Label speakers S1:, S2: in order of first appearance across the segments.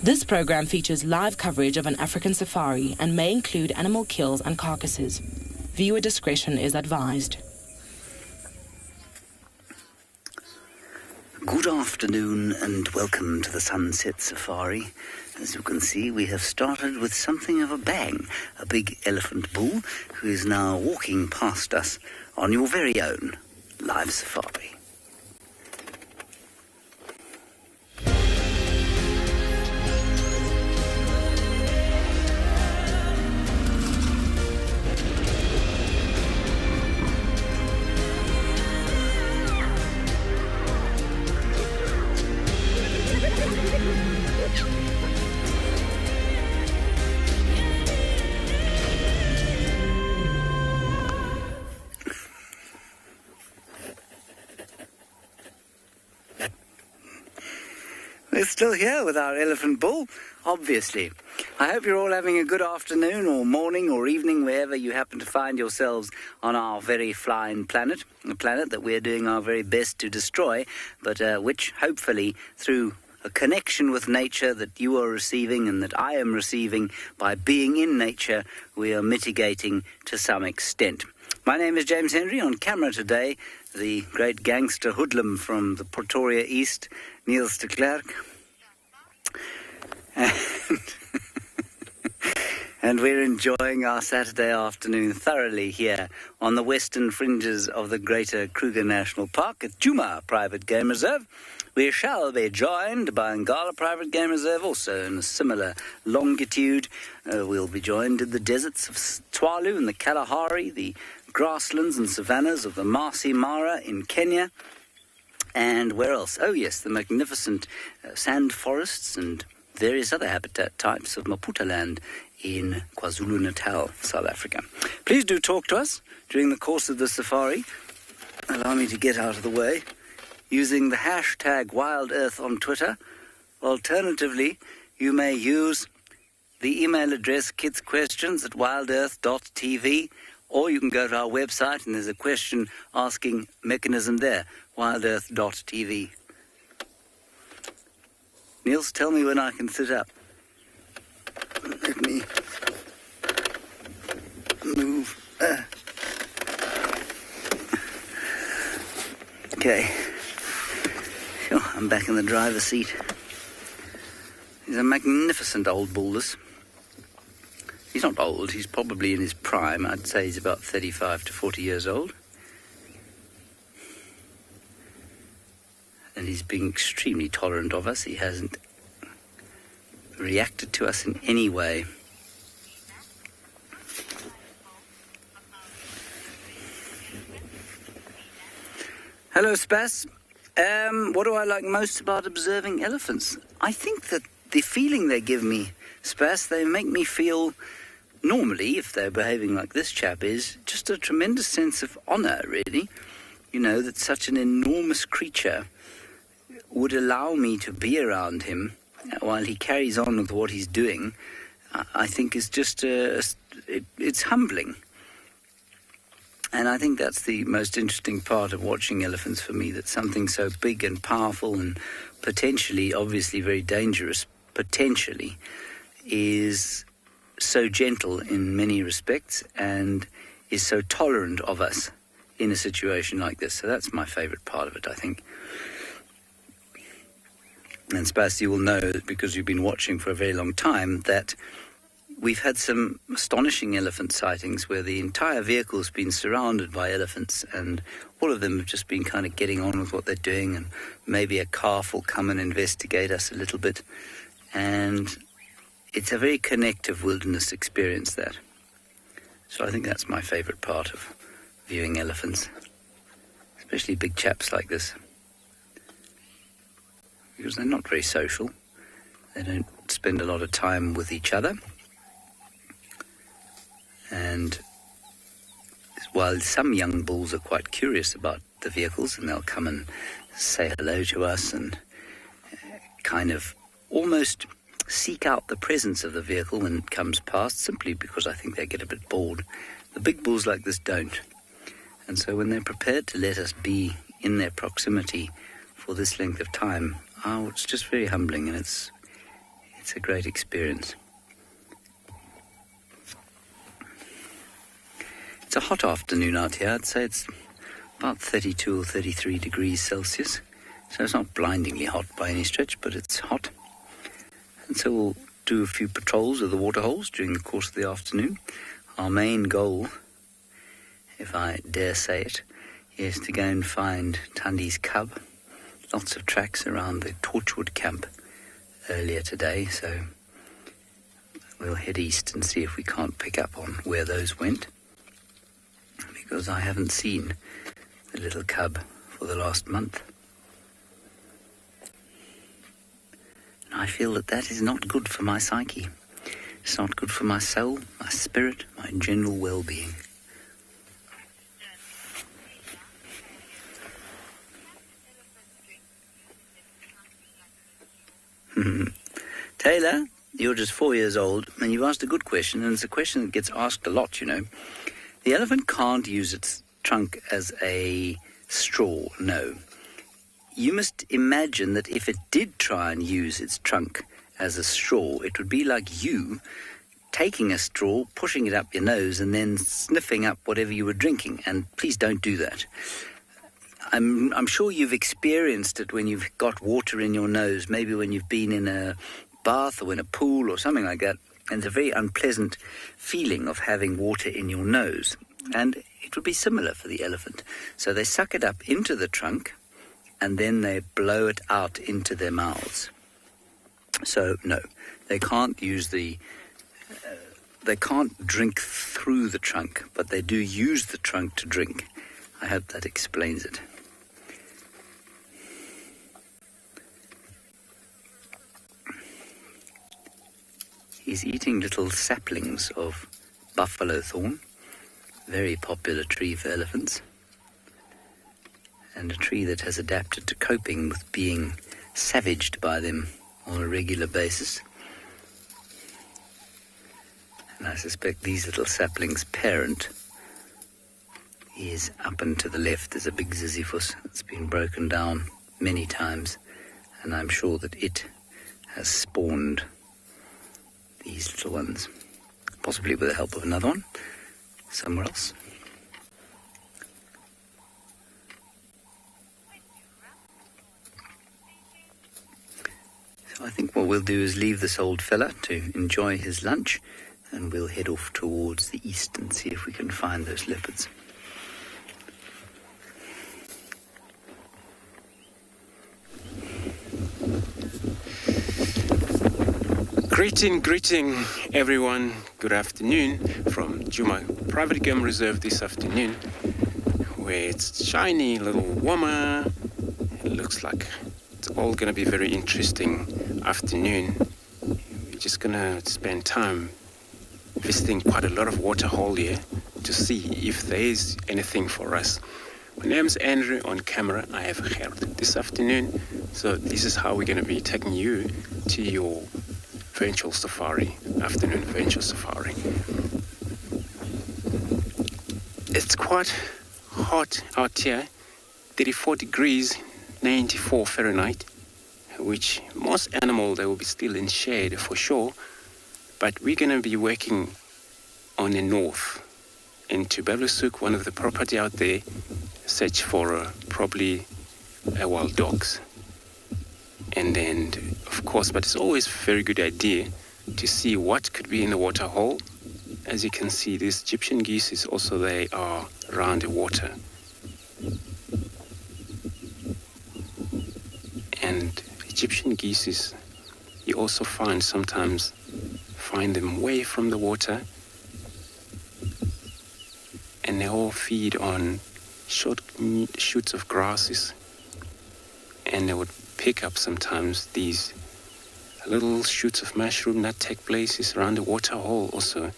S1: This program features live coverage of an African safari and may include animal kills and carcasses. Viewer discretion is advised.
S2: Good afternoon and welcome to the Sunset Safari. As you can see, we have started with something of a bang. A big elephant bull who is now walking past us on your very own live safari. We're still here with our elephant bull, obviously. I hope you're all having a good afternoon or morning or evening, wherever you happen to find yourselves on our very flying planet, a planet that we're doing our very best to destroy, but which hopefully through a connection with nature that you are receiving and that I am receiving by being in nature, we are mitigating to some extent. My name is James Henry. On camera today, the great gangster hoodlum from the Pretoria East, Niels de Klerk. And we're enjoying our Saturday afternoon thoroughly here on the western fringes of the Greater Kruger National Park at Djuma Private Game Reserve. We shall be joined by Ngala Private Game Reserve, also in a similar longitude. We'll be joined in the deserts of Tswalu and the Kalahari, the grasslands and savannas of the Masai Mara in Kenya. And where else? Oh yes, the magnificent sand forests and various other habitat types of Maputa land in KwaZulu-Natal, South Africa. Please do talk to us during the course of the safari. Allow me to get out of the way using the hashtag WildEarth on Twitter. Alternatively, you may use the email address kidsquestions@wildearth.tv, or you can go to our website and there's a question asking mechanism there, wildearth.tv. Niels, tell me when I can sit up. Let me Okay. Phew, I'm back in the driver's seat. He's a magnificent old bull, this. He's not old, he's probably in his prime. I'd say he's about 35 to 40 years old. And he's been extremely tolerant of us. He hasn't reacted to us in any way. Hello, Spas. What do I like most about observing elephants? I think that the feeling they give me, Spas, they make me feel, normally, if they're behaving like this chap is, just a tremendous sense of honour, really. You know, that such an enormous creature would allow me to be around him while he carries on with what he's doing. I think is just, it's humbling. And I think that's the most interesting part of watching elephants for me, that something so big and powerful and potentially, obviously very dangerous, potentially, is so gentle in many respects and is so tolerant of us in a situation like this. So that's my favourite part of it, I think. And Spas, you will know, because you've been watching for a very long time, that we've had some astonishing elephant sightings where the entire vehicle's been surrounded by elephants, and all of them have just been kind of getting on with what they're doing, and maybe a calf will come and investigate us a little bit. And it's a very connective wilderness experience, that. So I think that's my favourite part of viewing elephants, especially big chaps like this, because they're not very social. They don't spend a lot of time with each other. And while some young bulls are quite curious about the vehicles, and they'll come and say hello to us and kind of almost seek out the presence of the vehicle when it comes past, simply because I think they get a bit bored. The big bulls like this don't. And so when they're prepared to let us be in their proximity for this length of time, it's just very humbling, and it's a great experience. It's a hot afternoon out here. I'd say it's about 32 or 33 degrees Celsius. So it's not blindingly hot by any stretch, but it's hot. And so we'll do a few patrols of the waterholes during the course of the afternoon. Our main goal, if I dare say it, is to go and find Tandi's cub. Lots of tracks around the Torchwood camp earlier today, so we'll head east and see if we can't pick up on where those went, because I haven't seen the little cub for the last month. And I feel that is not good for my psyche. It's not good for my soul, my spirit, my general well-being. Taylor, you're just 4 years old, and you've asked a good question, and it's a question that gets asked a lot, you know. The elephant can't use its trunk as a straw, no. You must imagine that if it did try and use its trunk as a straw, it would be like you taking a straw, pushing it up your nose, and then sniffing up whatever you were drinking, and please don't do that. I'm sure you've experienced it when you've got water in your nose, maybe when you've been in a bath or in a pool or something like that, and it's a very unpleasant feeling of having water in your nose. And it would be similar for the elephant. So they suck it up into the trunk, and then they blow it out into their mouths. So, no, they can't use they can't drink through the trunk, but they do use the trunk to drink. I hope that explains it. He's eating little saplings of buffalo thorn, very popular tree for elephants, and a tree that has adapted to coping with being savaged by them on a regular basis. And I suspect these little saplings' parent is up and to the left. There's a big Ziziphus that's been broken down many times, and I'm sure that it has spawned these little ones, possibly with the help of another one somewhere else. think what we'll do is leave this old fella to enjoy his lunch, and we'll head off towards the east and see if we can find those leopards.
S3: Greeting everyone. Good afternoon from Djuma Private Game Reserve this afternoon, where it's shiny, a little warmer. It looks like it's all going to be a very interesting afternoon. We're just going to spend time visiting quite a lot of waterhole here to see if there is anything for us. My name's Andrew on camera. I have Gert this afternoon. So this is how we're going to be taking you to your afternoon venture safari. It's quite hot out here, 34 degrees, 94 Fahrenheit, which most animals, they will be still in shade for sure, but we're going to be working on the north into Bablusuk, one of the property out there, search for probably wild dogs. And then, of course, but it's always a very good idea to see what could be in the water hole. As you can see, these Egyptian geese also, they are around the water. And Egyptian geese, you also sometimes find them away from the water, and they all feed on short shoots of grasses, and they would pick up sometimes these little shoots of mushroom that take places around the water hole also,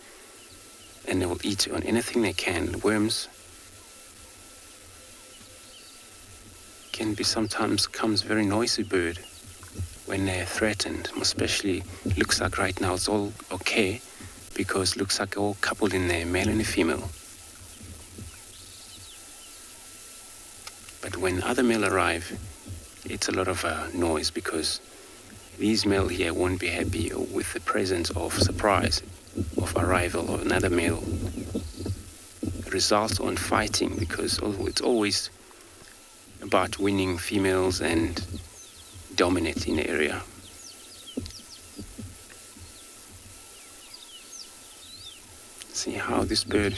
S3: and they will eat on anything they can. Worms can be sometimes comes very noisy bird when they're threatened, especially looks like right now it's all okay because looks like all coupled in there, male and a female. But when other male arrive, it's a lot of noise because these male here won't be happy with the presence of surprise of arrival of another male. It results on fighting because it's always about winning females and dominating the area. See how this bird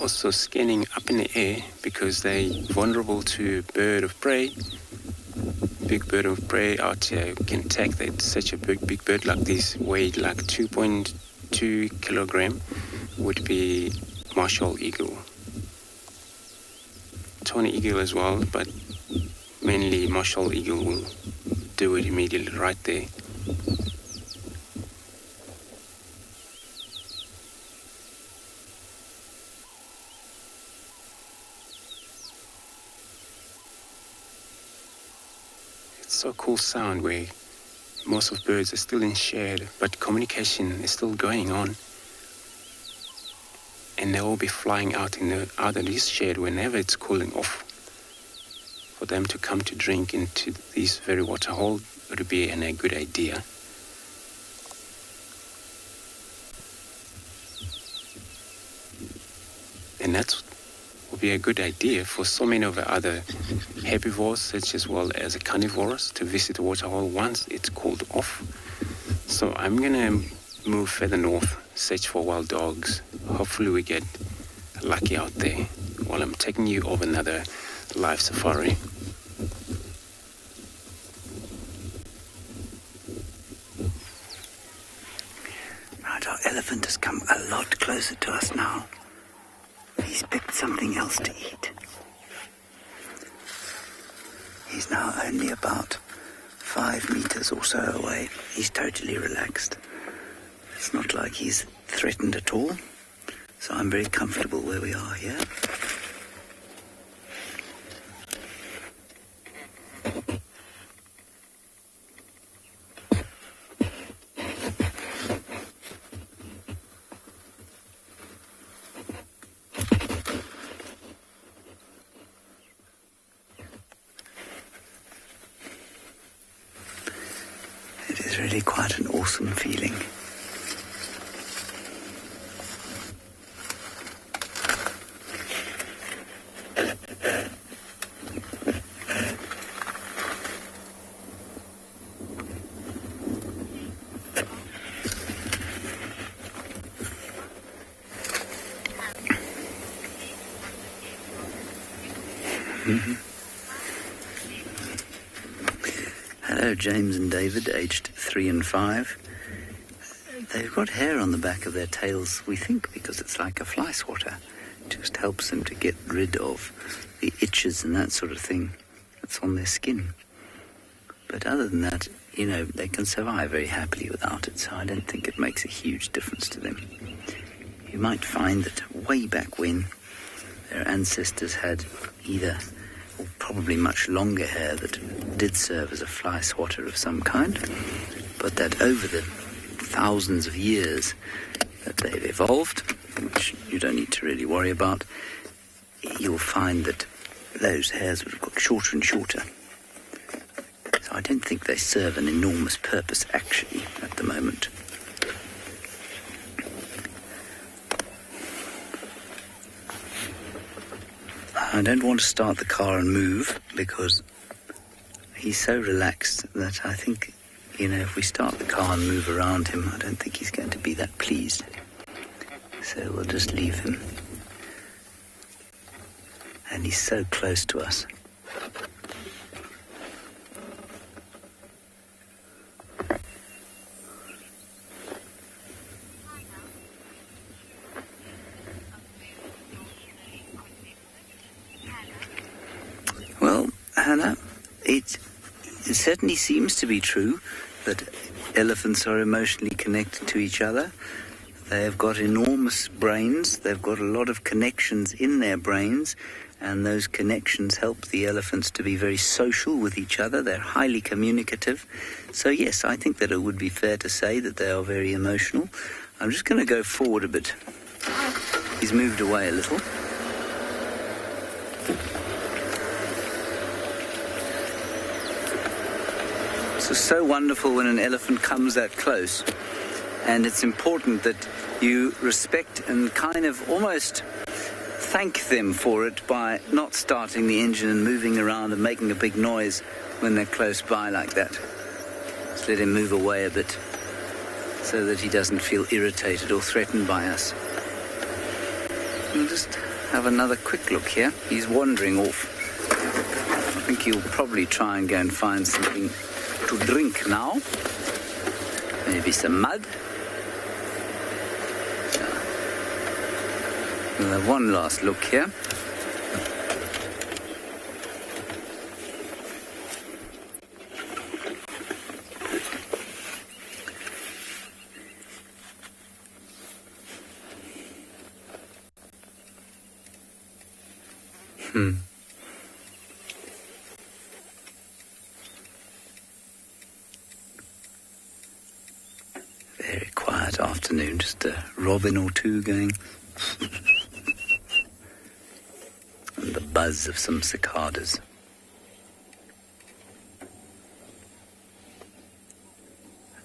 S3: also scanning up in the air because they're vulnerable to bird of prey. Big bird of prey out here can take that. Such a big bird like this, weighed like 2.2 kilogram, would be martial eagle. Tawny eagle as well, but mainly martial eagle will do it immediately right there. So cool sound where most of birds are still in shade, but communication is still going on, and they will be flying out of this shade whenever it's cooling off. For them to come to drink into this very water hole would be a good idea. And that would be a good idea for so many of the other herbivores, such as well as the carnivores, to visit the waterhole once it's cooled off. So I'm gonna move further north, search for wild dogs. Hopefully we get lucky out there while I'm taking you over another live safari.
S2: Right, our elephant has come a lot closer to us now. He's picked something else to eat. He's now only about 5 meters or so away. He's totally relaxed. It's not like he's threatened at all. So I'm very comfortable where we are here. It is really quite an awesome feeling. Mm-hmm. Hello, James and David, aged 3 and 5. They've got hair on the back of their tails, we think, because it's like a fly swatter. It just helps them to get rid of the itches and that sort of thing that's on their skin. But other than that, you know, they can survive very happily without it, so I don't think it makes a huge difference to them. You might find that way back when their ancestors had either, or probably much longer hair that did serve as a fly swatter of some kind, but that over the thousands of years that they've evolved, which you don't need to really worry about, you'll find that those hairs would have got shorter and shorter. So I don't think they serve an enormous purpose, actually, at the moment. I don't want to start the car and move, because he's so relaxed that I think, you know, if we start the car and move around him, I don't think he's going to be that pleased. So we'll just leave him. And he's so close to us. Well, Hannah, it certainly seems to be true that elephants are emotionally connected to each other. They have got enormous brains. They've got a lot of connections in their brains, and those connections help the elephants to be very social with each other. They're highly communicative. So yes, I think that it would be fair to say that they are very emotional. I'm just going to go forward a bit. He's moved away a little. It's so wonderful when an elephant comes that close, and it's important that you respect and kind of almost thank them for it by not starting the engine and moving around and making a big noise when they're close by like that. Just let him move away a bit so that he doesn't feel irritated or threatened by us. We'll just have another quick look here. He's wandering off. I think he'll probably try and go and find something to drink now. Maybe some mud. We'll have one last look here. Very quiet afternoon, just a robin or two going. And the buzz of some cicadas.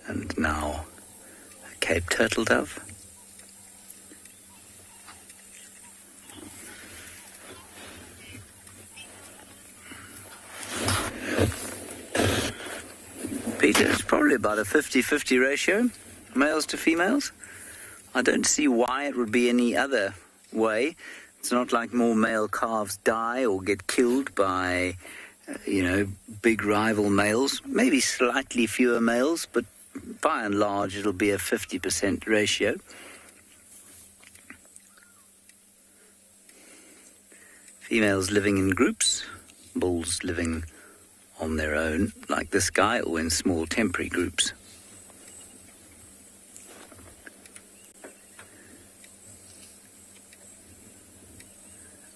S2: And now a Cape turtle dove. Peter, it's probably about a 50-50 ratio, males to females. I don't see why it would be any other way. It's not like more male calves die or get killed by, big rival males. Maybe slightly fewer males, but by and large it'll be a 50% ratio. Females living in groups, bulls living on their own, like this guy, or in small temporary groups.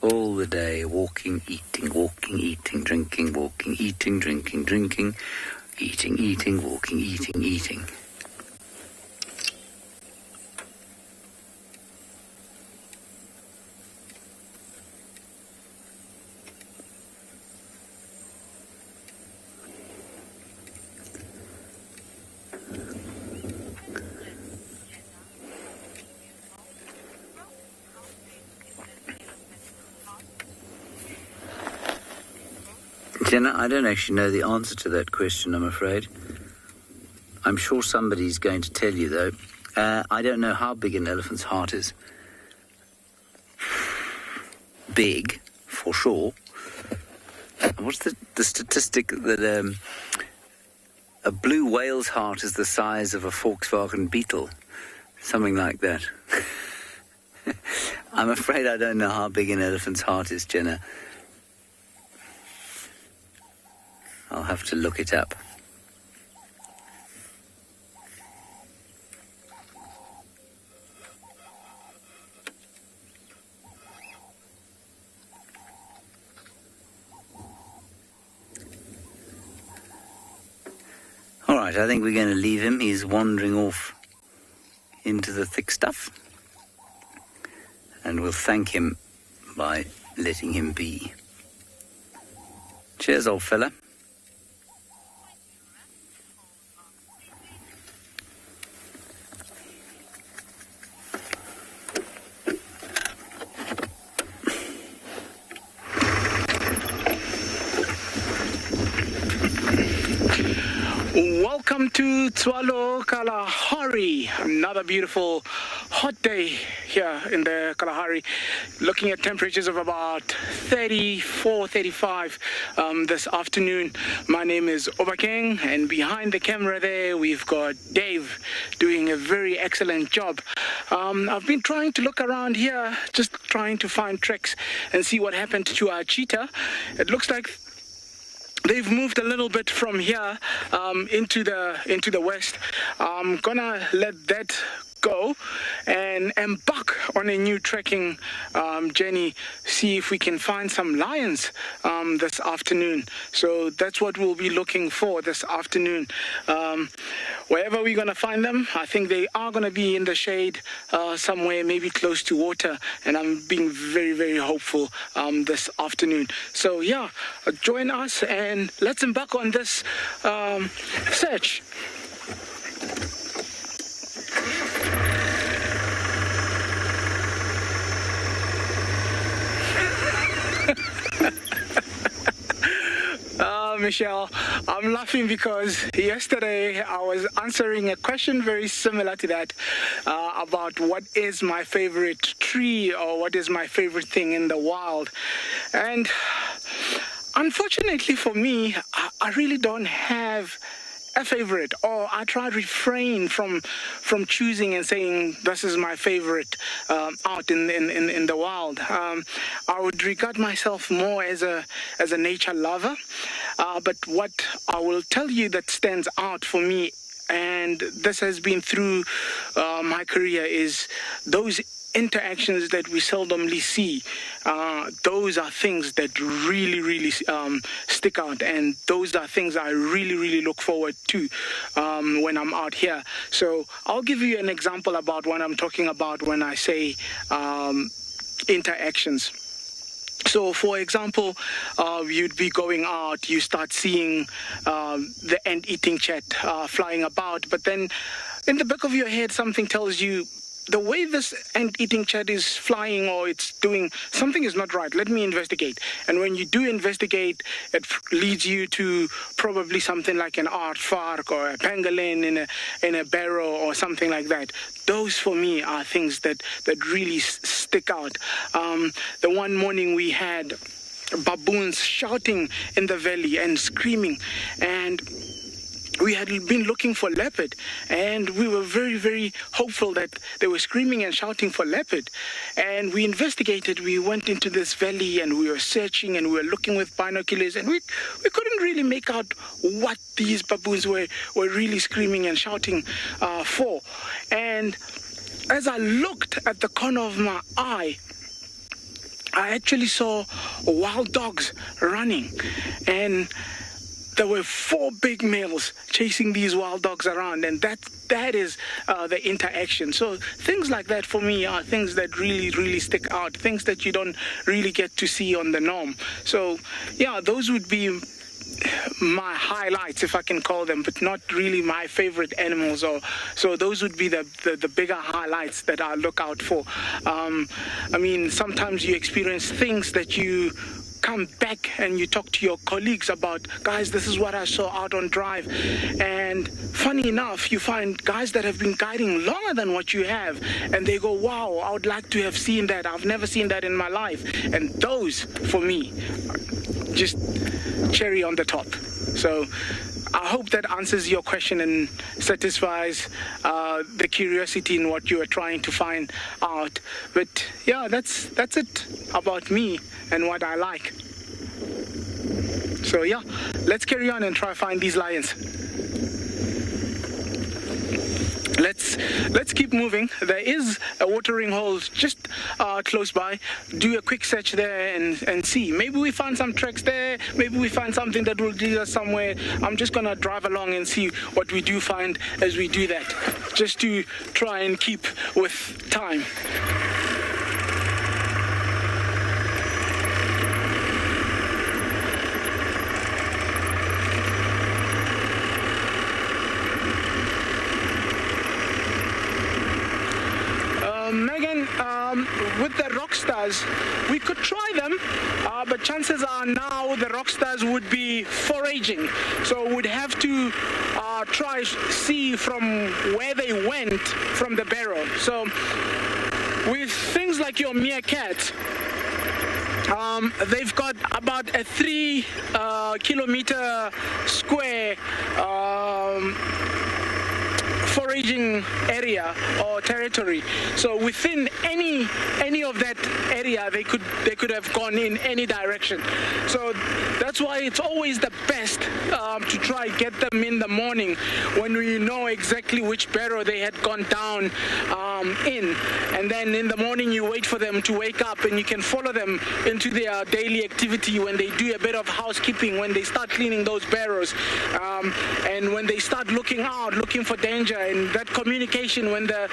S2: All the day, walking, eating, drinking, walking, eating, drinking, eating, walking, eating. Jenna, I don't actually know the answer to that question, I'm afraid. I'm sure somebody's going to tell you, though. I don't know how big an elephant's heart is. Big, for sure. what's the statistic that a blue whale's heart is the size of a Volkswagen Beetle? Something like that. I'm afraid I don't know how big an elephant's heart is, Jenna. I'll have to look it up. All right, I think we're going to leave him. He's wandering off into the thick stuff. And we'll thank him by letting him be. Cheers, old fella.
S4: Welcome to Tswalu Kalahari. Another beautiful hot day here in the Kalahari. Looking at temperatures of about 34, 35 this afternoon. My name is Obakeng, and behind the camera there we've got Dave doing a very excellent job. I've been trying to look around here, just trying to find tracks and see what happened to our cheetah. It looks like they've moved a little bit from here into the west. I'm gonna let that go and embark on a new trekking journey, see if we can find some lions this afternoon. So that's what we'll be looking for this afternoon. Wherever we're gonna find them, I think they are gonna be in the shade somewhere, maybe close to water, and I'm being very, very hopeful this afternoon. So yeah, join us and let's embark on this search. Michelle, I'm laughing because yesterday I was answering a question very similar to that about what is my favorite tree or what is my favorite thing in the wild. And unfortunately for me, I really don't have a favorite, or I try to refrain from choosing and saying this is my favorite out in the wild. I would regard myself more as a nature lover, but what I will tell you that stands out for me, and this has been through my career, is those interactions that we seldomly see. Those are things that really stick out, and those are things I really look forward to when I'm out here. So I'll give you an example about what I'm talking about when I say interactions. So, for example, you'd be going out, you start seeing the ant-eating chat flying about, but then in the back of your head something tells you, the way this ant-eating chat is flying, or it's doing, something is not right. Let me investigate. And when you do investigate, it leads you to probably something like an aardvark or a pangolin in a barrow or something like that. Those for me are things that really stick out. The one morning we had baboons shouting in the valley and screaming, and we had been looking for leopard, and we were very hopeful that they were screaming and shouting for leopard. And we investigated, we went into this valley and we were searching and we were looking with binoculars, and we couldn't really make out what these baboons were really screaming and shouting for. And as I looked at the corner of my eye, I actually saw wild dogs running, and there were 4 big males chasing these wild dogs around, and that is the interaction. So things like that for me are things that really stick out, things that you don't really get to see on the norm. So yeah, those would be my highlights, if I can call them, but not really my favorite animals. Or so those would be the bigger highlights that I look out for. I mean, sometimes you experience things that you come back and you talk to your colleagues about, guys, this is what I saw out on drive. And funny enough, you find guys that have been guiding longer than what you have, and they go, wow, I would like to have seen that. I've never seen that in my life. And those, for me, just cherry on the top. So I hope that answers your question and satisfies the curiosity in what you are trying to find out. But yeah, that's it about me and what I like. So yeah, let's carry on and try to find these lions. Let's keep moving. There is a watering hole just close by. Do a quick search there and see. Maybe we find some tracks there. Maybe we find something that will lead us somewhere. I'm just gonna drive along and see what we do find as we do that, just to try and keep with time. Megan, with the rock stars, we could try them, but chances are now the rock stars would be foraging. So we'd have to try see from where they went from the barrow. So with things like your meerkat, they've got about a 3 kilometer square foraging area or territory. So within any of that area, they could have gone in any direction. So that's why it's always the best to try get them in the morning when we know exactly which barrow they had gone down in, and then in the morning you wait for them to wake up and you can follow them into their daily activity when they do a bit of housekeeping, when they start cleaning those barrows, and when they start looking out, looking for danger, and that communication when the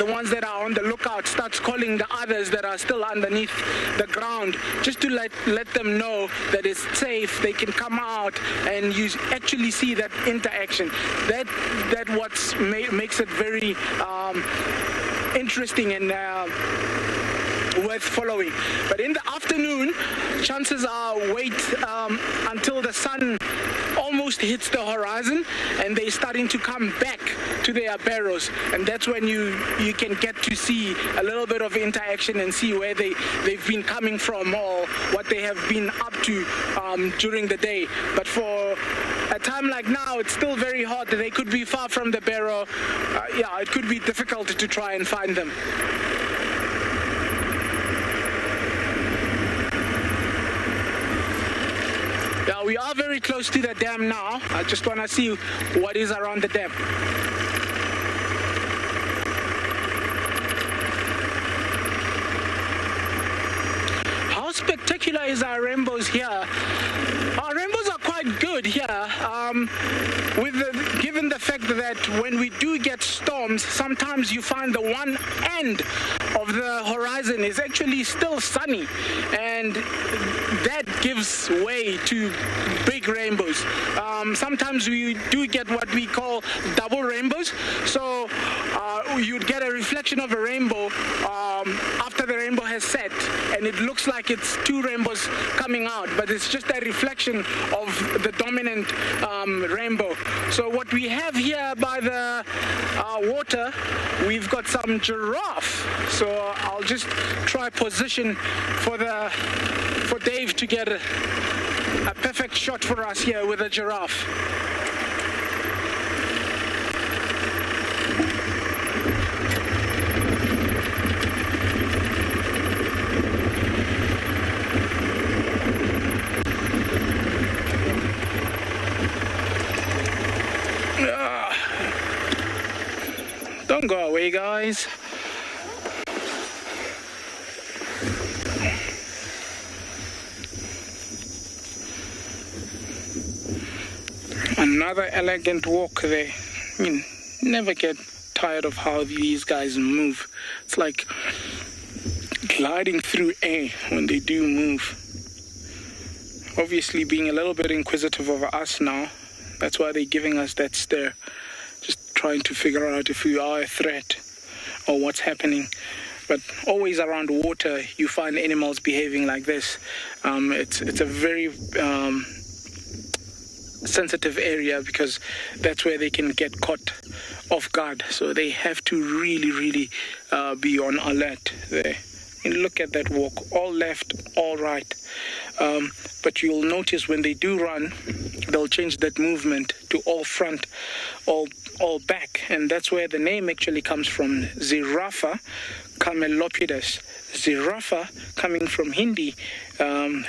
S4: ones that are on the lookout starts calling the others that are still underneath the ground, just to let them know that it's safe, they can come out, and you actually see that interaction. That what makes it very interesting and worth following. But in the afternoon, chances are wait until the sun almost hits the horizon and they're starting to come back to their barrows, and that's when you can get to see a little bit of interaction and see where they've been coming from or what they have been up to during the day. But for a time like now, it's still very hot. They could be far from the barrow. Yeah, it could be difficult to try and find them. Yeah, we are very close to the dam now. I just want to see what is around the dam. How spectacular is our rainbows here? Our rainbows are quite good here, given the fact that when we do get storms, sometimes you find the one end of the horizon is actually still sunny, and that gives way to big rainbows. Sometimes we do get what we call double rainbows, so you'd get a reflection of a rainbow after the rainbow has set, and it looks like it's two rainbows coming out, but it's just a reflection of the dominant rainbow. So what we have here by the water, we've got some giraffe. So I'll just try position for Dave to get a perfect shot for us here with a giraffe. Don't go away, guys. Another elegant walk there. I mean, never get tired of how these guys move. It's like gliding through air when they do move. Obviously being a little bit inquisitive of us now. That's why they're giving us that stare. Just trying to figure out if we are a threat or what's happening. But always around water, you find animals behaving like this. It's a very sensitive area because that's where they can get caught off guard. So they have to really, really be on alert there. look at that walk, all left, all right. But you'll notice when they do run, they'll change that movement to all front, all back, and that's where the name actually comes from, Giraffe camelopardus. Giraffe coming from Hindi,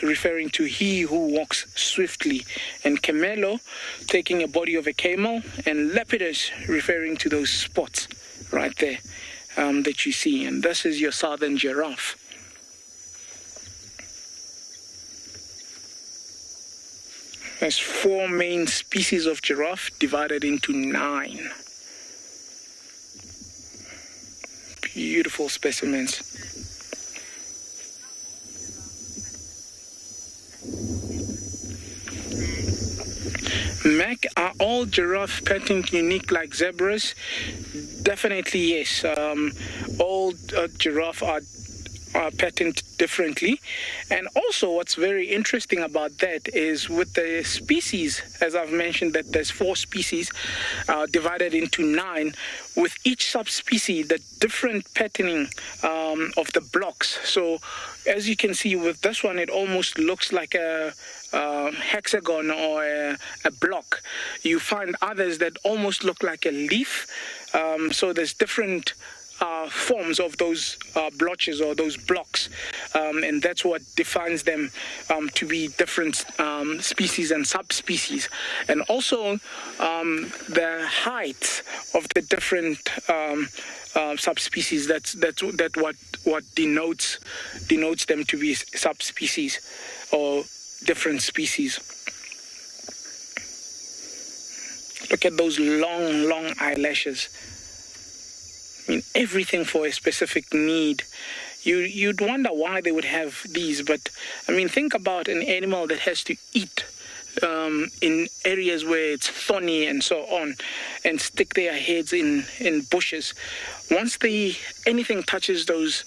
S4: referring to he who walks swiftly, and camelo taking a body of a camel, and lepidus referring to those spots right there that you see, and this is your southern giraffe. There's 4 main species of giraffe divided into 9. Beautiful specimens. Mac, are all giraffe patterned unique like zebras? Definitely yes. All giraffe are patterned differently, and also what's very interesting about that is with the species, as I've mentioned that there's 4 species divided into 9, with each subspecies the different patterning of the blocks. So as you can see with this one, it almost looks like a hexagon or a block. You find others that almost look like a leaf. So there's different forms of those blotches or those blocks, and that's what defines them to be different species and subspecies. And also the height of the different subspecies, that's what denotes them to be subspecies or different species. Look at those long eyelashes. I mean, everything for a specific need. You'd wonder why they would have these, but I mean, think about an animal that has to eat in areas where it's thorny and so on, and stick their heads in bushes. Once anything touches those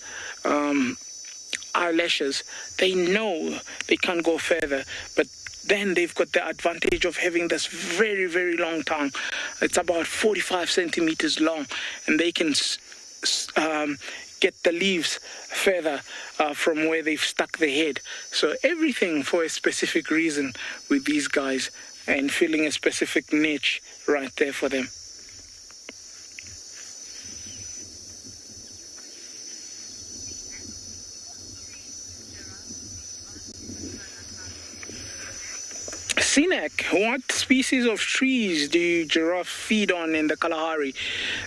S4: eyelashes, they know they can't go further, but then they've got the advantage of having this very, very long tongue. It's about 45 centimeters long, and they can get the leaves further from where they've stuck the head. So everything for a specific reason with these guys, and filling a specific niche right there for them. Sinek, what species of trees do giraffe feed on in the Kalahari?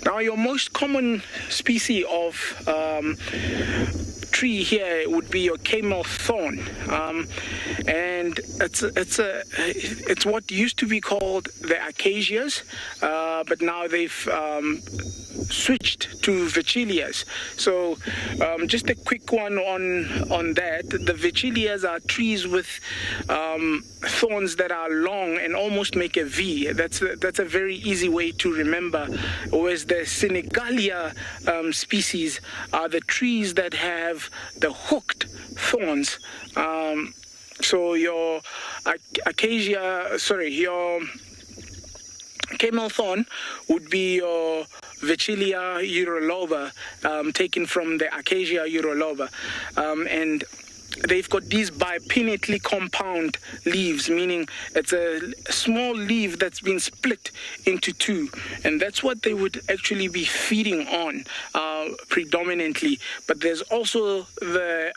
S4: Now, your most common species of tree here would be your camel thorn, and it's what used to be called the acacias, but now they've switched to vachilias. So just a quick one on that. The vachilias are trees with thorns that are long and almost make a V. That's a very easy way to remember. Whereas the Senegalia species are the trees that have the hooked thorns. So your your camel thorn would be your Vachilia uroloba, taken from the Acacia uroloba, and they've got these bipinnately compound leaves, meaning it's a small leaf that's been split into 2, and that's what they would actually be feeding on predominantly. But there's also the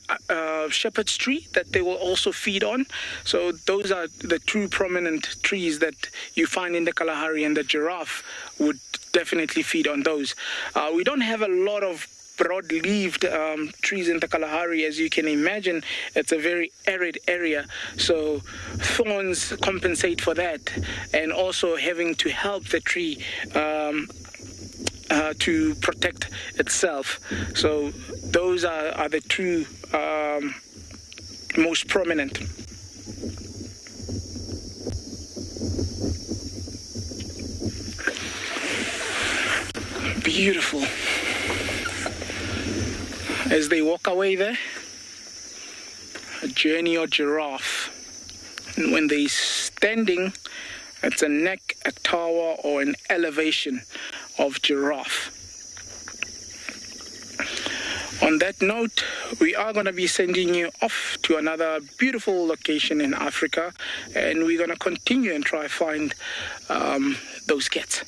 S4: shepherd's tree that they will also feed on. So those are the 2 prominent trees that you find in the Kalahari, and the giraffe would definitely feed on those. We don't have a lot of broad-leaved trees in the Kalahari. As you can imagine, it's a very arid area, so thorns compensate for that, and also having to help the tree to protect itself. So those are the 2 most prominent. Beautiful. As they walk away there, a journey of giraffe. And when they're standing, it's a neck, a tower, or an elevation of giraffe. On that note, we are going to be sending you off to another beautiful location in Africa, and we're going to continue and try find those cats.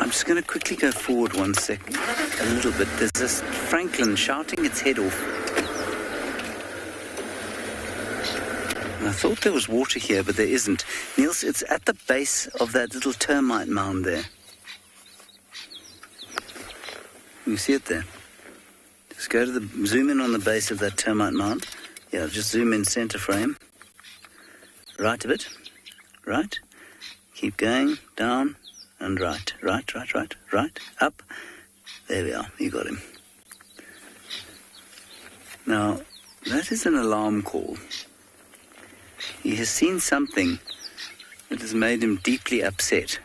S2: I'm just going to quickly go forward one sec, a little bit. There's this francolin shouting its head off. And I thought there was water here, but there isn't. Niels, it's at the base of that little termite mound there. You see it there? Just go to zoom in on the base of that termite mound. Yeah, just zoom in center frame. Right a bit. Right. Keep going. Down. And right, up. There we are, you got him. Now, that is an alarm call. He has seen something that has made him deeply upset.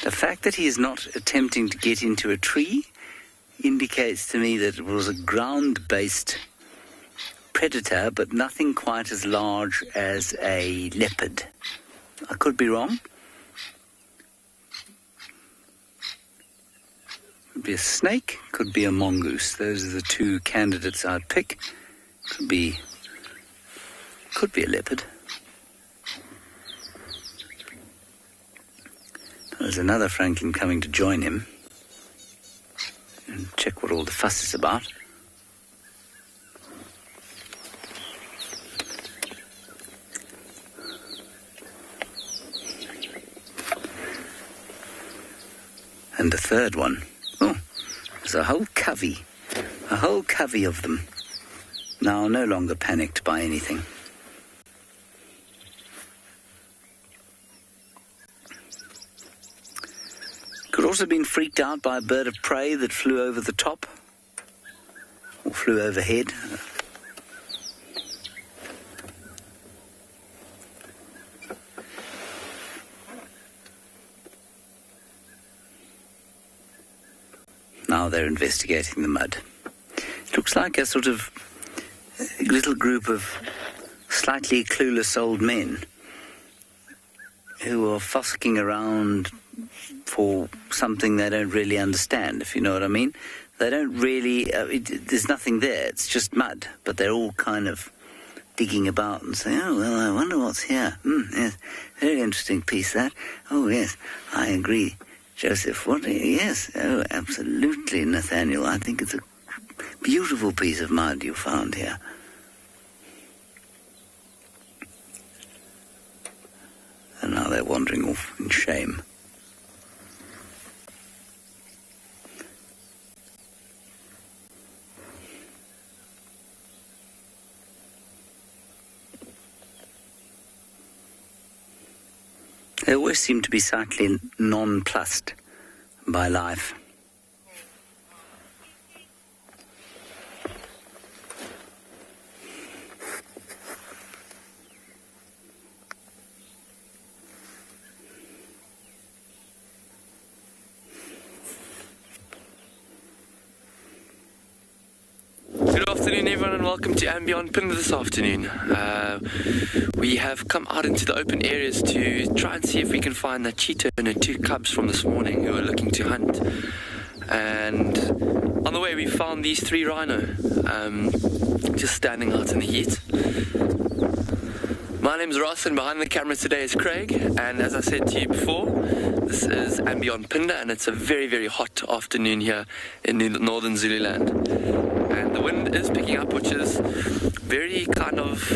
S2: The fact that he is not attempting to get into a tree indicates to me that it was a ground-based predator, but nothing quite as large as a leopard. I could be wrong. Could be a snake, could be a mongoose. Those are the two candidates I'd pick. Could be a leopard. There's another francolin coming to join him and check what all the fuss is about. And the third one. There's a whole covey of them. Now no longer panicked by anything. Could also have been freaked out by a bird of prey that flew over the top or flew overhead. Now they're investigating the mud. It looks like a sort of little group of slightly clueless old men who are fossicking around for something they don't really understand, if you know what I mean. They don't really, there's nothing there, it's just mud, but they're all kind of digging about and saying, oh, well, I wonder what's here. Yes, very interesting piece, that. Oh, yes, I agree. Joseph, what? Yes, oh, absolutely, Nathaniel. I think it's a beautiful piece of mud you found here. And now they're wandering off in shame. They always seem to be slightly nonplussed by life.
S5: Good afternoon, everyone, and welcome to Ambient Pin this afternoon. We have come out into the open areas to try and see if we can find that cheetah and her two cubs from this morning who are looking to hunt. And on the way, we found these three rhino just standing out in the heat. My name's Ross, and behind the camera today is Craig. And as I said to you before, this is Ambient Pinda, and it's a very, very hot afternoon here in northern Zululand. And the wind is picking up, which is very kind of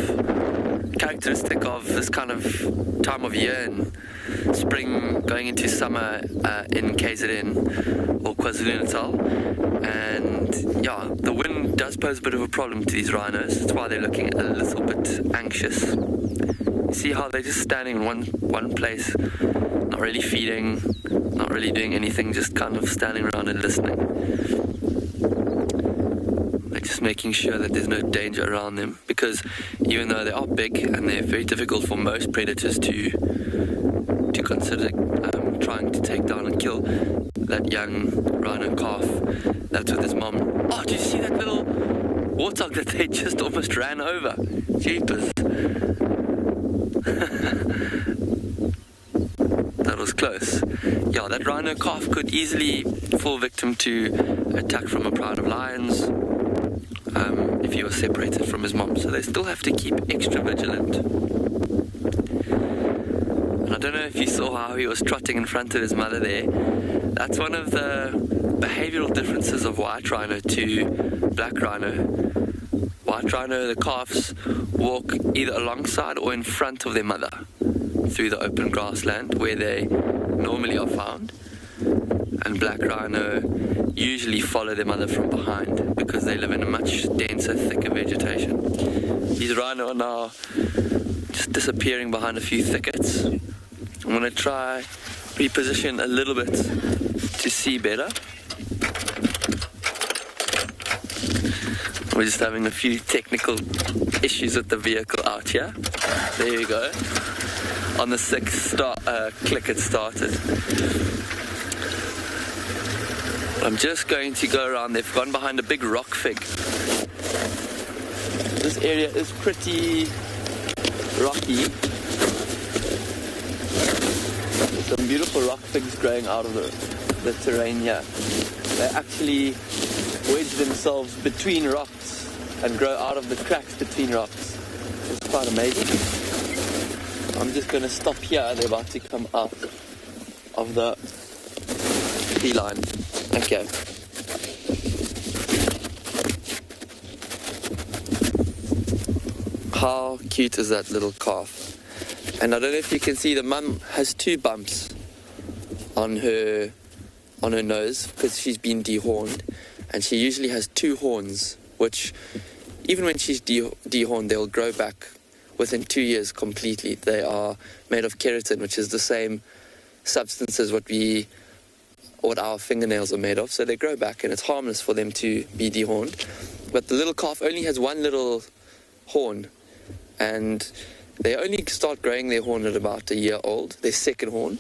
S5: characteristic of this kind of time of year in spring going into summer in KZN or KwaZulu-Natal. And yeah, the wind does pose a bit of a problem to these rhinos. That's why they're looking a little bit anxious. You see how they're just standing in one place, not really feeding, not really doing anything, just kind of standing around and listening. They're just making sure that there's no danger around them, because even though they are big and they're very difficult for most predators to consider trying to take down and kill, that young rhino calf that's with his mom. Oh, did you see that little warthog that they just almost ran over? Jeepers. close. Yeah, that rhino calf could easily fall victim to attack from a pride of lions if he was separated from his mom. So they still have to keep extra vigilant. And I don't know if you saw how he was trotting in front of his mother there. That's one of the behavioral differences of white rhino to black rhino. White rhino, the calves walk either alongside or in front of their mother through the open grassland where they normally are found. And black rhino usually follow their mother from behind because they live in a much denser, thicker vegetation. These rhino are now just disappearing behind a few thickets. I'm going to try reposition a little bit to see better. We're just having a few technical issues with the vehicle out here. There we go. On the 6th click it started. I'm just going to go around. They've gone behind a big rock fig. This area is pretty rocky. There's some beautiful rock figs growing out of the terrain here. They actually wedge themselves between rocks and grow out of the cracks between rocks. It's quite amazing. I'm just going to stop here. They're about to come out of the tree line. Okay. How cute is that little calf? And I don't know if you can see, the mum has 2 bumps on her nose because she's been dehorned, and she usually has 2 horns, which even when she's dehorned, they'll grow back within 2 years completely. They are made of keratin, which is the same substance as what our fingernails are made of, so they grow back, and it's harmless for them to be dehorned. But the little calf only has 1 little horn, and they only start growing their horn at about a year old, their 2nd horn.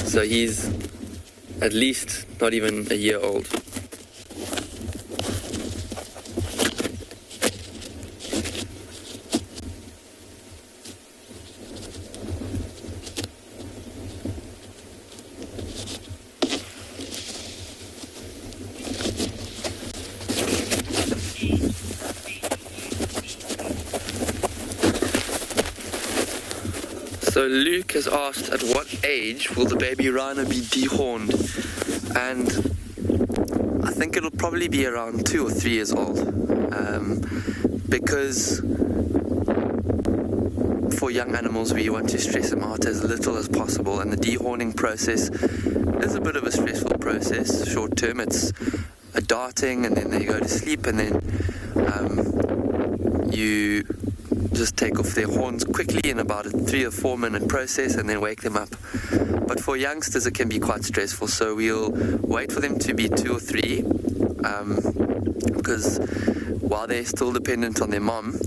S5: So he's at least not even a year old. So Luke has asked, at what age will the baby rhino be dehorned? And I think it'll probably be around 2 or 3 years old, because for young animals we want to stress them out as little as possible, and the dehorning process is a bit of a stressful process. Short term it's a darting and then they go to sleep, and then you just take off their horns quickly in about a 3 or 4 minute process and then wake them up. But for youngsters it can be quite stressful, so we'll wait for them to be 2 or 3, because while they're still dependent on their mom,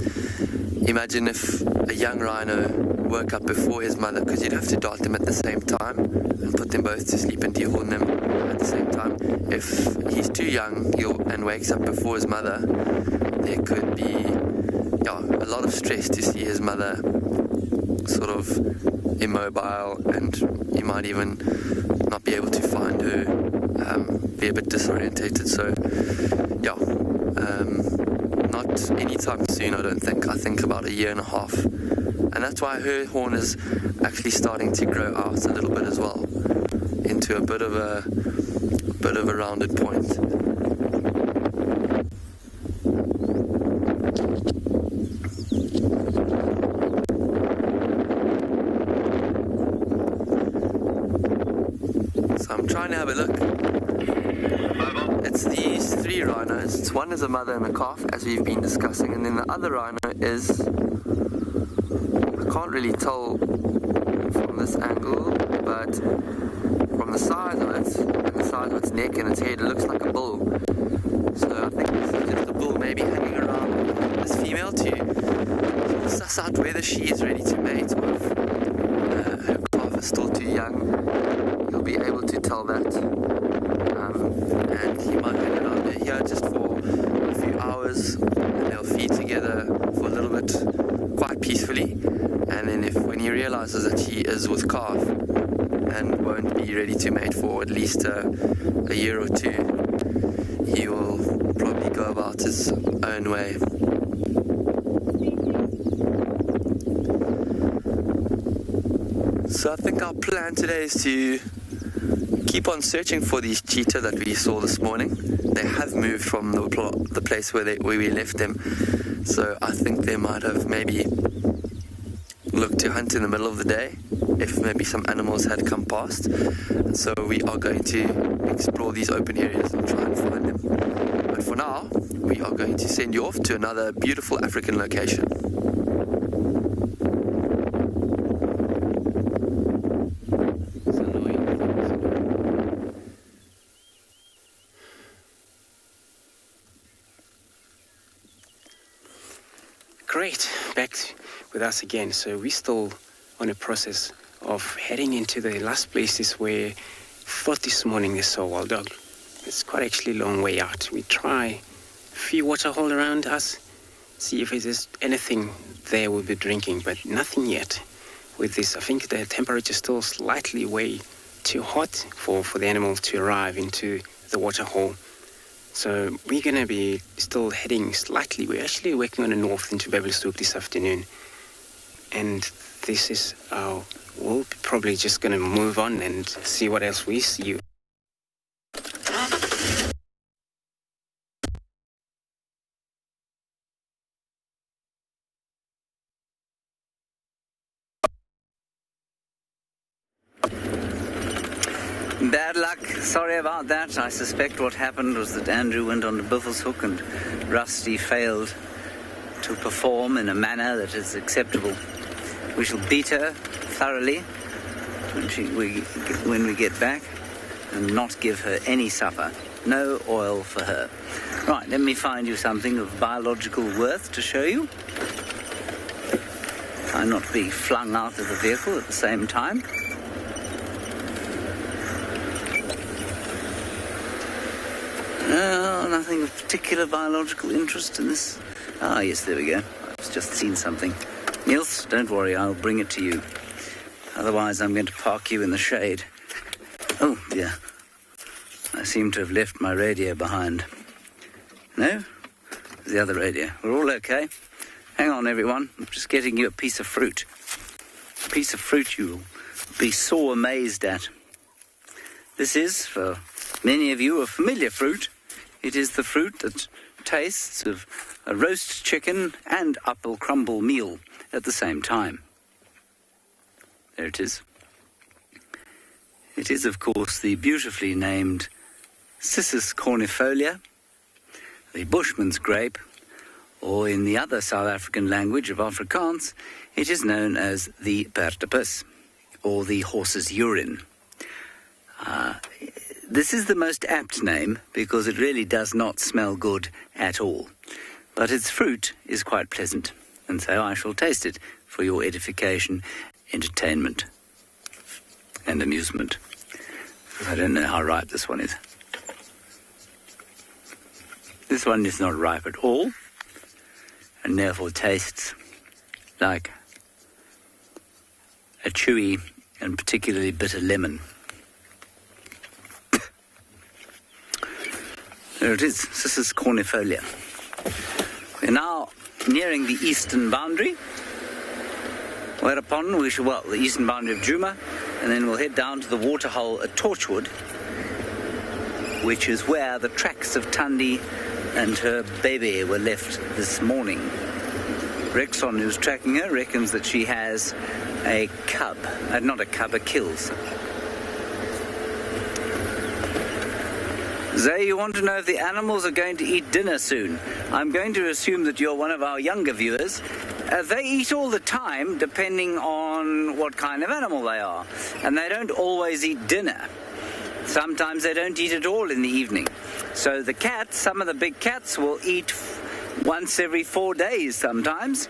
S5: imagine if a young rhino woke up before his mother, because you'd have to dart them at the same time and put them both to sleep and dehorn them at the same time. If he's too young and wakes up before his mother, there could be a lot of stress to see his mother sort of immobile, and you might even not be able to find her, be a bit disorientated. So not anytime soon, I don't think. I think about 1.5 years, and that's why her horn is actually starting to grow out a little bit as well, into a bit of a rounded point. I'm trying to have a look. It's these 3 rhinos. One is a mother and a calf, as we've been discussing, and then the other rhino is, I can't really tell from this angle, but from the size of it and the size of its neck and its head, it looks like a bull. So I think this is just a bull maybe hanging around this female to suss out whether she is ready to mate, or if her calf is still too young. You'll be able to tell that, and he might hang around here just for a few hours, and they'll feed together for a little bit, peacefully, and then when he realizes that he is with calf and won't be ready to mate for at least a year or two, he will probably go about his own way. So I think our plan today is to keep on searching for these cheetah that we saw this morning. They have moved from the place where we left them, so I think they might have maybe looked to hunt in the middle of the day if maybe some animals had come past. So we are going to explore these open areas and try and find them. But for now, we are going to send you off to another beautiful African location.
S3: Great, back with us again. So we're still on a process of heading into the last places where I thought this morning they saw wild dog. It's quite actually a long way out. We try a few waterholes around us, see if there's anything there we'll be drinking, but nothing yet with this. I think the temperature is still slightly way too hot for the animals to arrive into the waterhole. So we're going to be still heading slightly. We're actually working on the north into Bebelstoek this afternoon. And this is we'll probably just going to move on and see what else we see.
S2: Bad luck. Sorry about that. I suspect what happened was that Andrew went on to Buffelshoek and Rusty failed to perform in a manner that is acceptable. We shall beat her thoroughly when we get back and not give her any supper. No oil for her. Right, let me find you something of biological worth to show you. Try not to be flung out of the vehicle at the same time. No, nothing of particular biological interest in this. Ah, yes, there we go. I've just seen something. Niels, don't worry, I'll bring it to you. Otherwise, I'm going to park you in the shade. Oh, dear. I seem to have left my radio behind. No? The other radio. We're all okay. Hang on, everyone. I'm just getting you a piece of fruit. A piece of fruit you'll be so amazed at. This is, for many of you, a familiar fruit. It is the fruit that tastes of a roast chicken and apple crumble meal at the same time. There it is. It is, of course, the beautifully named Cissus cornifolia, the bushman's grape, or in the other South African language of Afrikaans, it is known as the pertipus, or the horse's urine. This is the most apt name because it really does not smell good at all. But its fruit is quite pleasant, and so I shall taste it for your edification, entertainment, and amusement. I don't know how ripe this one is. This one is not ripe at all, and therefore tastes like a chewy and particularly bitter lemon. There it is, Cissus cornifolia. We're now nearing the eastern boundary, whereupon we shall, the eastern boundary of Djuma, and then we'll head down to the waterhole at Torchwood, which is where the tracks of Thandi and her baby were left this morning. Rexon, who's tracking her, reckons that she has a cub, not a cub, a kills. Zay, you want to know if the animals are going to eat dinner soon? I'm going to assume that you're one of our younger viewers. They eat all the time, depending on what kind of animal they are. And they don't always eat dinner. Sometimes they don't eat at all in the evening. So the cats, some of the big cats, will eat once every 4 days sometimes.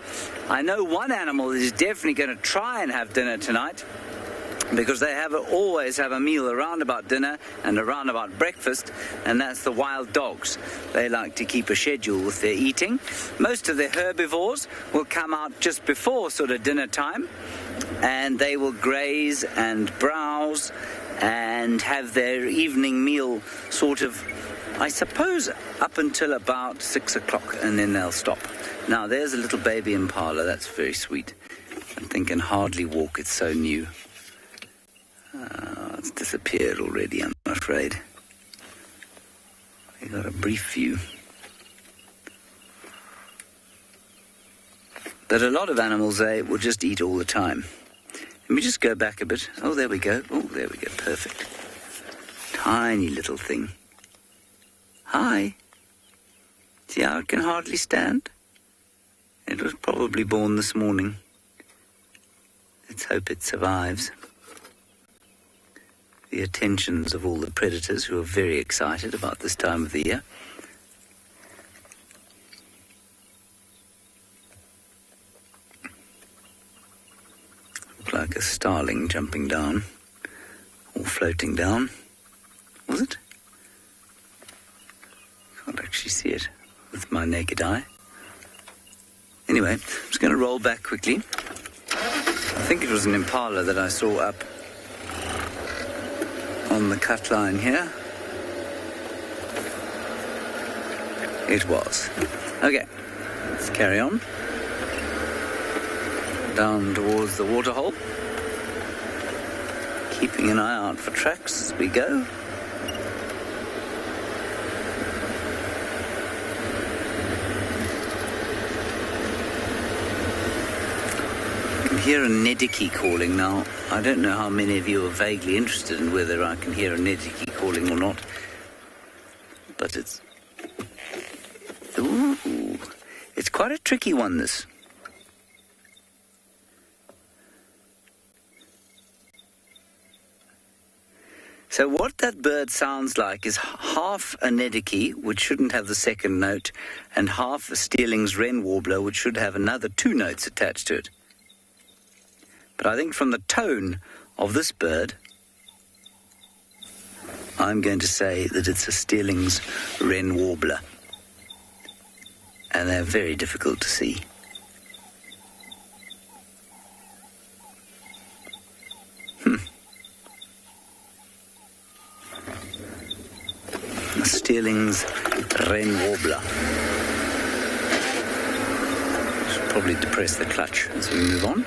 S2: I know one animal is definitely going to try and have dinner tonight. because they always have a meal around about dinner and around about breakfast, and that's the wild dogs. They like to keep a schedule with their eating. Most of the herbivores will come out just before sort of dinner time, and they will graze and browse and have their evening meal sort of, I suppose, up until about 6 o'clock, and then they'll stop. Now, there's a little baby impala. That's very sweet. I think can hardly walk. It's so new. It's disappeared already, I'm afraid. We got a brief view. But a lot of animals, they will just eat all the time. Let me just go back a bit. Oh, there we go. Oh, there we go. Perfect. Tiny little thing. Hi. See how it can hardly stand? It was probably born this morning. Let's hope it survives. The attentions of all the predators who are very excited about this time of the year. Looked like a starling jumping down, or floating down. Was it? Can't actually see it with my naked eye. Anyway, I'm just going to roll back quickly. I think it was an impala that I saw up on the cut line here. It was. Okay, let's carry on. Down towards the waterhole. Keeping an eye out for tracks as we go. I can hear a nediki calling now. I don't know how many of you are vaguely interested in whether I can hear a nediki calling or not. But it's... Ooh, it's quite a tricky one, this. So what that bird sounds like is half a nediki, which shouldn't have the second note, and half a Starling's wren warbler, which should have another 2 notes attached to it. But I think from the tone of this bird, I'm going to say that it's a Starling's wren warbler. And they're very difficult to see. A Starling's wren warbler. Should probably depress the clutch as we move on.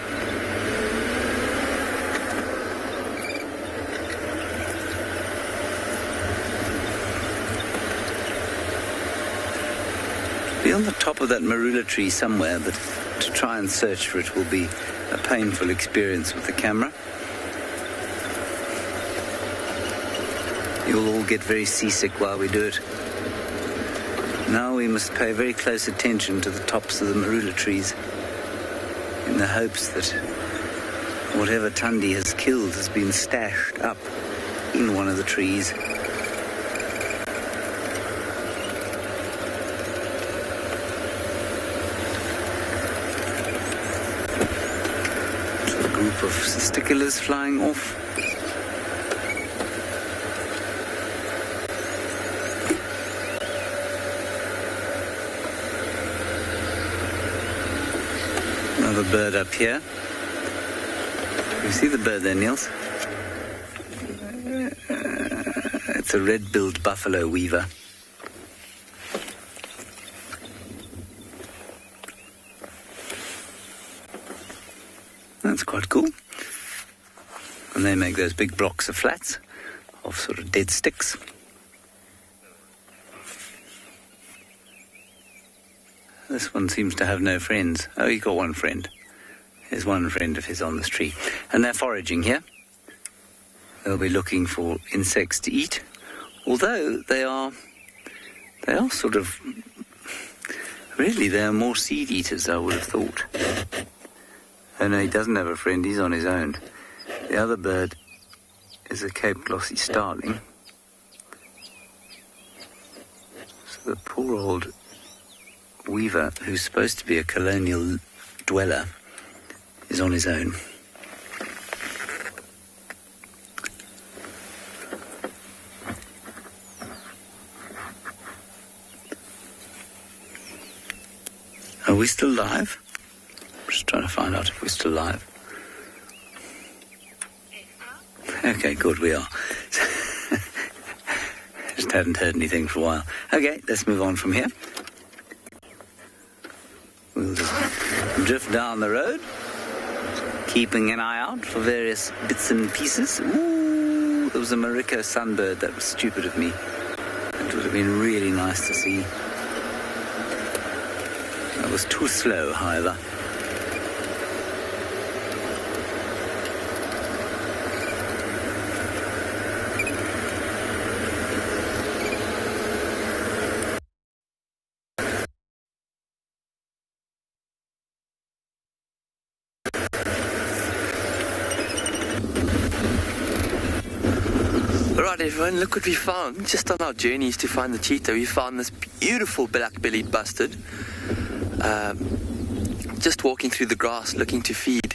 S2: Be on the top of that marula tree somewhere, but to try and search for it will be a painful experience with the camera. You'll all get very seasick while we do it. Now we must pay very close attention to the tops of the marula trees in the hopes that whatever Tundi has killed has been stashed up in one of the trees. Of cisticolas flying off. Another bird up here. You see the bird there, Niels? It's a red-billed buffalo weaver. That's quite cool. And they make those big blocks of flats, of sort of dead sticks. This one seems to have no friends. Oh, he got one friend. There's one friend of his on this tree. And they're foraging here. They'll be looking for insects to eat. Although they are sort of, really, they are more seed eaters, I would have thought. Oh no, he doesn't have a friend, he's on his own. The other bird is a Cape Glossy Starling. So the poor old weaver, who's supposed to be a colonial dweller, is on his own. Are we still live? Just trying to find out if we're still live. Okay, good, we are. Just hadn't heard anything for a while. Okay, let's move on from here. We'll just drift down the road, keeping an eye out for various bits and pieces. Ooh, there was a Morocco sunbird. That was stupid of me. It would have been really nice to see. That was too slow, however.
S5: Right, everyone, look what we found. Just on our journeys to find the cheetah, we found this beautiful black-bellied bustard. Just walking through the grass, looking to feed.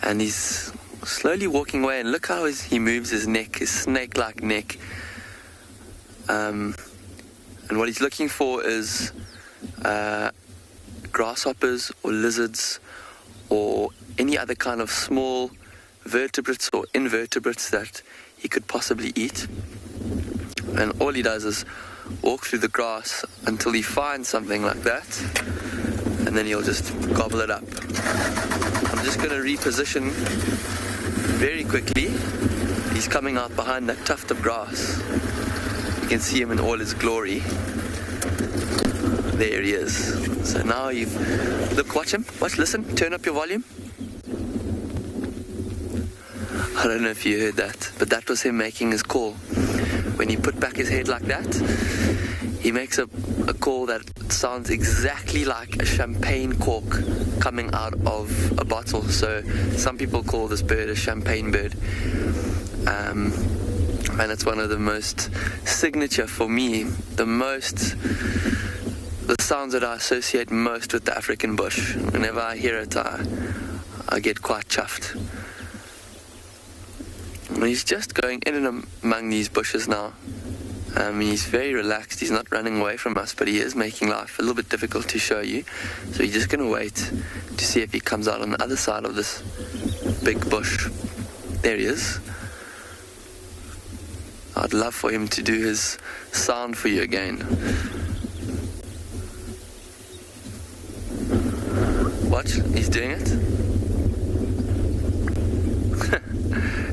S5: And he's slowly walking away, and look how he moves his neck, his snake-like neck. And what he's looking for is grasshoppers or lizards or any other kind of small vertebrates or invertebrates that he could possibly eat. And all he does is walk through the grass until he finds something like that, and then he'll just gobble it up. I'm just going to reposition very quickly. He's coming out behind that tuft of grass. You can see him in all his glory. There he is. So now look, watch him, listen, turn up your volume. I don't know if you heard that, but that was him making his call. When he put back his head like that, he makes a call that sounds exactly like a champagne cork coming out of a bottle. So some people call this bird a champagne bird. And it's one of the most signature for me, the sounds that I associate most with the African bush. Whenever I hear it, I get quite chuffed. He's just going in and among these bushes now. He's very relaxed. He's not running away from us, but he is making life a little bit difficult to show you. So you're just going to wait to see if he comes out on the other side of this big bush. There he is. I'd love for him to do his sound for you again. Watch, he's doing it.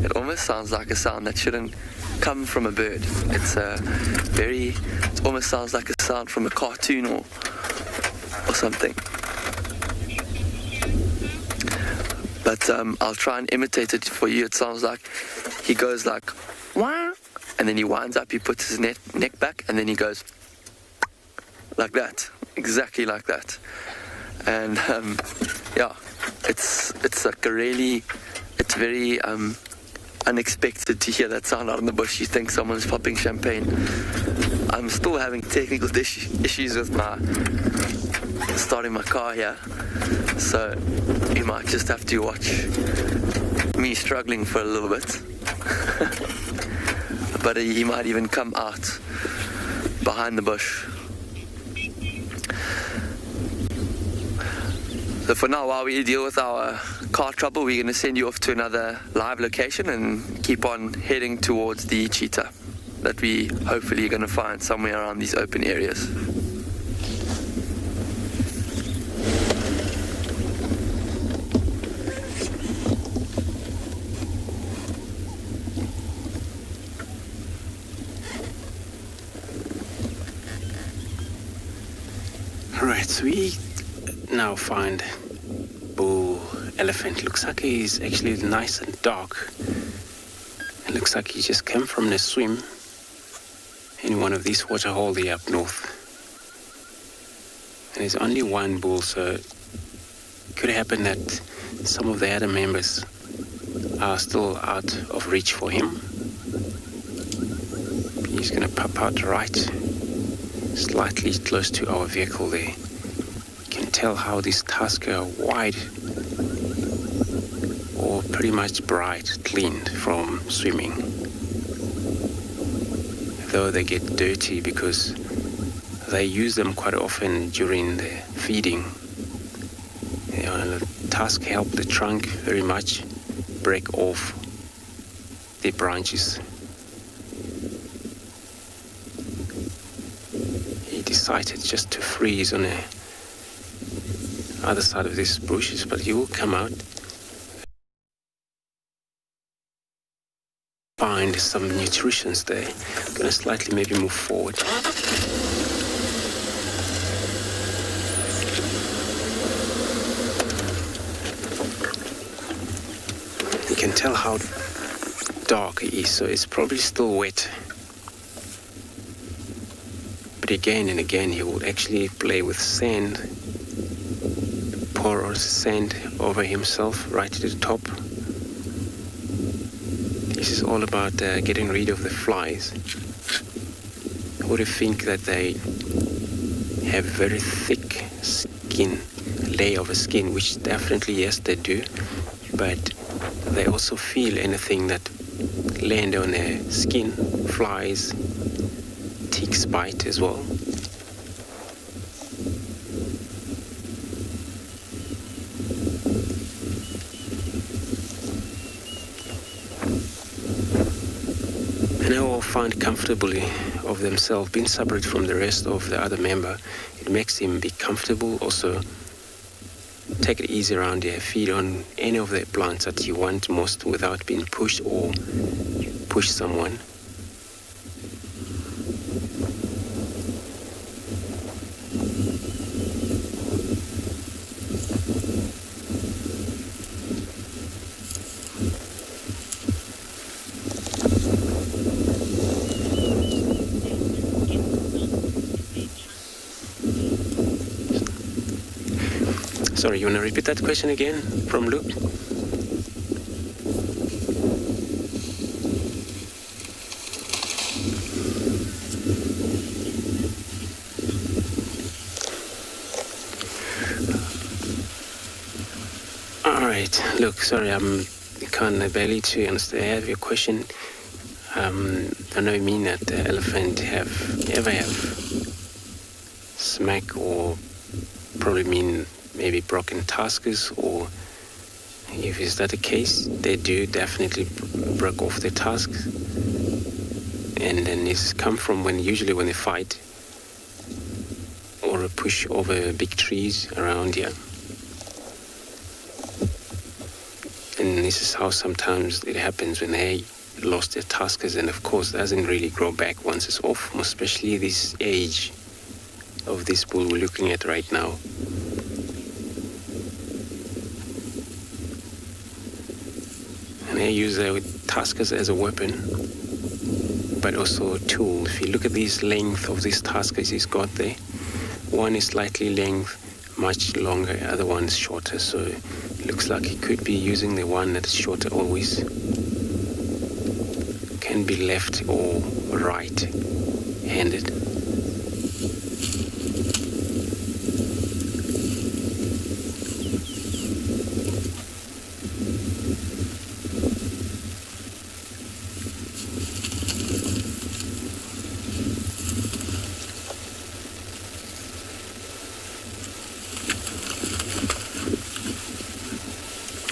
S5: It almost sounds like a sound that shouldn't come from a bird. It almost sounds like a sound from a cartoon or something. But I'll try and imitate it for you. It sounds like he goes like, wah, and then he winds up, he puts his neck back, and then he goes like that, exactly like that. And yeah, it's like it's very unexpected to hear that sound out in the bush. You think someone's popping champagne. I'm still having technical issues with starting my car here, so you might just have to watch me struggling for a little bit. But he might even come out behind the bush. So for now, while we deal with our car trouble, we're going to send you off to another live location and keep on heading towards the cheetah that we hopefully are going to find somewhere around these open areas.
S3: Alright, so we now find bull elephant. Looks like he's actually nice and dark. It looks like he just came from the swim in one of these waterholes here up north. And there's only one bull, so it could happen that some of the other members are still out of reach for him. He's going to pop out right, slightly close to our vehicle there. You can tell how these tusks are wide or pretty much bright, cleaned from swimming. Though they get dirty because they use them quite often during the feeding the tusk help the trunk very much break off the branches. He decided just to freeze on the other side of these bushes, but he will come out, find some nutritions there. I'm gonna slightly maybe move forward. You can tell how dark it is, so it's probably still wet. But again and again he would actually play with sand, pour sand over himself right to the top. This is all about getting rid of the flies. Who would think that they have very thick skin, layer of a skin, which definitely, yes, they do, but they also feel anything that land on their skin, flies, ticks bite as well. And they all find comfortably of themselves, being separate from the rest of the other member. It makes them be comfortable. Also, take it easy around there. Feed on any of the plants that you want most without being pushed or push someone. Sorry, you want to repeat that question again from Luke? All right, look, sorry, I can't barely to understand your question. I know you mean that the elephant ever have smack, or probably mean maybe broken tusks, or if is that the case, they do definitely break off their tusks. And then it's come from usually when they fight or push over big trees around here. And this is how sometimes it happens when they lost their tusks, and of course doesn't really grow back once it's off, especially this age of this bull we're looking at right now. They use their tusks as a weapon, but also a tool. If you look at this length of these tusks he's got there, one is slightly much longer, the other one is shorter, so it looks like he could be using the one that is shorter always. Can be left or right-handed.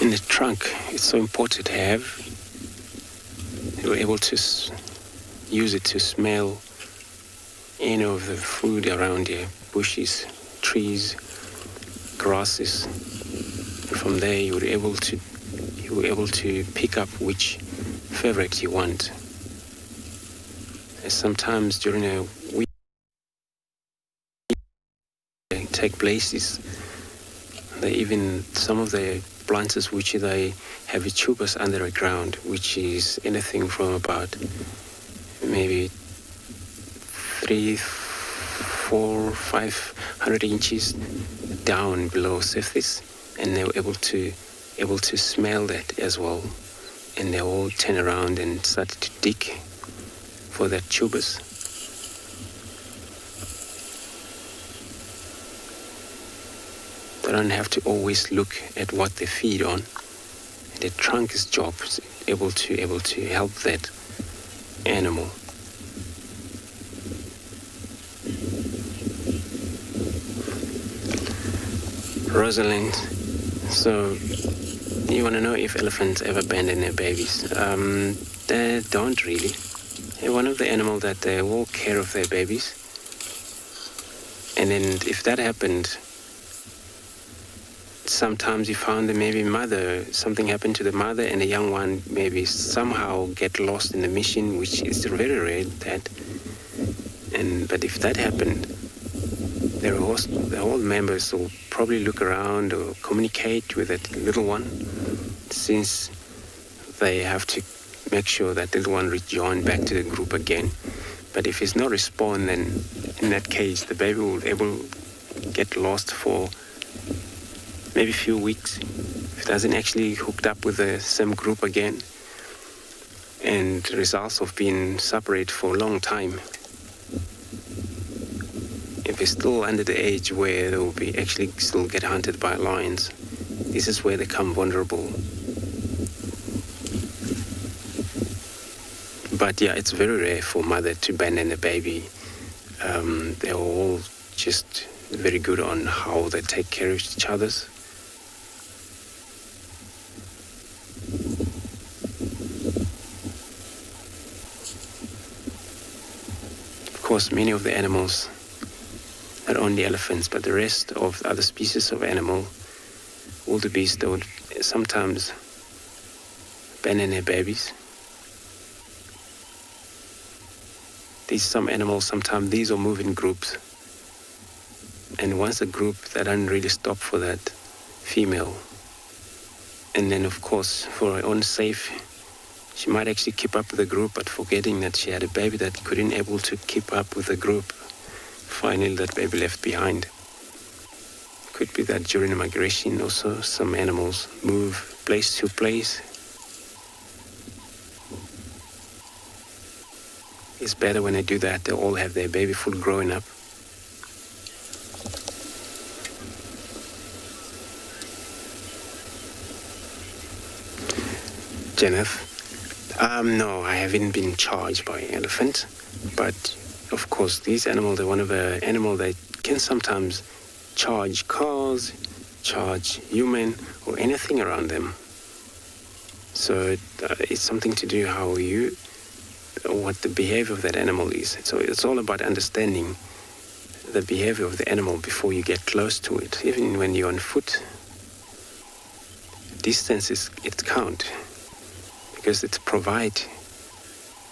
S3: In the trunk, it's so important to have. You're able to use it to smell any of the food around here, bushes, trees, grasses. And from there, you were able to pick up which favorite you want. And sometimes during a week, take places. Some of the plants which they have tubers under the ground, which is anything from about maybe 300, 400, 500 inches down below surface, and they were able to smell that as well, and they all turn around and start to dig for that tubers. They don't have to always look at what they feed on. The trunk's job is able to help that animal. Rosalind So, you want to know if elephants ever abandon their babies? They don't really. They're one of the animals that they will care of their babies. And then if that happened, sometimes you found that maybe something happened to the mother and the young one maybe somehow get lost in the mission, which is very rare but if that happened, the whole members will probably look around or communicate with that little one, since they have to make sure that little one rejoin back to the group again. But if it's no response, then in that case, the baby will get lost for maybe a few weeks. If it doesn't actually hooked up with the same group again, and results of being separated for a long time. If it's still under the age where they will be actually still get hunted by lions, this is where they become vulnerable. But yeah, it's very rare for mother to abandon a baby. They're all just very good on how they take care of each other. Of course, many of the animals, not only elephants, but the rest of the other species of animal, wildebeest, they would sometimes abandon their babies. Some animals, sometimes these will move in groups. And once a group, they don't really stop for that female. And then, of course, for her own safe, she might actually keep up with the group, but forgetting that she had a baby that couldn't able to keep up with the group. Finally, that baby left behind. Could be that during a migration also, some animals move place to place. It's better when they do that, they all have their baby full growing up. Jennifer, no, I haven't been charged by elephant, but of course these animals are one of the animals that can sometimes charge cars, charge human or anything around them. So it's something to do what the behavior of that animal is. So it's all about understanding the behavior of the animal before you get close to it. Even when you're on foot, distance it counts, because it provides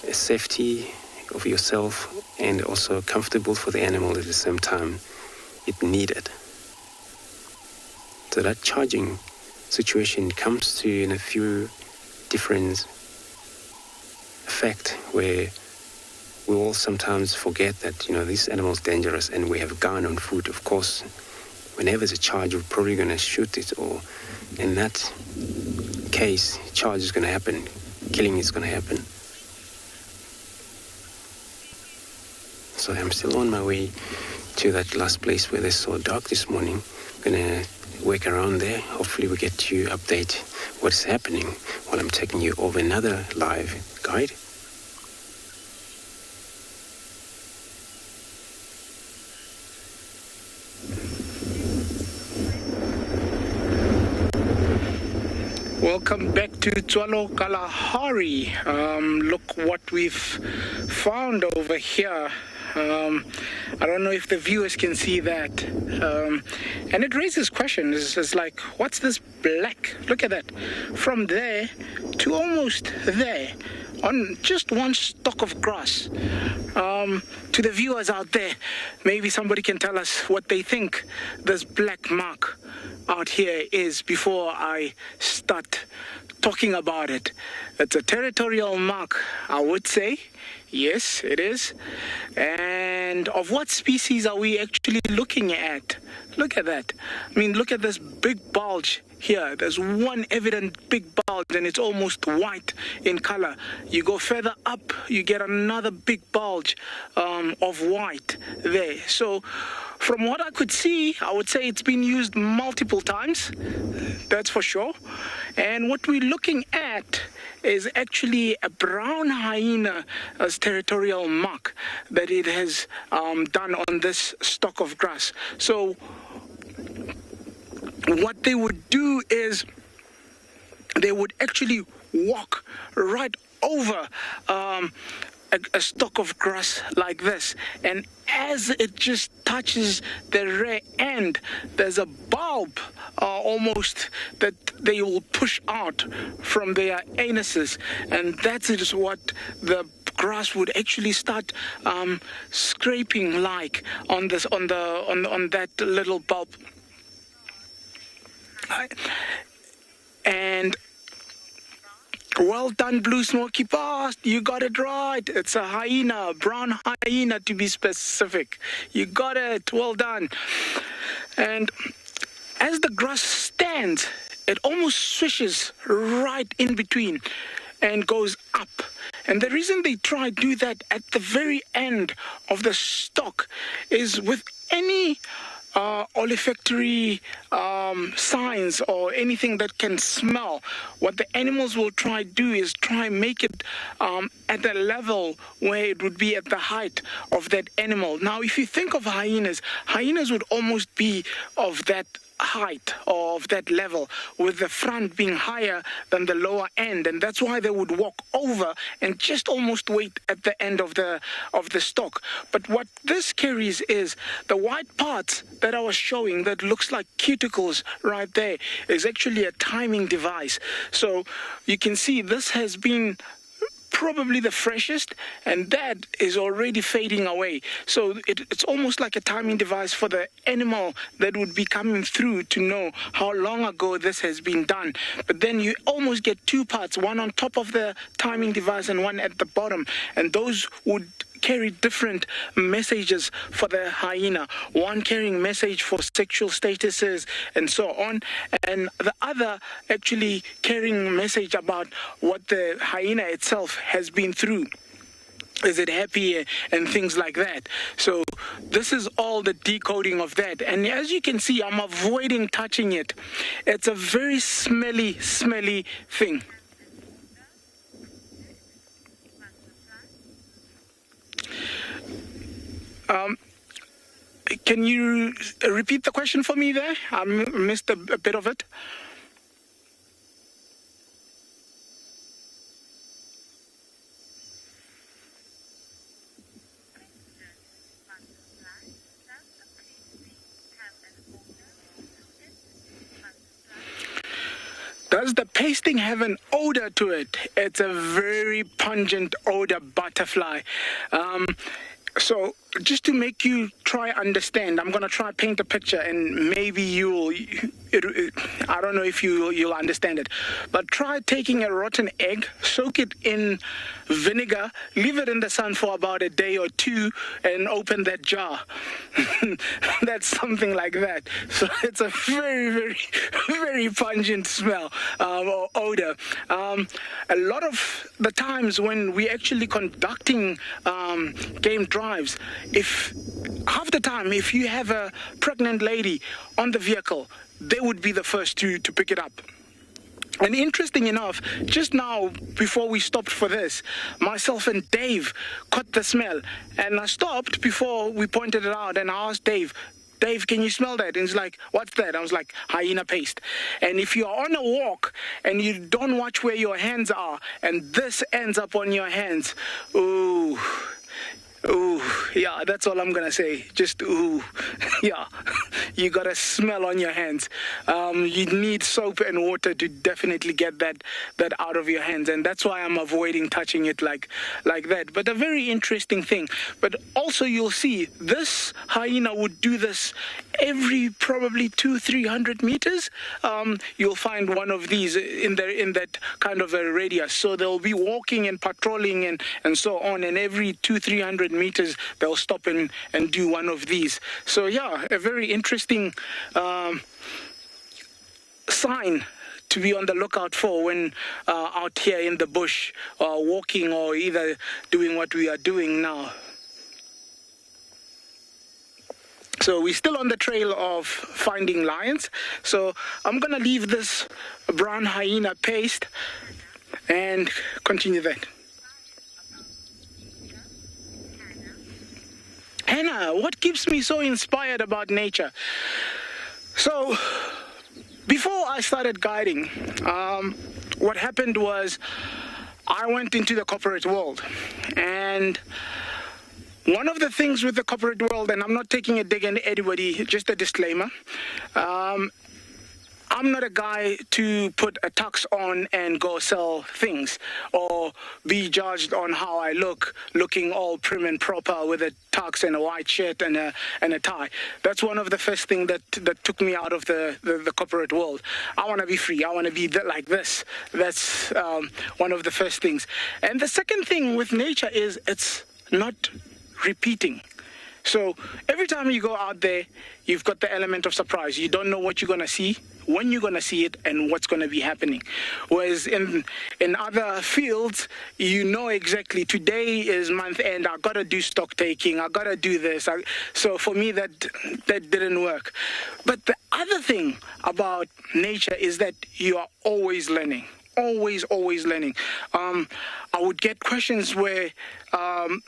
S3: a safety of yourself and also comfortable for the animal at the same time. It needed. So that charging situation comes to in a few different effect, where we all sometimes forget that this animal is dangerous and we have a gun on foot. Of course, whenever there's a charge, we're probably going to shoot it, or in that case, charge is going to happen, killing is going to happen. So I'm still on my way to that last place where they saw a dog this morning. I'm going to work around there. Hopefully we get you update what's happening while I'm taking you over another live guide.
S4: Welcome back to Tswalu Kalahari. Look what we've found over here. I don't know if the viewers can see that. And it raises questions. It's like, what's this black? Look at that. From there to almost there, on just one stalk of grass. To the viewers out there, maybe somebody can tell us what they think this black mark out here is before I start talking about it. It's a territorial mark, I would say. Yes, it is. And of what species are we actually looking at? Look at that. I mean, look at this big bulge here. There's one evident big bulge, and it's almost white in color. You go further up, you get another big bulge of white there. So from what I could see, I would say it's been used multiple times. That's for sure. And what we're looking at is actually a brown hyena as territorial mark that it has done on this stalk of grass. So what they would do is they would actually walk right over a stalk of grass like this, and as it just touches the rear end, there's a bulb almost that they will push out from their anuses, and that is what the grass would actually start scraping like on that little bulb. And well done, Blue Smoky Past. You got it right. It's a hyena, brown hyena to be specific. You got it. Well done. And as the grass stands, it almost swishes right in between and goes up. And the reason they try to do that at the very end of the stalk is with any olfactory signs or anything that can smell, what the animals will try to do is try make it at a level where it would be at the height of that animal. Now, if you think of hyenas would almost be of that height or of that level, with the front being higher than the lower end, and that's why they would walk over and just almost wait at the end of the stalk. But what this carries is the white parts that I was showing that looks like cuticles right there is actually a timing device. So you can see this has been probably the freshest, and that is already fading away. So it's almost like a timing device for the animal that would be coming through to know how long ago this has been done. But then you almost get two parts, one on top of the timing device and one at the bottom, and those would carry different messages for the hyena, one carrying message for sexual statuses and so on, and the other actually carrying message about what the hyena itself has been through. Is it happy and things like that. So this is all the decoding of that, and as you can see, I'm avoiding touching it. It's a very smelly thing. Can you repeat the question for me there? I missed a bit of it. Does the pasting have an odor to it? It's a very pungent odor, butterfly. So just to make you try understand, I'm going to try paint a picture, and maybe I don't know if you'll understand it. But try taking a rotten egg, soak it in vinegar, leave it in the sun for about a day or two, and open that jar. That's something like that. So it's a very, very pungent smell or odor. A lot of the times when we're actually conducting game drives, half the time if you have a pregnant lady on the vehicle, they would be the first to pick it up. And interesting enough, just now before we stopped for this, myself and Dave caught the smell, and I stopped before we pointed it out, and I asked Dave, can you smell that? And he's like, what's that? I was like, hyena paste. And if you're on a walk and you don't watch where your hands are, and this ends up on your hands, ooh, yeah, that's all I'm gonna say. Just ooh, yeah. You got a smell on your hands. You need soap and water to definitely get that out of your hands, and that's why I'm avoiding touching it like that. But a very interesting thing. But also you'll see this hyena would do this every probably 200-300 meters. You'll find one of these in that kind of a radius. So they'll be walking and patrolling and so on, and every 200-300 meters they'll stop and do one of these. So yeah, a very interesting sign to be on the lookout for when out here in the bush, walking or either doing what we are doing now. So we're still on the trail of finding lions. So I'm gonna leave this brown hyena paste and continue that. Hannah, what keeps me so inspired about nature? So before I started guiding, what happened was I went into the corporate world. And one of the things with the corporate world, and I'm not taking a dig at anybody, just a disclaimer, I'm not a guy to put a tux on and go sell things or be judged on how I look, looking all prim and proper with a tux and a white shirt and a tie. That's one of the first things that took me out of the corporate world. I want to be free. I want to be like this. That's one of the first things. And the second thing with nature is it's not repeating. So every time you go out there, you've got the element of surprise. You don't know what you're going to see, when you're going to see it, and what's going to be happening. Whereas in other fields, you know exactly today is month end. I got to do stock taking. I got to do this. So for me, that didn't work. But the other thing about nature is that you are always learning. Always learning. I would get questions where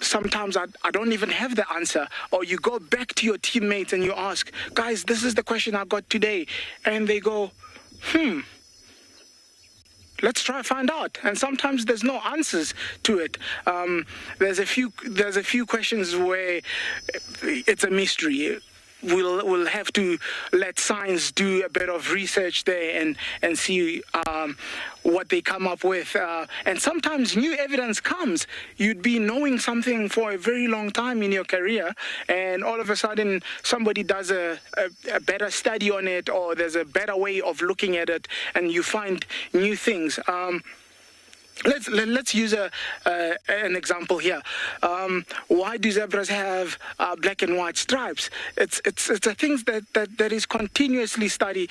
S4: sometimes I don't even have the answer, or you go back to your teammates and you ask, guys, this is the question I got today, and they go, let's try find out. And sometimes there's no answers to it. There's a few questions where it's a mystery. We'll have to let science do a bit of research there and see what they come up with. And sometimes new evidence comes. You'd be knowing something for a very long time in your career, and all of a sudden somebody does a better study on it, or there's a better way of looking at it, and you find new things. Let's use an example here. Why do zebras have black and white stripes? It's a thing that is continuously studied.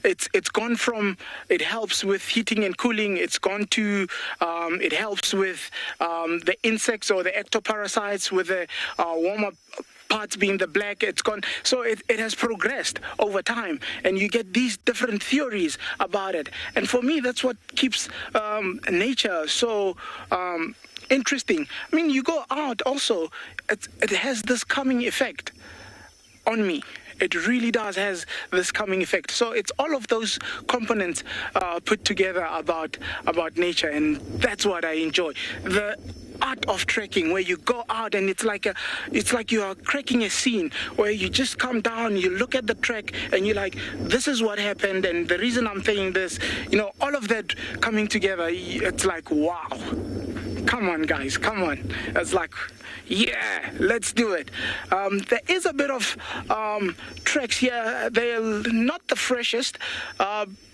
S4: It's gone from it helps with heating and cooling. It's gone to it helps with the insects or the ectoparasites with the warmer parts being the black. It's gone, so it has progressed over time, and you get these different theories about it. And for me, that's what keeps nature so interesting. I mean, you go out also, it has this calming effect on me. It really does has this calming effect. So it's all of those components put together about nature, and that's what I enjoy. The art of trekking, where you go out and it's like you are cracking a scene, where you just come down, you look at the trek, and you're like, this is what happened, and the reason I'm saying this, all of that coming together. It's like, wow, come on guys, come on. It's like, yeah, let's do it. There is a bit of treks here. They're not the freshest,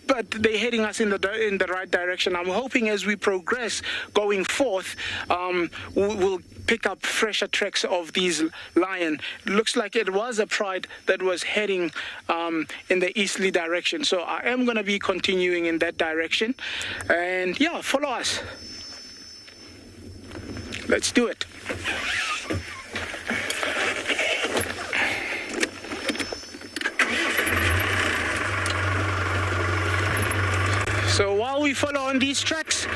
S4: but they're heading us in the right direction. I'm hoping as we progress going forth, we'll pick up fresher treks of these lion. Looks like it was a pride that was heading in the easterly direction. So I am going to be continuing in that direction. And yeah, follow us. Let's do it. So while we follow on these tracks,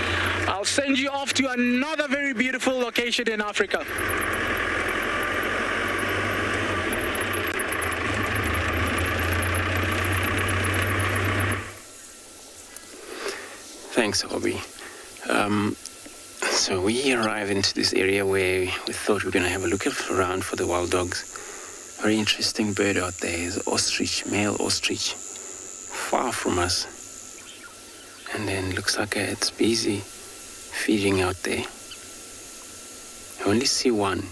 S4: I'll send you off to another very beautiful location in Africa.
S3: Thanks, Obi. So we arrived into this area where we thought we were going to have a look around for the wild dogs. Very interesting bird out there is ostrich, male ostrich, far from us. And then looks like it's busy feeding out there. I only see one.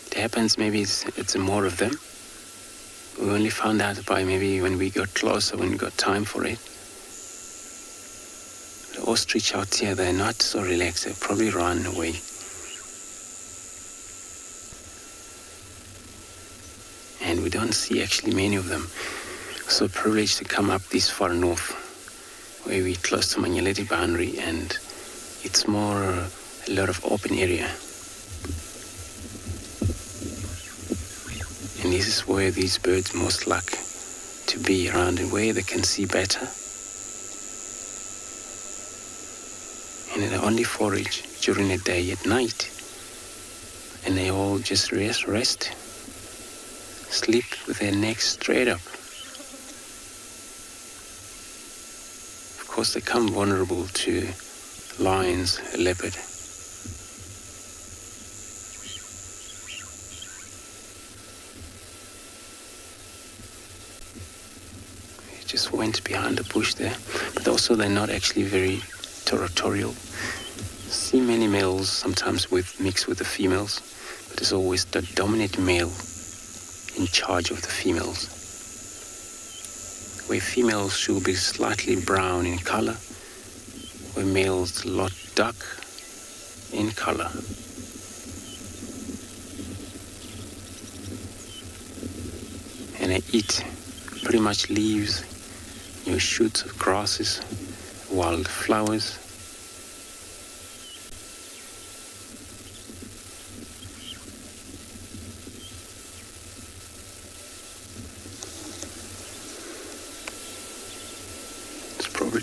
S3: It happens maybe it's more of them. We only found out by maybe when we got closer, when we got time for it. The ostrich out here, they're not so relaxed. They'll probably run away. And we don't see actually many of them. So privileged to come up this far north, where we're close to Manyeleti boundary, and it's more a lot of open area. And this is where these birds most like to be around, and where they can see better. And they only forage during the day. At night, and they all just rest, sleep with their necks straight up. course, they become vulnerable to lions, leopard. He just went behind the bush there. But also they're not actually very territorial. See many males sometimes mixed with the females, but it's always the dominant male in charge of the females. Where females should be slightly brown in color, where males a lot dark in color. And they eat pretty much leaves, shoots of grasses, wild flowers.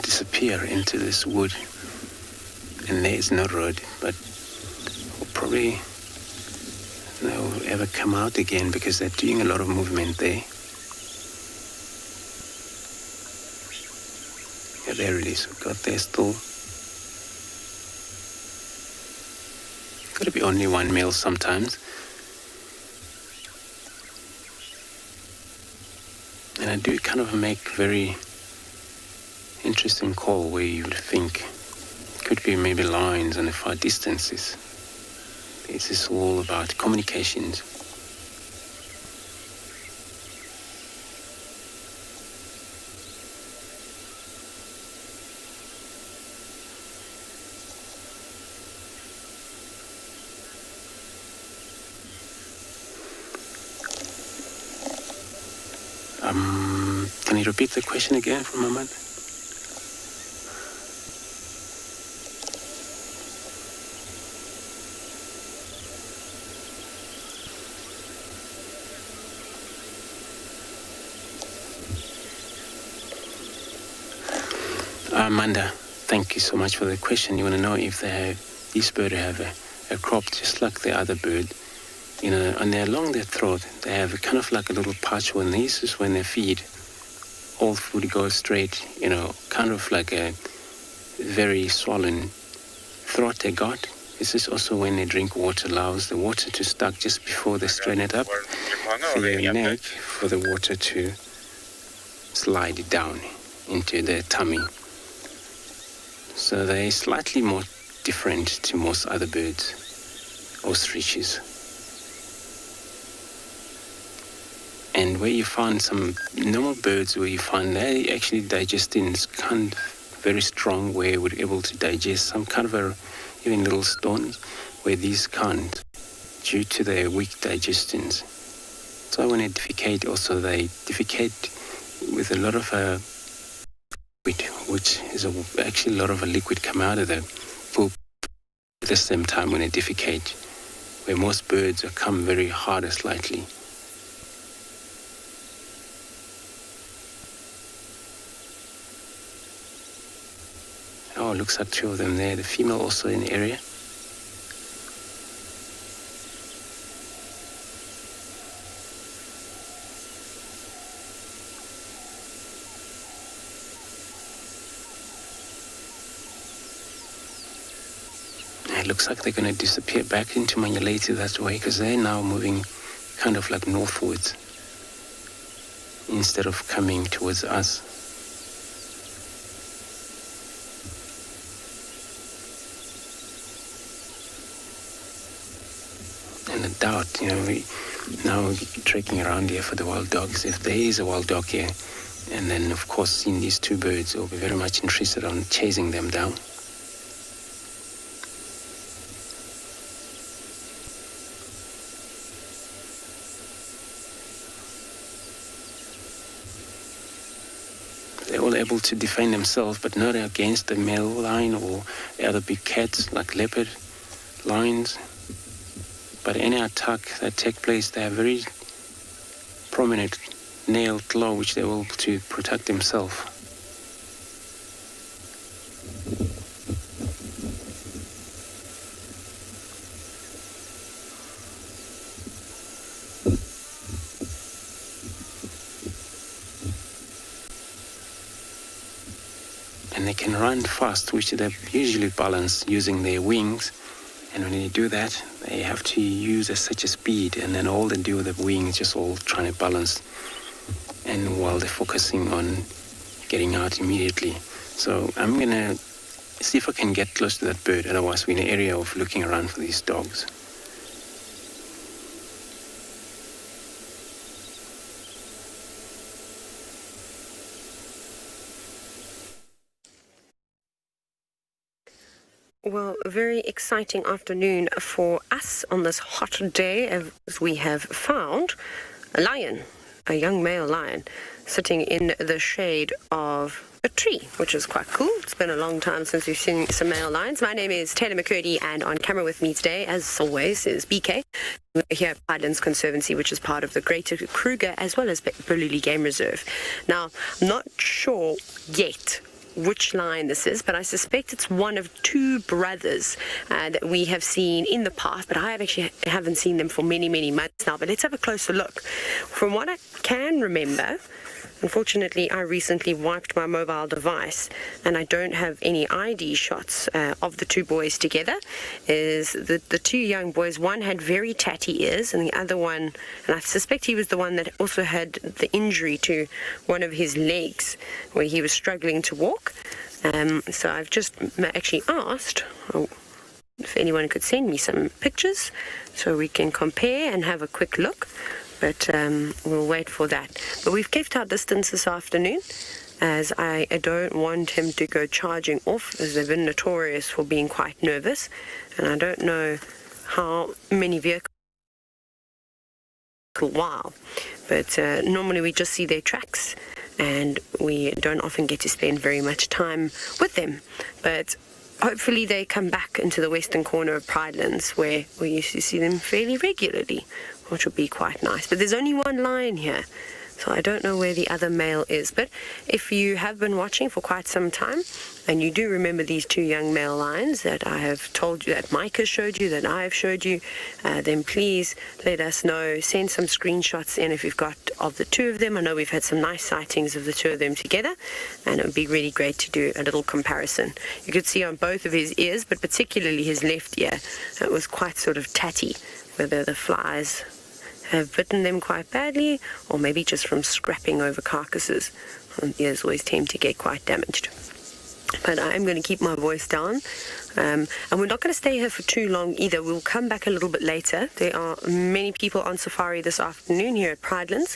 S3: Disappear into this wood, and there is no road, but probably they'll ever come out again because they're doing a lot of movement there. Yeah, there it is. We've got there still. Got to be only one male sometimes. And I do kind of make very interesting call where you would think it could be maybe lions and the far distances. This is all about communications. Can you repeat the question again for a moment? Amanda, thank you so much for the question. You want to know if these birds have a crop just like the other bird. And along their throat, they have kind of like a little pouch. When this is when they feed, all food goes straight, kind of like a very swollen throat they got. This is also when they drink water, allows the water to stuck just before they strain it up for your neck, for the water to slide down into the tummy. So they're slightly more different to most other birds, ostriches. And where you find some normal birds where you find they actually digesting is kind of very strong, where we're able to digest some kind of even little stones, where these can't, due to their weak digestions. So when they defecate, also they defecate with a lot of liquid, which is actually a lot of a liquid come out of the poop at the same time when they defecate, where most birds come very hard slightly. Oh, looks like two of them there. The female also in the area. It looks like they're going to disappear back into Mangaleti that way, because they're now moving kind of like northwards instead of coming towards us. And I doubt, we now trekking around here for the wild dogs. If there is a wild dog here, and then of course seeing these two birds, we'll be very much interested on chasing them down. They're all able to defend themselves, but not against the male lion or other big cats like leopard, lions. But any attack that takes place, they have very prominent nailed claw which they're able to protect themselves. and they can run fast, which they usually balance using their wings. And when they do that, they have to use such a speed, and then all they do with the wings is just all trying to balance, and while they're focusing on getting out immediately. So I'm going to see if I can get close to that bird, otherwise we're in an area of looking around for these dogs.
S6: Well, a very exciting afternoon for us on this hot day, as we have found a lion, a young male lion, sitting in the shade of a tree, which is quite cool. It's been a long time since we've seen some male lions. My name is Taylor McCurdy, and on camera with me today, as always, is BK. We're here at Pinelands Conservancy, which is part of the Greater Kruger as well as Bululi Game Reserve. Now, I'm not sure yet which lion this is, but I suspect it's one of two brothers that we have seen in the past, but I haven't seen them for many, many months now. But let's have a closer look. From what I can remember, unfortunately, I recently wiped my mobile device, and I don't have any ID shots of the two boys together. Is the two young boys, one had very tatty ears, and the other one, and I suspect he was the one that also had the injury to one of his legs, where he was struggling to walk. So I've just actually asked if anyone could send me some pictures so we can compare and have a quick look. But we'll wait for that. But we've kept our distance this afternoon, as I don't want him to go charging off, as they've been notorious for being quite nervous. And I don't know how many vehicles. Wow. But normally we just see their tracks, and we don't often get to spend very much time with them. But hopefully they come back into the western corner of Pinelands, where we used to see them fairly regularly, which will be quite nice. But there's only one lion here, so I don't know where the other male is. But if you have been watching for quite some time, and you do remember these two young male lions that I have told you, that Mike has showed you, that I have showed you, then please let us know. Send some screenshots in if you've got of the two of them. I know we've had some nice sightings of the two of them together, and it would be really great to do a little comparison. You could see on both of his ears, but particularly his left ear, it was quite sort of tatty, whether the flies have bitten them quite badly, or maybe just from scrapping over carcasses. Ears always tend to get quite damaged. But I'm going to keep my voice down, and we're not going to stay here for too long either. We'll come back a little bit later. There are many people on safari this afternoon here at Pinelands,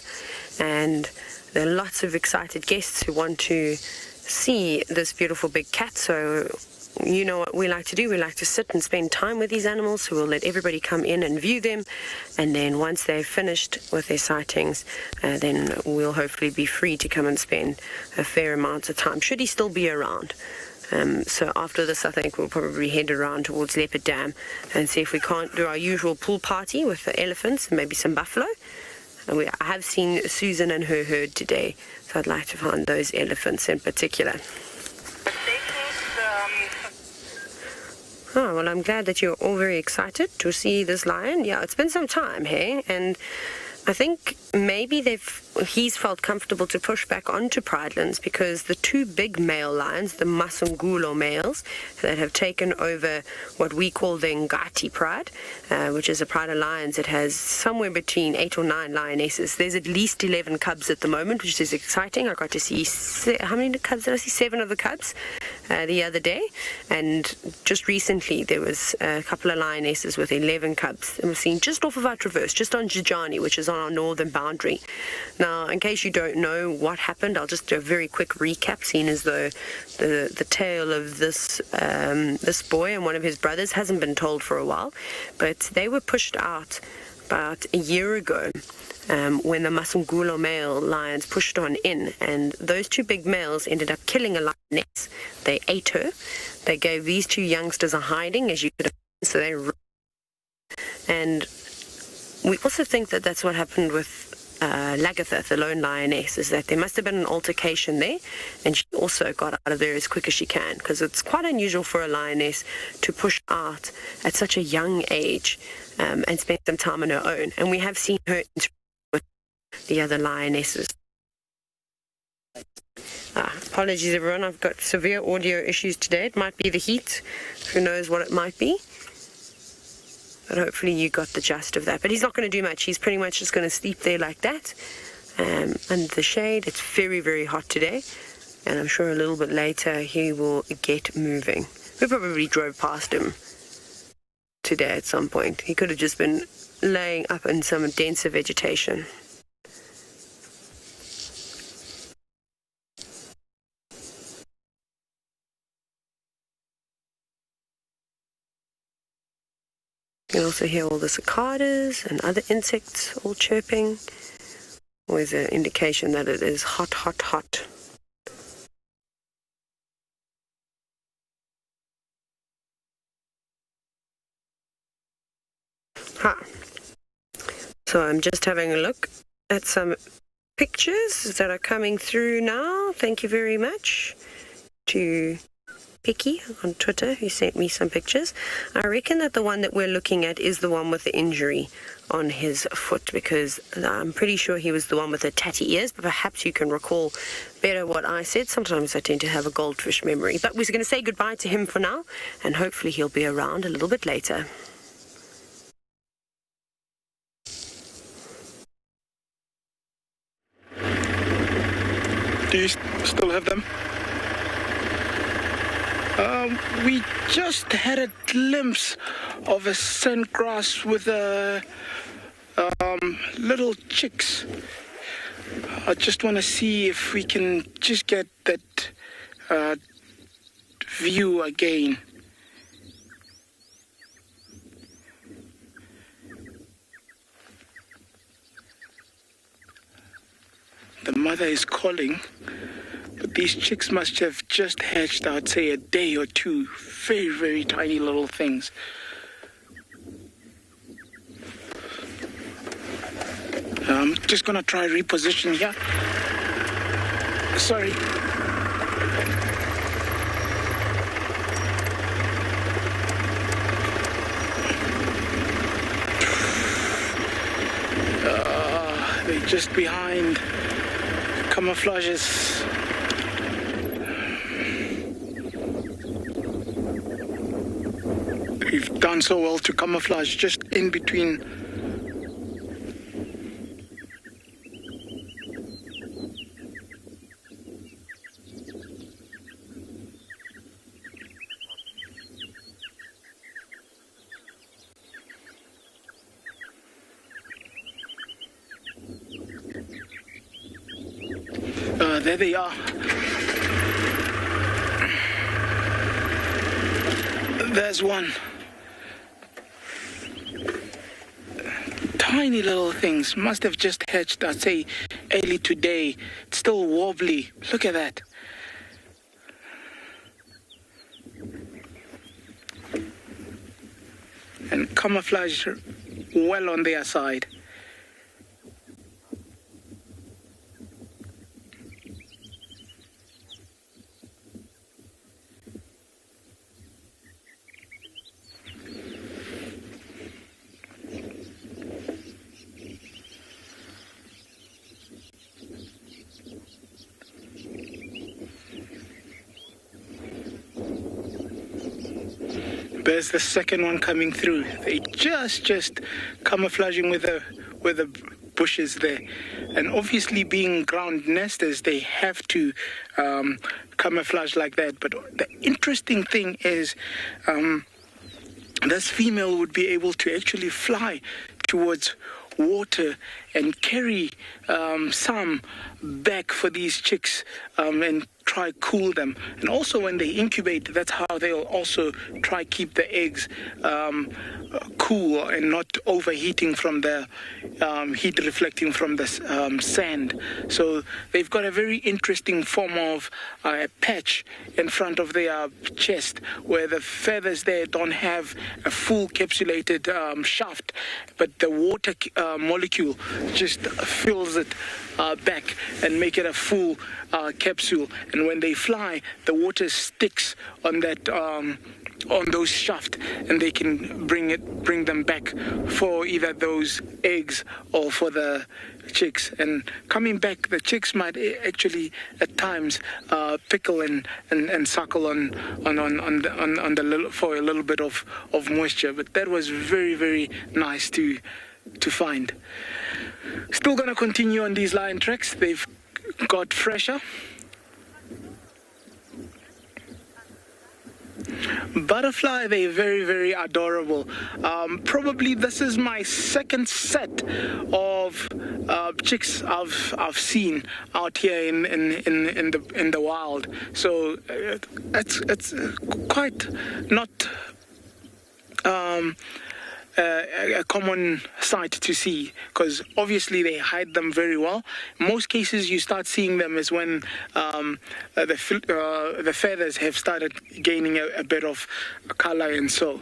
S6: and there are lots of excited guests who want to see this beautiful big cat. So you know what we like to do. We like to sit and spend time with these animals, so we'll let everybody come in and view them, and then once they've finished with their sightings, then we'll hopefully be free to come and spend a fair amount of time, should he still be around. So after this, I think we'll probably head around towards Leopard Dam and see if we can't do our usual pool party with the elephants and maybe some buffalo. And I have seen Susan and her herd today, so I'd like to find those elephants in particular. Oh, well, I'm glad that you're all very excited to see this lion. Yeah, it's been some time, hey? And I think maybe he's felt comfortable to push back onto Pinelands because the two big male lions, the Masungulo males, that have taken over what we call the Ngati pride, which is a pride of lions that has somewhere between 8 or 9 lionesses. There's at least 11 cubs at the moment, which is exciting. I got to see, how many cubs did I see? 7 of the cubs the other day. And just recently there was a couple of lionesses with 11 cubs. And we're seeing just off of our traverse, just on Jijani, which is on our northern boundary. Now, in case you don't know what happened, I'll just do a very quick recap, seeing as though the tale of this boy and one of his brothers hasn't been told for a while. But they were pushed out about a year ago when the Masungulo male lions pushed on in, and those two big males ended up killing a lioness. They ate her. They gave these two youngsters a hiding, as you could imagine, so they... And we also think that that's what happened with Lagatha, the lone lioness, is that there must have been an altercation there, and she also got out of there as quick as she can, because it's quite unusual for a lioness to push out at such a young age and spend some time on her own. And we have seen her interact with the other lionesses. Apologies, everyone. I've got severe audio issues today. It might be the heat. Who knows what it might be? But hopefully you got the gist of that. But he's not going to do much. He's pretty much just going to sleep there like that. Under the shade. It's very, very hot today. And I'm sure a little bit later he will get moving. We probably drove past him today at some point. He could have just been laying up in some denser vegetation. You can also hear all the cicadas and other insects all chirping. Always an indication that it is hot, hot, hot. So I'm just having a look at some pictures that are coming through now. Thank you very much to Picky on Twitter, who sent me some pictures. I reckon that the one that we're looking at is the one with the injury on his foot, because I'm pretty sure he was the one with the tatty ears, but perhaps you can recall better what I said. Sometimes I tend to have a goldfish memory. But we're going to say goodbye to him for now, and hopefully he'll be around a little bit later.
S4: Do you still have them? We just had a glimpse of a sandgrass with little chicks. I just want to see if we can just get that view again. The mother is calling, but these chicks must have just hatched, I'd say, a day or two. Very, very tiny little things. I'm just gonna try reposition here. Sorry. They're just behind camouflages. We've done so well to camouflage just in between. There they are. There's one. Tiny little things. Must have just hatched, I'd say, early today. It's still wobbly. Look at that. And camouflage well on their side. There's the second one coming through. They just camouflaging with the bushes there, and obviously being ground nesters, they have to camouflage like that. But the interesting thing is, this female would be able to actually fly towards water and carry some back for these chicks and try cool them. And also when they incubate, that's how they'll also try keep the eggs cool and not overheating from the heat reflecting from the sand. So they've got a very interesting form of patch in front of their chest, where the feathers there don't have a full capsulated shaft, but the water molecule just fills it back and make it a full capsule. And when they fly, the water sticks on that on those shaft, and they can bring them back for either those eggs or for the chicks. And coming back, the chicks might actually at times pickle and suckle on the little, for a little bit of moisture. But that was very, very nice to find. Still gonna continue on these lion tracks. They've got fresher. Butterfly, they're very, very adorable. Probably this is my second set of chicks I've seen out here in the wild. So it's quite not a common sight to see, because obviously they hide them very well. In most cases, you start seeing them is when the feathers have started gaining a bit of color, and so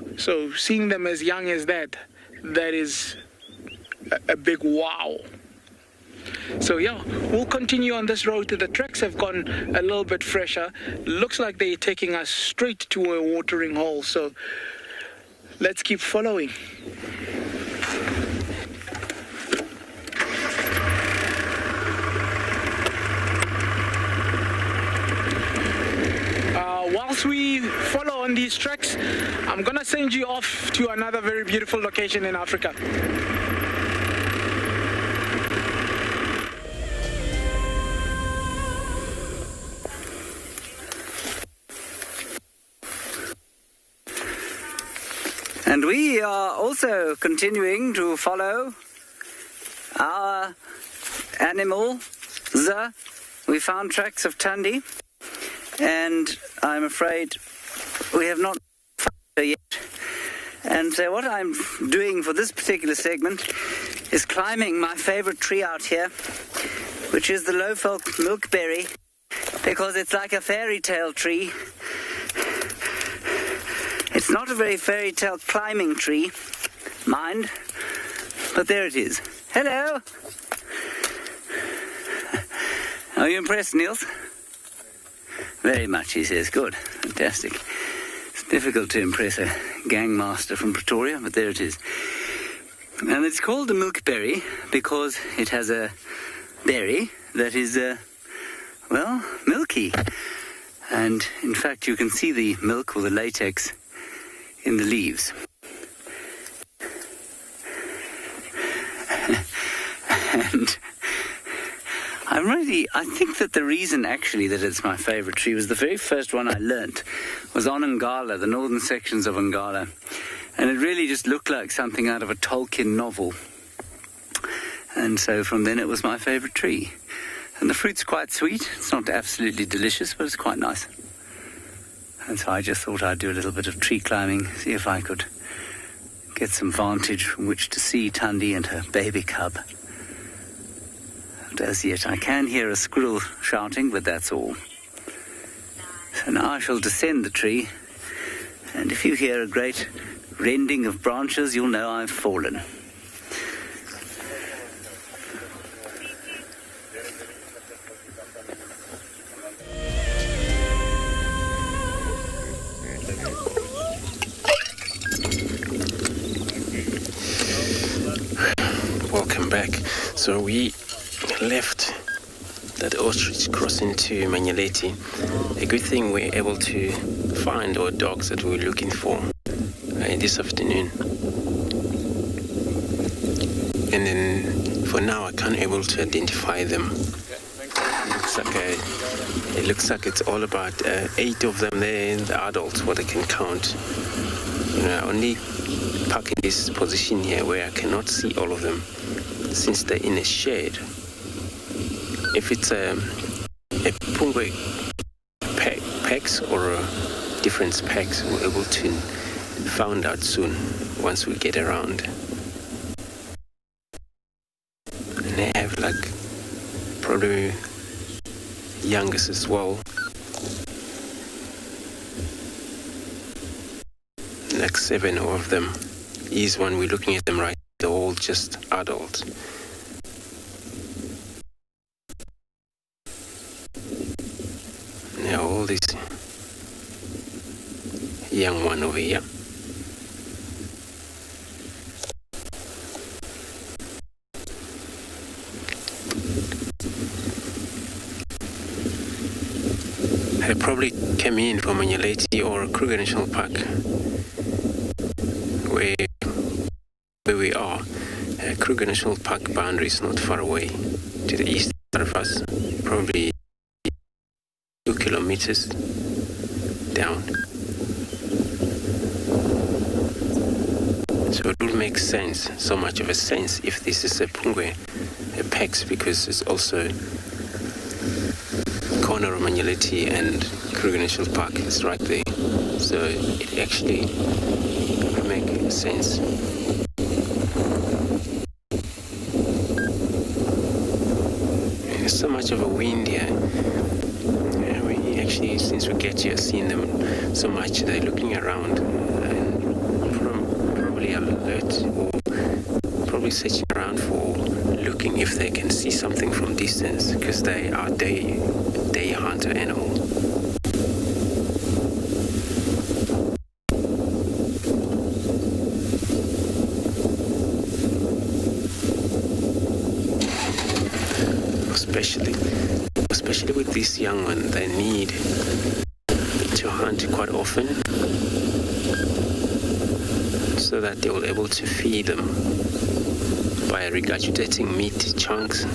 S4: seeing them as young as that is a big wow. So yeah, we'll continue on this road. The tracks have gone a little bit fresher. Looks like they're taking us straight to a watering hole. So let's keep following. Whilst we follow on these tracks, I'm gonna send you off to another very beautiful location in Africa.
S2: And we are also continuing to follow our animals. We found tracks of Thandi, and I'm afraid we have not found her yet. And so what I'm doing for this particular segment is climbing my favorite tree out here, which is the low-felt milkberry, because it's like a fairy tale tree. It's not a very fairy tale climbing tree, mind, but there it is. Hello! Are you impressed, Niels? Very much, he says. Good. Fantastic. It's difficult to impress a gangmaster from Pretoria, but there it is. And it's called the milkberry because it has a berry that is, milky. And, in fact, you can see the milk or the latex in the leaves. And I think that the reason actually that it's my favorite tree was the very first one I learnt was on Ngala, the northern sections of Ngala. And it really just looked like something out of a Tolkien novel. And so from then it was my favorite tree. And the fruit's quite sweet. It's not absolutely delicious, but it's quite nice. And so I just thought I'd do a little bit of tree climbing, see if I could get some vantage from which to see Thandi and her baby cub. And as yet I can hear a squirrel shouting, but that's all. So now I shall descend the tree, and if you hear a great rending of branches, you'll know I've fallen.
S3: Welcome back. So we left that ostrich crossing to Manyeleti. A good thing we're able to find our dogs that we were looking for this afternoon. And then for now I can't able to identify them. It looks like it's all about 8 of them there, the adults, what I can count. I only park in this position here where I cannot see all of them since they're in a shade. If it's a Pungwe packs or a different packs, we're able to find out soon once we get around. And they have probably youngest as well. 7 of them. Is one we're looking at them right. They're all just adults. Now all this young one over here. I probably came in from Anyaleti or Kruger National Park, where we are. Kruger National Park boundary is not far away to the east of us, probably 2 kilometers down. So it will make sense, so much of a sense, if this is a Pungwe, a PEX, because it's also corner of Anyaleti and Kruger National Park is right there. So it actually will make sense. There's so much of a wind here. We actually, since we get here, seen them so much, they're looking around and probably alert or probably searching around for looking if they can see something from distance, because they are day hunter animal. Especially with this young one, they need to hunt quite often so that they will able to feed them by regurgitating meat chunks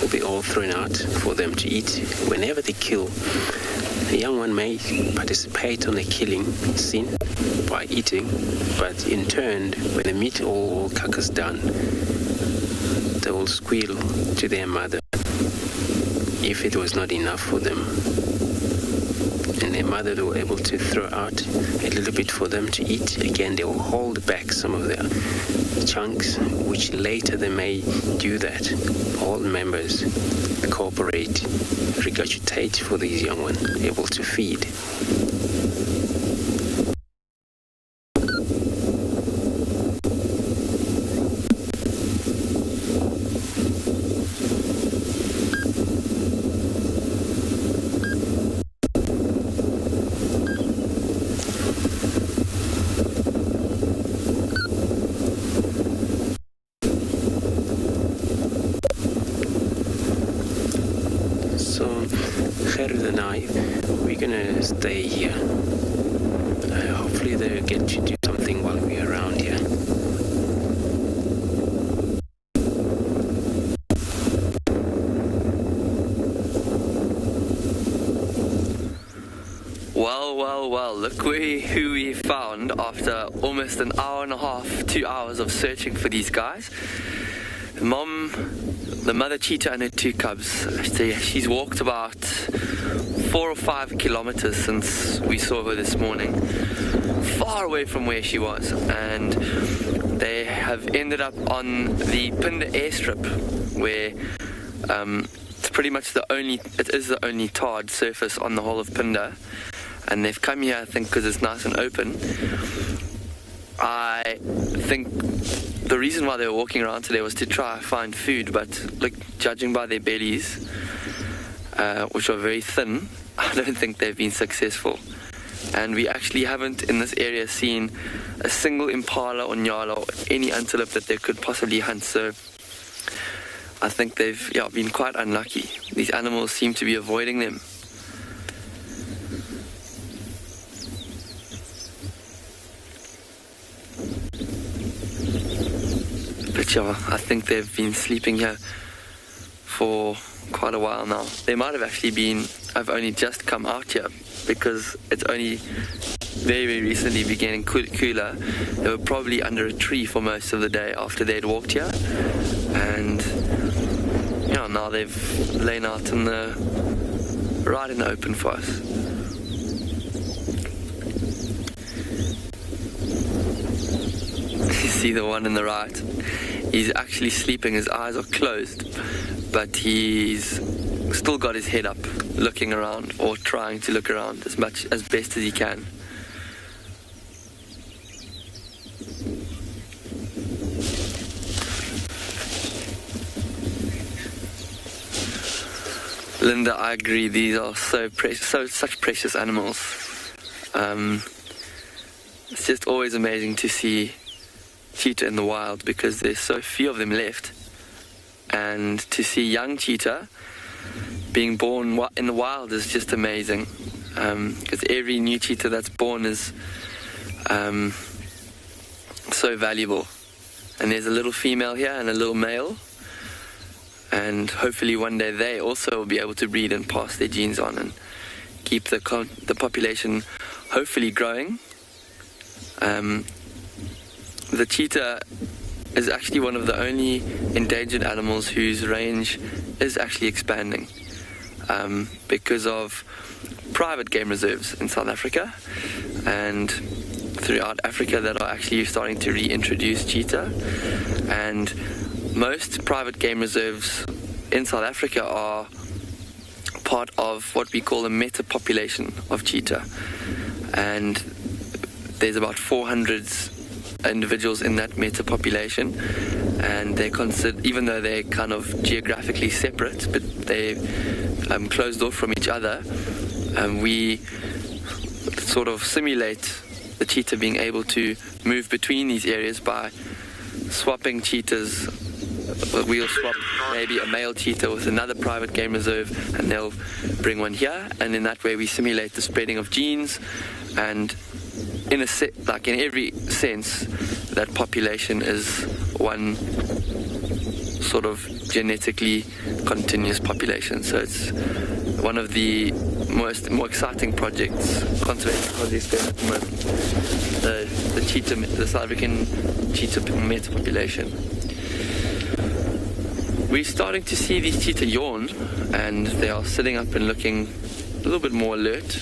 S3: will be all thrown out for them to eat whenever they kill. The young one may participate on the killing scene by eating, but in turn, when the meat all carcass done, they will squeal to their mother if it was not enough for them. And their mother, they were able to throw out a little bit for them to eat. Again, they will hold back some of their chunks, which later they may do that. All members cooperate, regurgitate for these young ones, able to feed. And I, we're gonna stay here. Hopefully they'll get to do something while we're around here.
S5: Well, look who we found after almost an hour and a half, 2 hours of searching for these guys. The mother cheetah and her 2 cubs. She's walked about 4 or 5 kilometers since we saw her this morning, far away from where she was, and they have ended up on the Phinda airstrip, where it's pretty much the only tarred surface on the whole of Phinda, and they've come here, I think, because it's nice and open. I think the reason why they were walking around today was to try and find food, but judging by their bellies, which are very thin, I don't think they've been successful. And we actually haven't in this area seen a single impala or nyala or any antelope that they could possibly hunt, so I think they've been quite unlucky. These animals seem to be avoiding them. But I think they've been sleeping here for quite a while now. They might have actually I've only just come out here, because it's only very, very recently beginning cooler. They were probably under a tree for most of the day after they'd walked here, and now they've lain out right in the open for us. You see the one on the right? He's actually sleeping, his eyes are closed, but he's still got his head up, looking around, or trying to look around as best as he can. Linda, I agree. These are such precious animals. It's just always amazing to see cheetah in the wild because there's so few of them left. And to see young cheetah being born in the wild is just amazing. Because every new cheetah that's born is so valuable. And there's a little female here and a little male. And hopefully one day they also will be able to breed and pass their genes on and keep the population hopefully growing. The cheetah is actually one of the only endangered animals whose range is actually expanding because of private game reserves in South Africa and throughout Africa that are actually starting to reintroduce cheetah. And most private game reserves in South Africa are part of what we call a meta population of cheetah. And there's about 400 individuals in that meta population, and they're considered, even though they're kind of geographically separate, but they're closed off from each other, we sort of simulate the cheetah being able to move between these areas by swapping cheetahs. We'll swap maybe a male cheetah with another private game reserve, and they'll bring one here, and in that way we simulate the spreading of genes. And in every sense, that population is one sort of genetically continuous population. So it's one of the more exciting projects, conservation projects going at the moment. The cheetah, the South African cheetah meta population. We're starting to see these cheetah yawn, and they are sitting up and looking a little bit more alert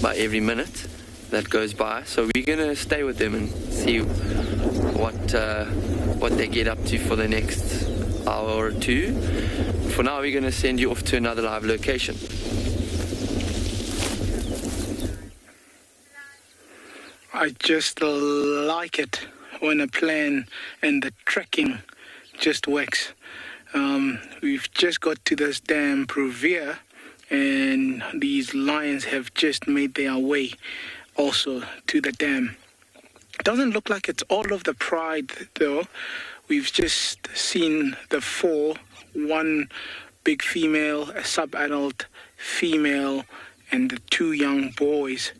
S5: by every minute that goes by. So we're going to stay with them and see what they get up to for the next hour or two. For now, we're going to send you off to another live location.
S4: I just like it when a plan and the tracking just works. We've just got to this dam Provia, and these lions have just made their way also to the dam. Doesn't look like it's all of the pride though. We've just seen the four, one big female, a sub-adult female, and the two young boys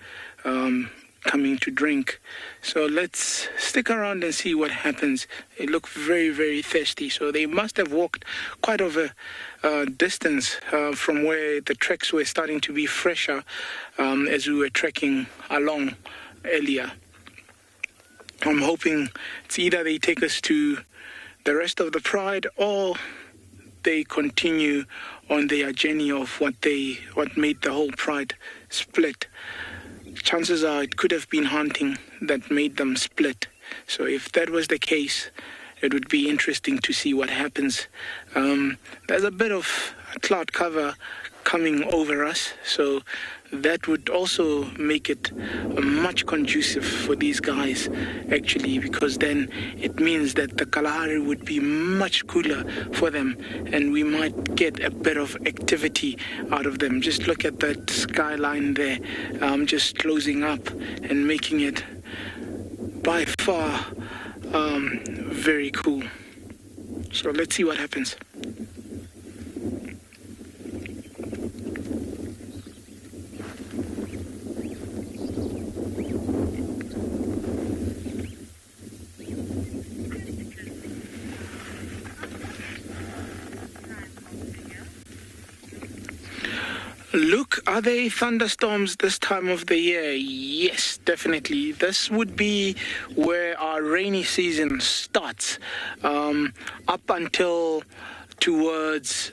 S4: coming to drink. So let's stick around and see what happens. They look very, very thirsty. So they must have walked quite of a distance from where the tracks were starting to be fresher as we were trekking along earlier. I'm hoping it's either they take us to the rest of the pride or they continue on their journey of what made the whole pride split. Chances are it could have been hunting that made them split. So if that was the case, it would be interesting to see what happens. There's a bit of cloud cover coming over us, so that would also make it much conducive for these guys, actually, because then it means that the Kalahari would be much cooler for them, and we might get a bit of activity out of them. Just look at that skyline there, just closing up and making it by far very cool. So let's see what happens. Luke, are they thunderstorms this time of the year? Yes, definitely. This would be where our rainy season starts, up until towards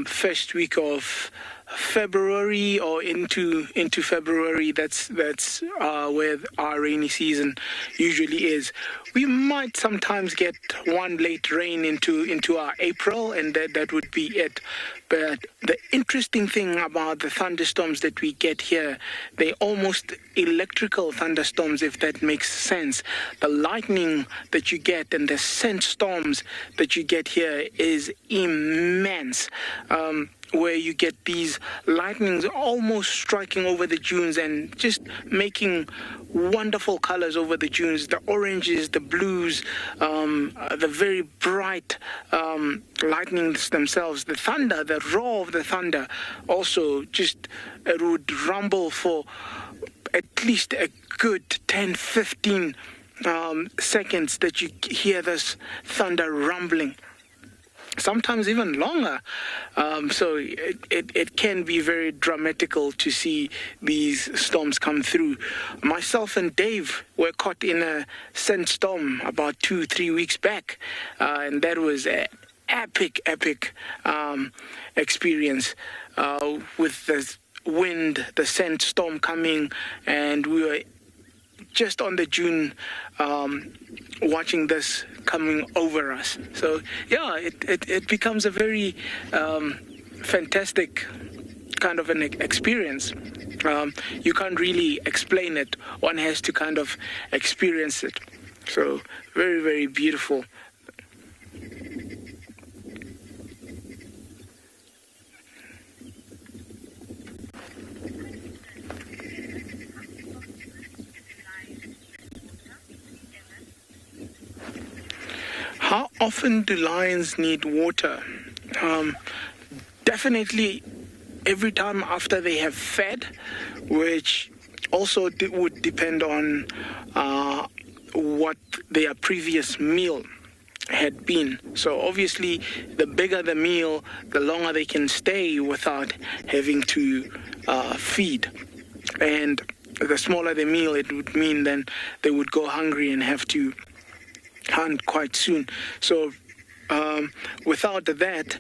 S4: first week of February or into February. That's where our rainy season usually is. We might sometimes get one late rain into our April, and that would be it. But the interesting thing about the thunderstorms that we get here, they're almost electrical thunderstorms, if that makes sense. The lightning that you get and the sandstorms that you get here is immense. Where you get these lightnings almost striking over the dunes and just making wonderful colors over the dunes, the oranges, the blues, the very bright lightnings themselves, the thunder, the roar of the thunder. Also, just it would rumble for at least a good 10, 15 seconds that you hear this thunder rumbling. Sometimes even longer. So it can be very dramatical to see these storms come through. Myself and Dave were caught in a sandstorm about 2-3 weeks back, and that was an epic experience with the wind, the sandstorm coming, and we were just on the dune watching this coming over us. So yeah, it becomes a very fantastic kind of an experience. You can't really explain it. One has to kind of experience it. So very, very beautiful. How often do lions need water? Definitely every time after they have fed, which also would depend on what their previous meal had been. So obviously, the bigger the meal, the longer they can stay without having to feed. And the smaller the meal, it would mean then they would go hungry and have to hunt quite soon. So without that,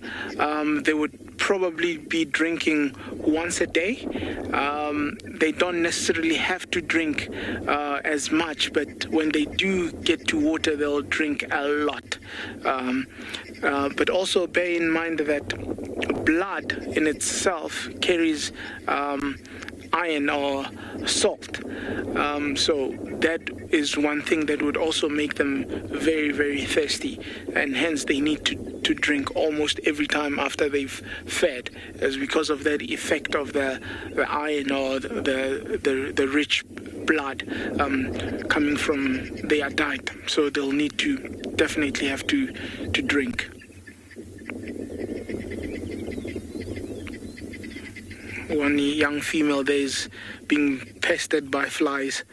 S4: they would probably be drinking once a day. They don't necessarily have to drink as much, but when they do get to water, they'll drink a lot. But also bear in mind that blood in itself carries iron or salt. So that is one thing that would also make them very, very thirsty, and hence they need to drink almost every time after they've fed, as because of that effect of the iron or the rich blood coming from their diet. So they'll need to definitely have to drink. One young female there is being pestered by flies.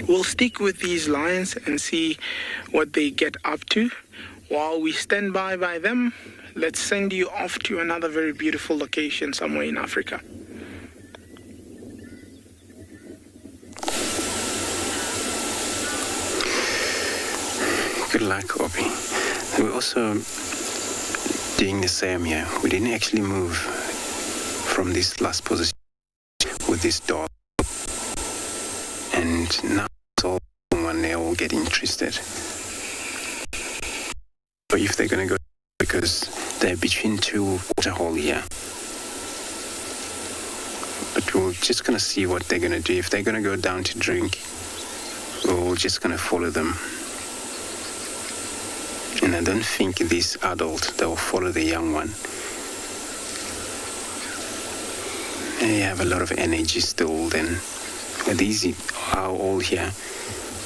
S4: We'll stick with these lions and see what they get up to. While we stand by them, let's send you off to another very beautiful location somewhere in Africa.
S3: Good luck, Obi. We're also doing the same here. We didn't actually move from this last position with this dog. And now it's all one, they all get interested. But if they're going to go, because they're between two waterhole here. But we're just going to see what they're going to do. If they're going to go down to drink, we're just going to follow them. And I don't think this adult, they'll follow the young one. They have a lot of energy still then. These are all here.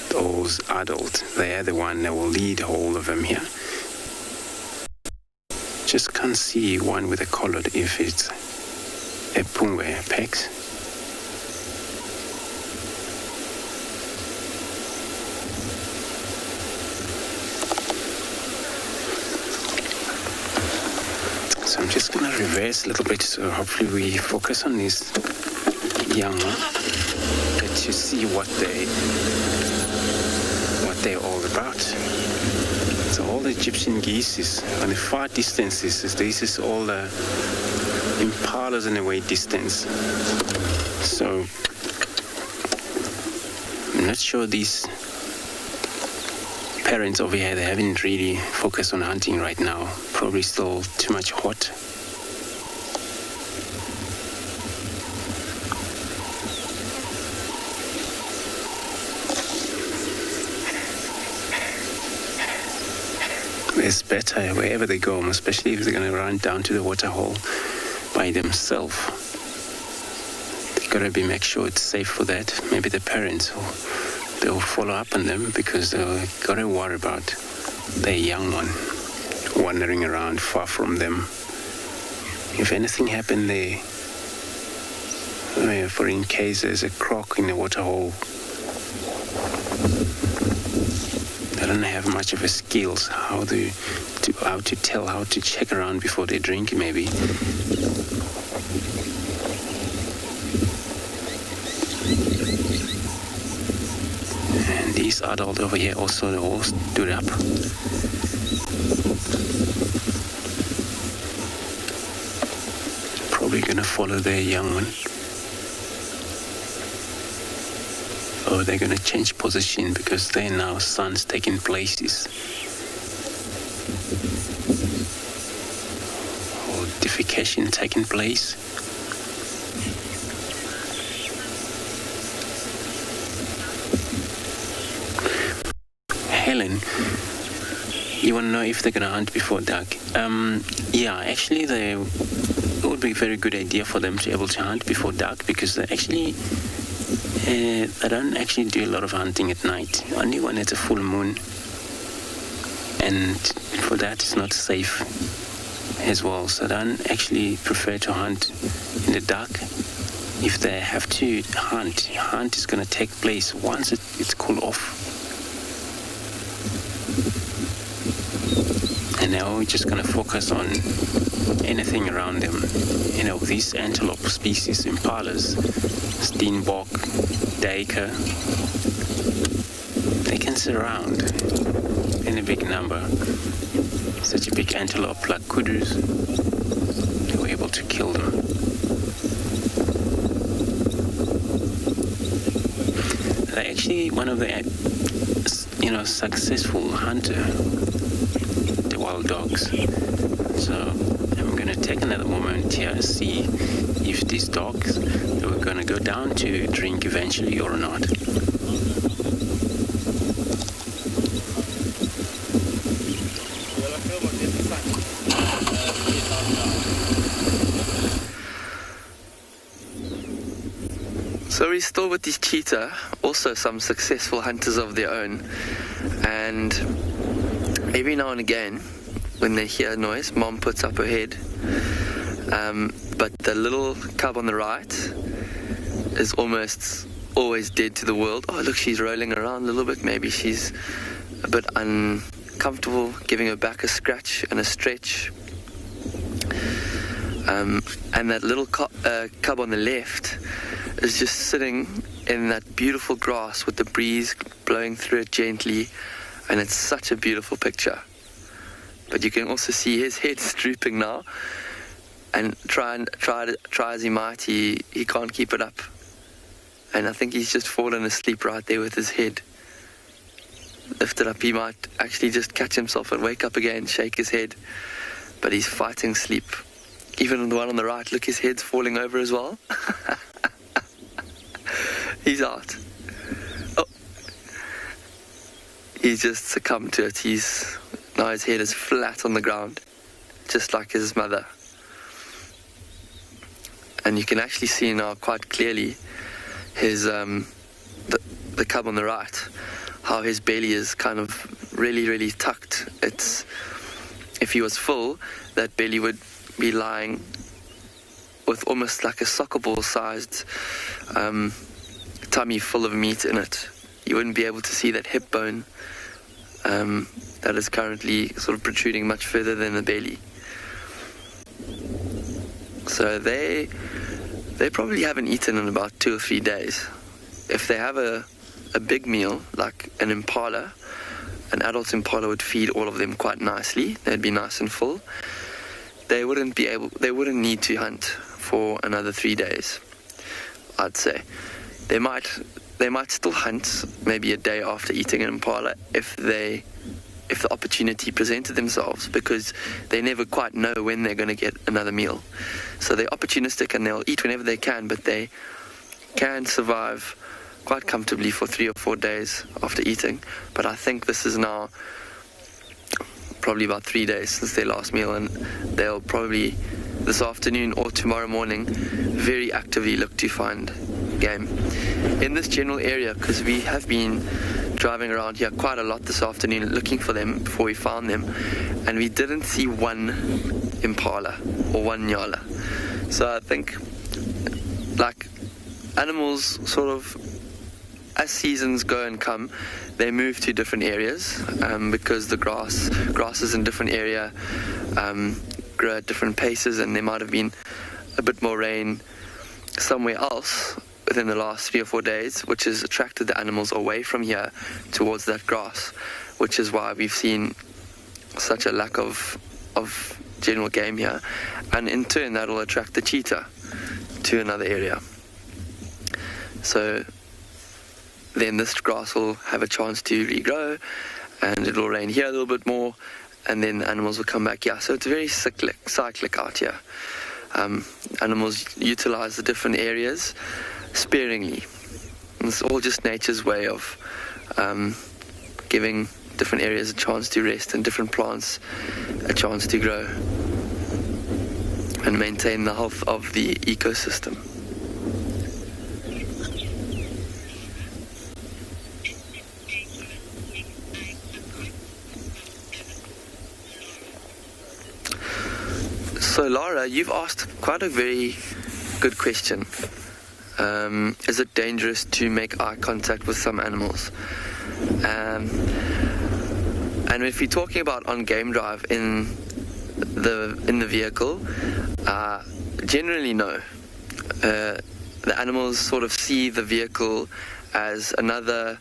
S3: Those adults, they are the one that will lead all of them here. Just can't see one with a collared if it's a pungwe, a pex. So I'm just going to reverse a little bit, so hopefully we focus on this young one, to see what they're all about. So all the Egyptian geese on the far distances, this is all the impalas in a way distance. So I'm not sure these parents over here, they haven't really focused on hunting right now. Probably still too much hot. It's better wherever they go, especially if they're going to run down to the water hole by themselves. They got to make sure it's safe for that. Maybe the parents they'll follow up on them because they got to worry about their young one wandering around far from them. If anything happened there, for in case there's a croc in the water hole, they don't have much of a skills how to tell, how to check around before they drink maybe. And these adults over here also, they all stood up. Probably gonna follow their young one. Or they're going to change position because they're now sons taking places. Or defecation taking place. Helen, you want to know if they're going to hunt before dark? Yeah, actually it would be a very good idea for them to be able to hunt before dark because they actually I don't actually do a lot of hunting at night, only when it's a full moon, and for that it's not safe as well, so I don't actually prefer to hunt in the dark. If they have to hunt is going to take place once it's cool off. And now we're just going to focus on anything around them. You know, these antelope species, impalas, steenbok, duiker, they can surround in a big number. Such a big antelope like kudus, they were able to kill them. They're actually one of the, successful hunter, the wild dogs. So I'm going to take another moment here to see if these dogs they were going to go down to drink eventually or not.
S5: So we're still with these cheetah, also some successful hunters of their own, and every now and again when they hear a noise, Mom puts up her head, but the little cub on the right is almost always dead to the world. Oh look, she's rolling around a little bit, maybe she's a bit uncomfortable, giving her back a scratch and a stretch. And that little cub on the left is just sitting in that beautiful grass with the breeze blowing through it gently, and it's such a beautiful picture. But you can also see his head's drooping now, and try as he might, he can't keep it up. And I think he's just fallen asleep right there with his head lifted up. He might actually just catch himself and wake up again, shake his head, but he's fighting sleep. Even the one on the right, look, his head's falling over as well. He's out. Oh, he's just succumbed to it. Now his head is flat on the ground, just like his mother. And you can actually see now quite clearly his the cub on the right, how his belly is kind of really, really tucked. If he was full, that belly would be lying with almost like a soccer ball sized tummy full of meat in it. You wouldn't be able to see that hip bone that is currently sort of protruding much further than the belly. So they probably haven't eaten in about 2 or 3 days. If they have a big meal like an impala, an adult impala would feed all of them quite nicely. They'd be nice and full. They wouldn't need to hunt for another 3 days, I'd say. They might still hunt maybe a day after eating an impala if the opportunity presented themselves, because they never quite know when they're going to get another meal. So they're opportunistic and they'll eat whenever they can, but they can survive quite comfortably for 3 or 4 days after eating. But I think this is now probably about 3 days since their last meal, and they'll probably this afternoon or tomorrow morning very actively look to find game in this general area, because we have been driving around here quite a lot this afternoon looking for them before we found them, and we didn't see one impala or one nyala. So I think, like, animals sort of, as seasons go and come, they move to different areas, because the grasses in different area grow at different paces, and there might have been a bit more rain somewhere else within the last 3 or 4 days, which has attracted the animals away from here towards that grass, which is why we've seen such a lack of general game here, and in turn that will attract the cheetah to another area. So then this grass will have a chance to regrow, and it will rain here a little bit more, and then the animals will come back here. So it's very cyclic out here. Animals utilize the different areas sparingly. And it's all just nature's way of giving different areas a chance to rest and different plants a chance to grow and maintain the health of the ecosystem. So Lara, you've asked quite a very good question. Is it dangerous to make eye contact with some animals? And if you're talking about on game drive in the vehicle, generally no. The animals sort of see the vehicle as another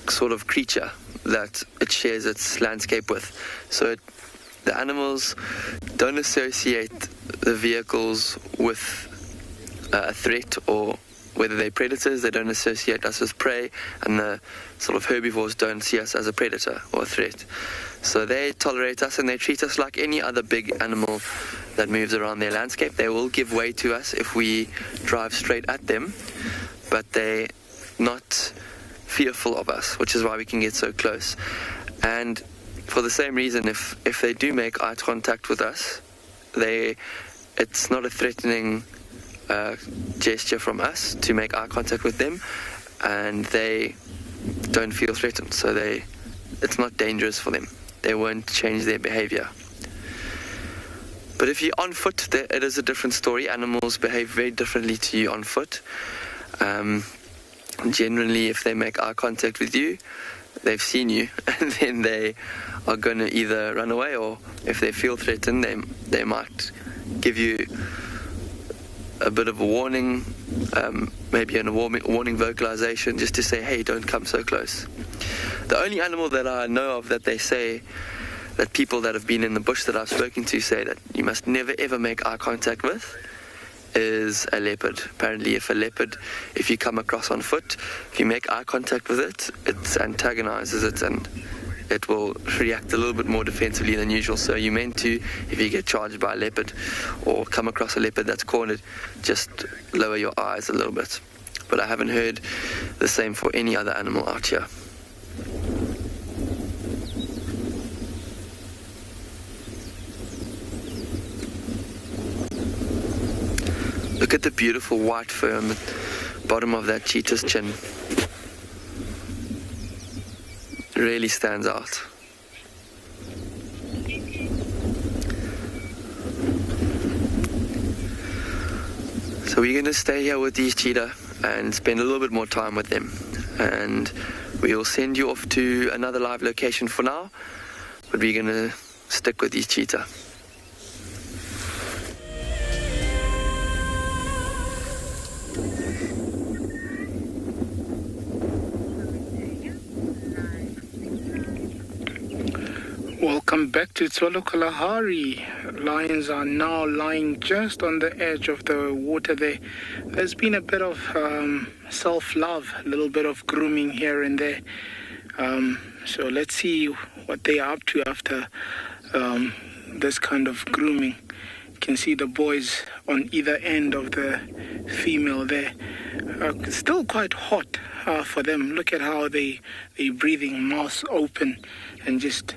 S5: sort of creature that it shares its landscape with. So the animals don't associate the vehicles with a threat, or whether they're predators. They don't associate us with prey, and the sort of herbivores don't see us as a predator or a threat. So they tolerate us and they treat us like any other big animal that moves around their landscape. They will give way to us if we drive straight at them, but they're not fearful of us, which is why we can get so close. And for the same reason, if they do make eye contact with us, it's not a threatening gesture from us to make eye contact with them, and they don't feel threatened, so it's not dangerous for them. They won't change their behavior. But if you're on foot, it is a different story. Animals behave very differently to you on foot. Generally, if they make eye contact with you, they've seen you, and then they are going to either run away, or if they feel threatened, they might give you a bit of a warning, maybe a warning vocalization, just to say, hey, don't come so close. The only animal that I know of that they say, that people that have been in the bush that I've spoken to say that you must never ever make eye contact with, is a leopard. Apparently if you come across on foot, if you make eye contact with it, it antagonizes it and it will react a little bit more defensively than usual. So you're meant to, if you get charged by a leopard or come across a leopard that's cornered, just lower your eyes a little bit. But I haven't heard the same for any other animal out here. Look at the beautiful white fur on the bottom of that cheetah's chin. It really stands out. So we're going to stay here with these cheetah and spend a little bit more time with them. And we will send you off to another live location for now, but we're going to stick with these cheetah.
S4: Welcome back to Tswalu Kalahari. Lions are now lying just on the edge of the water there. There's been a bit of self-love, a little bit of grooming here and there. So let's see what they are up to after this kind of grooming. You can see the boys on either end of the female there. Still quite hot for them. Look at how they're breathing, mouths open, and just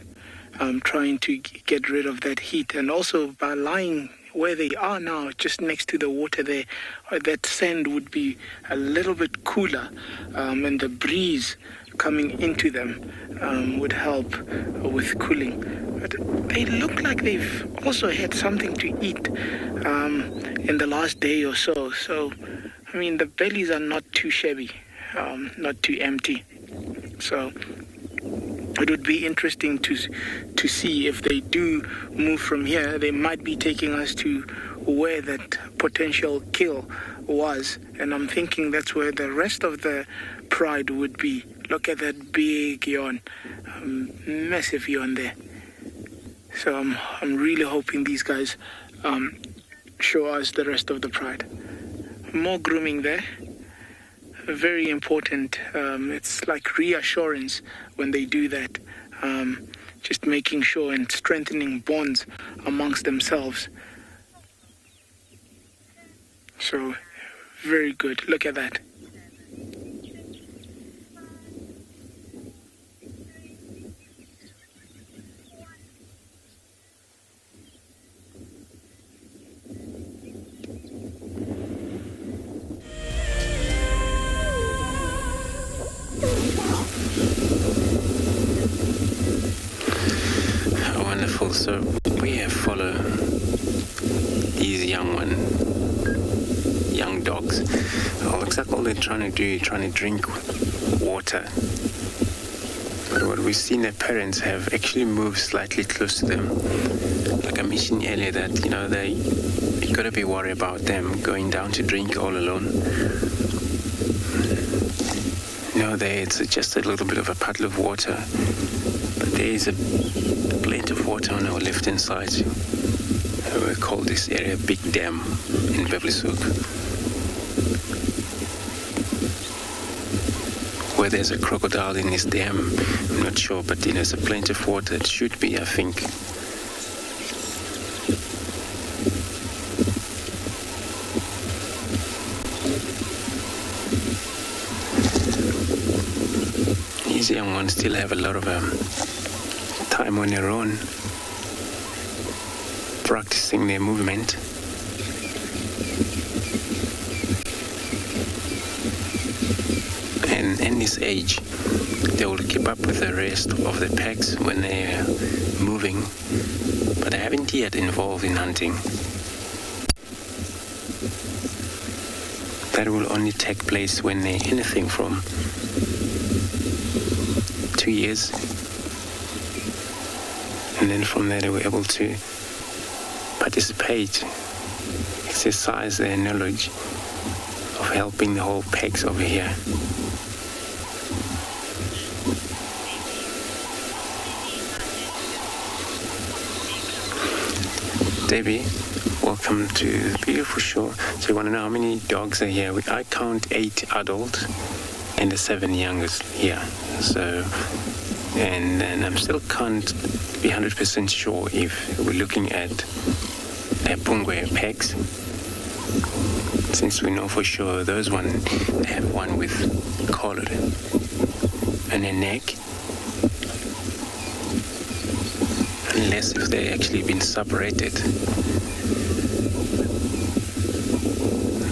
S4: trying to get rid of that heat. And also by lying where they are now, just next to the water there, that sand would be a little bit cooler, and the breeze coming into them would help with cooling. But they look like they've also had something to eat in the last day or so. So, I mean, the bellies are not too shabby, not too empty. So it would be interesting to see if they do move from here. They might be taking us to where that potential kill was. And I'm thinking that's where the rest of the pride would be. Look at that big yawn, massive yawn there. So I'm really hoping these guys show us the rest of the pride. More grooming there. Very important. It's like reassurance when they do that. Just making sure and strengthening bonds amongst themselves. So, very good. Look at that.
S3: Wonderful. So we have followed these young dogs. It looks like all they're trying to drink water. But what we've seen, their parents have actually moved slightly close to them. Like I mentioned earlier, that you gotta be worried about them going down to drink all alone. It's just a little bit of a puddle of water, but there is a plenty of water on our left-hand side. We call this area Big Dam in Bevlishoek, where there's a crocodile in this dam. I'm not sure, but there's a plenty of water. It should be, I think. These young ones still have a lot of time on their own, practicing their movement. And in this age, they will keep up with the rest of the packs when they're moving, but they haven't yet involved in hunting. That will only take place when they're anything from 2 years, and then from there they were able to participate, exercise their knowledge of helping the whole packs over here. Debbie, welcome to the beautiful shore. So you want to know how many dogs are here? I count 8 adults and the 7 youngest here. So, and I'm still can't be 100% sure if we're looking at Pungwe packs, since we know for sure those ones have one with collar and a neck, unless if they actually been separated.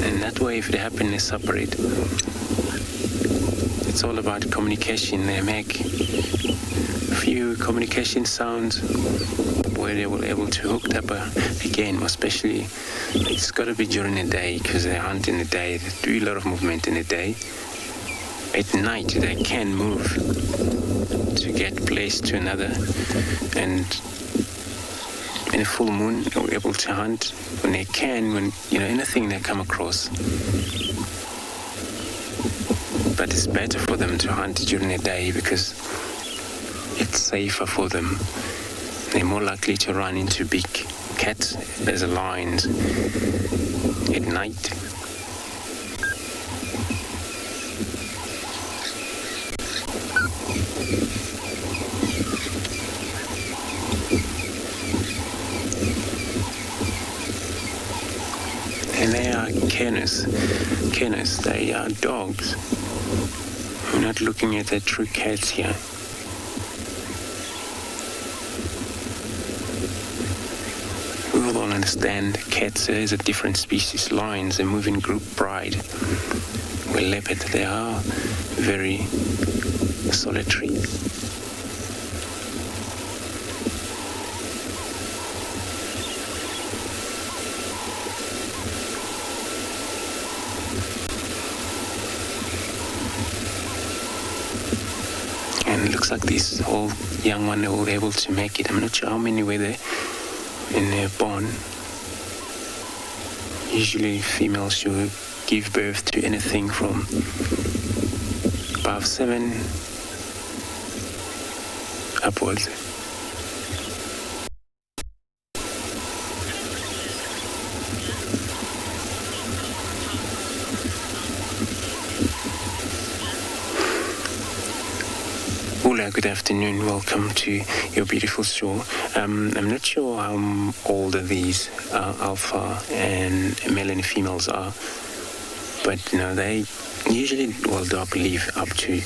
S3: And that way, if they happen to separate, it's all about communication. They make a few communication sounds where they will able to hook up again, especially it's got to be during the day, because they hunt in the day, they do a lot of movement in the day. At night they can move to get place to another, and in a full moon they're able to hunt when they can, when anything they come across. But it's better for them to hunt during the day because it's safer for them. they're more likely to run into big cats as lions at night. And they are canines. They are dogs. We're not looking at the true cats here. We all understand cats is a different species. Lions, they move in group pride. Where leopard, they are very solitary. And it looks like these whole young one were able to make it. I'm not sure how many were there in their barn. Usually females should give birth to anything from above 7 upwards. Good afternoon, welcome to your beautiful show. I'm not sure how old these alpha and male and females are, but they usually dog live up to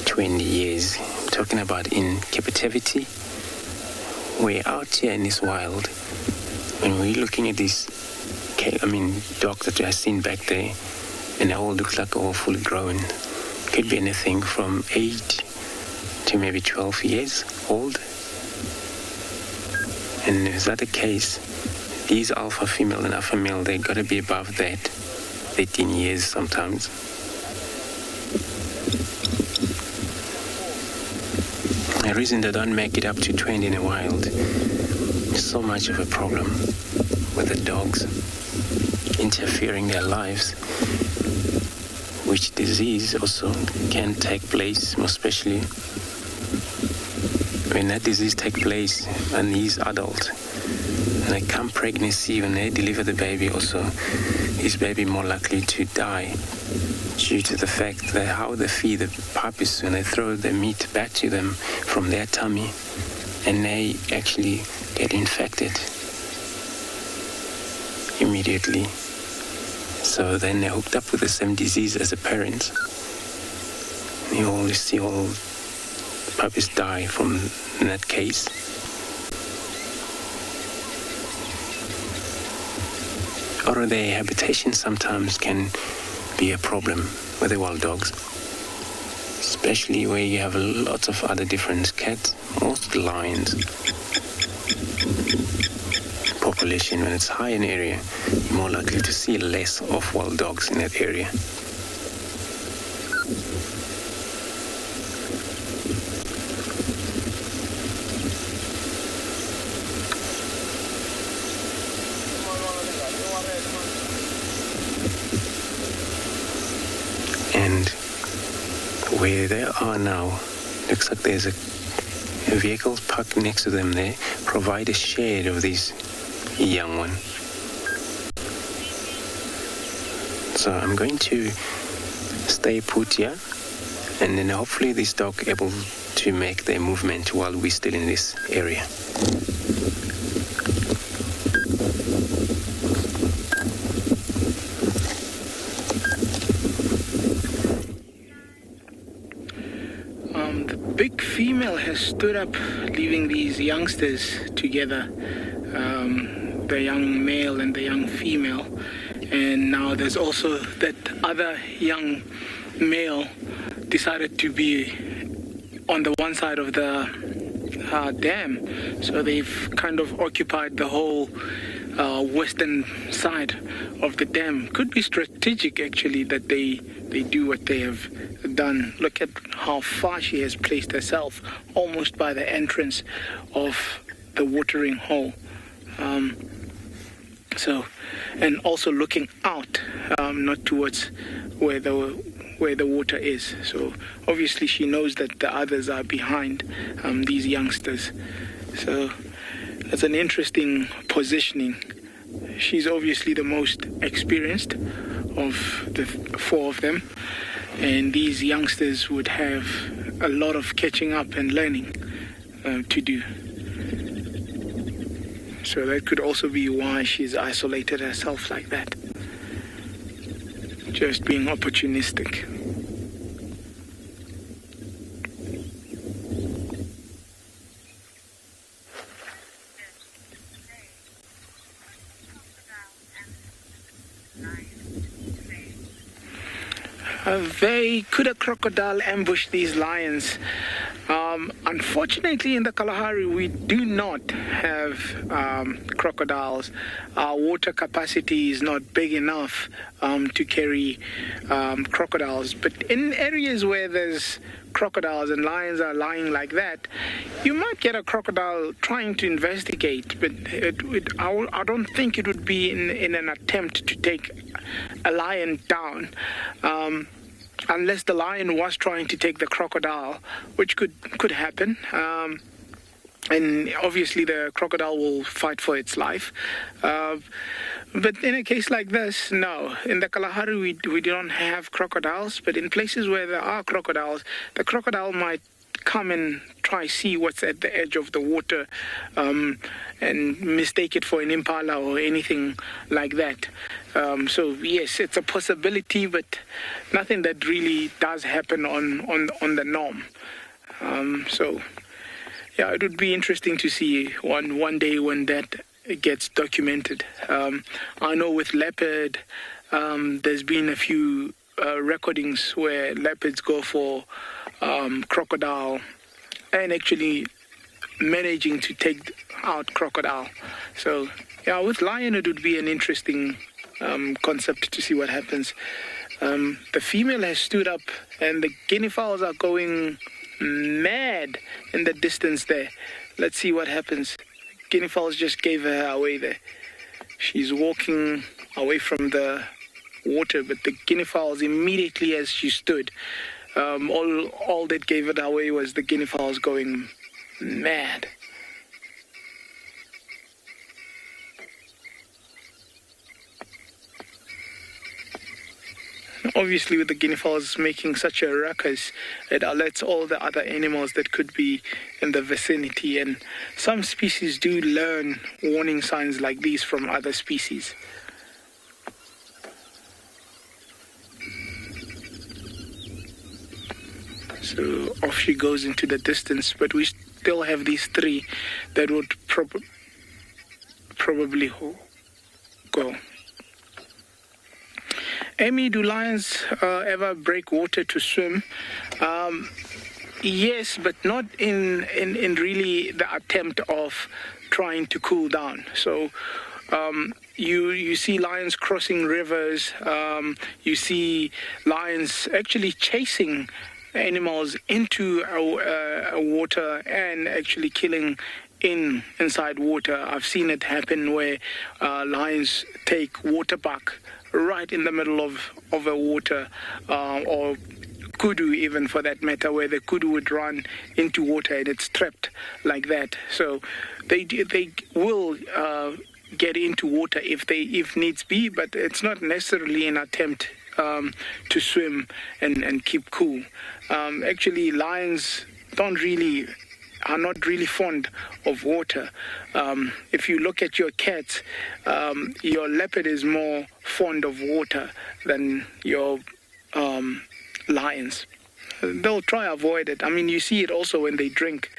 S3: 20 years. I'm talking about in captivity. We're out here in this wild, and we're looking at these dogs that I've seen back there, and they all look like all fully grown. Could be anything from 8 to maybe 12 years old. And is that the case? These alpha female and alpha male, they got to be above that, 18 years sometimes. The reason they don't make it up to 20 in the wild is so much of a problem with the dogs interfering their lives, which disease also can take place, most especially when that disease takes place and he's adult. And they come pregnancy, when they deliver the baby also, this baby more likely to die due to the fact that how they feed the puppies when they throw the meat back to them from their tummy, and they actually get infected immediately. So then they're hooked up with the same disease as a parent. You always see all puppies die from that case. Or their habitation sometimes can be a problem with the wild dogs, especially where you have lots of other different cats, most lions. Population, when it's high in the area, you're more likely to see less of wild dogs in that area. And where they are now, looks like there's a vehicle parked next to them there, provide a shade of these young one. So I'm going to stay put here, and then hopefully this dog able to make their movement while we're still in this area.
S4: The big female has stood up, leaving these youngsters together. The young male and the young female, and now there's also that other young male decided to be on the one side of the dam, so they've kind of occupied the whole western side of the dam. Could be strategic actually that they do what they have done. Look at how far she has placed herself, almost by the entrance of the watering hole. And also looking out, not towards where the water is. So obviously she knows that the others are behind these youngsters. So It's an interesting positioning. She's obviously the most experienced of the four of them, and these youngsters would have a lot of catching up and learning to do. So that could also be why she's isolated herself like that. Just being opportunistic. Could a crocodile ambush these lions? Unfortunately, in the Kalahari, we do not have crocodiles. Our water capacity is not big enough to carry crocodiles. But in areas where there's crocodiles and lions are lying like that, you might get a crocodile trying to investigate, but I don't think it would be in an attempt to take a lion down. Unless the lion was trying to take the crocodile, which could happen. And obviously the crocodile will fight for its life. But in a case like this, no. In the Kalahari, we don't have crocodiles, but in places where there are crocodiles, the crocodile might come and try see what's at the edge of the water and mistake it for an impala or anything like that. So yes, it's a possibility, but nothing that really does happen on the norm. So yeah, it would be interesting to see one day when that gets documented. I know with leopard, there's been a few recordings where leopards go for crocodile and actually managing to take out crocodile. So yeah, with lion it would be an interesting concept to see what happens. The female has stood up and the guinea fowls are going mad in the distance there. Let's see what happens. Guinea fowls just gave her away there. She's walking away from the water, but the guinea fowls immediately as she stood, all that gave it away was the guinea fowls going mad. Obviously, with the guinea fowls making such a ruckus, it alerts all the other animals that could be in the vicinity, and some species do learn warning signs like these from other species. So off she goes into the distance, but we still have these three that would probably go. Amy, do lions ever break water to swim? Yes, but not in really the attempt of trying to cool down. So you see lions crossing rivers. You see lions actually chasing animals into a water and actually killing inside water. I've seen it happen where lions take water buck right in the middle of a water, or kudu even for that matter, where the kudu would run into water and it's trapped like that. So they will get into water if needs be, but it's not necessarily an attempt to swim and keep cool. Actually, lions are not really fond of water. If you look at your cats, your leopard is more fond of water than your lions. They'll try avoid it. I mean, you see it also when they drink.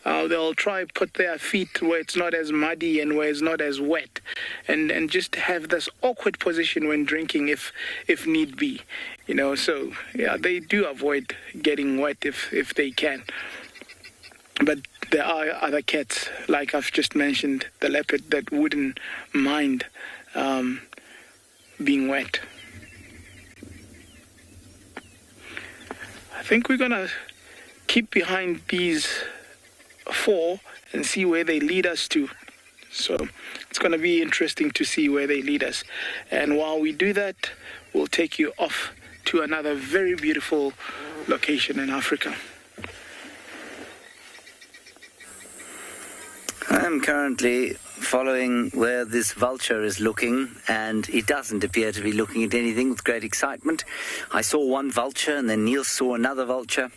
S4: They'll try put their feet where it's not as muddy and where it's not as wet, and just have this awkward position when drinking if need be. So yeah, they do avoid getting wet if they can. But there are other cats, like I've just mentioned, the leopard, that wouldn't mind being wet. I think we're going to keep behind these four and see where they lead us to. So it's going to be interesting to see where they lead us. And while we do that, we'll take you off to another very beautiful location in Africa.
S2: I'm am currently following where this vulture is looking, and he doesn't appear to be looking at anything with great excitement. I saw one vulture, and then Neil saw another vulture.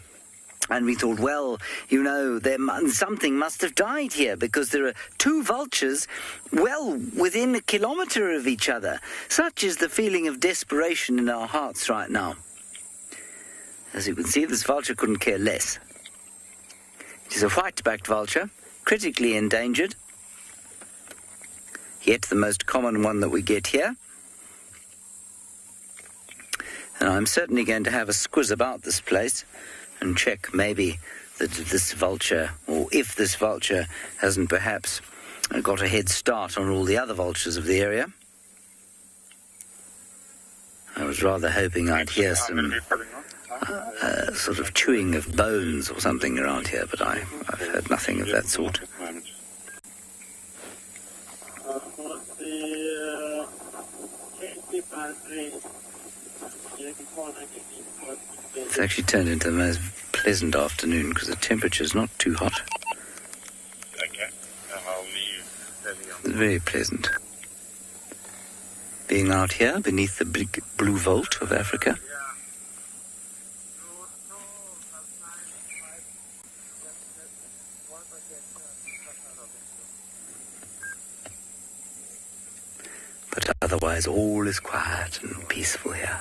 S2: And we thought, well, you know, something must have died here, because there are two vultures well within a kilometre of each other. Such is the feeling of desperation in our hearts right now. As you can see, this vulture couldn't care less. It is a white-backed vulture, critically endangered, yet the most common one that we get here. And I'm certainly going to have a squiz about this place and check maybe that this vulture, or if this vulture hasn't perhaps got a head start on all the other vultures of the area. I was rather hoping I'd hear some sort of chewing of bones or something around here, but I've heard nothing of that sort. It's actually turned into the most pleasant afternoon because the temperature's not too hot.
S7: Okay, I'll leave.
S2: It's very pleasant. Being out here beneath the big blue vault of Africa. But otherwise all is quiet and peaceful here.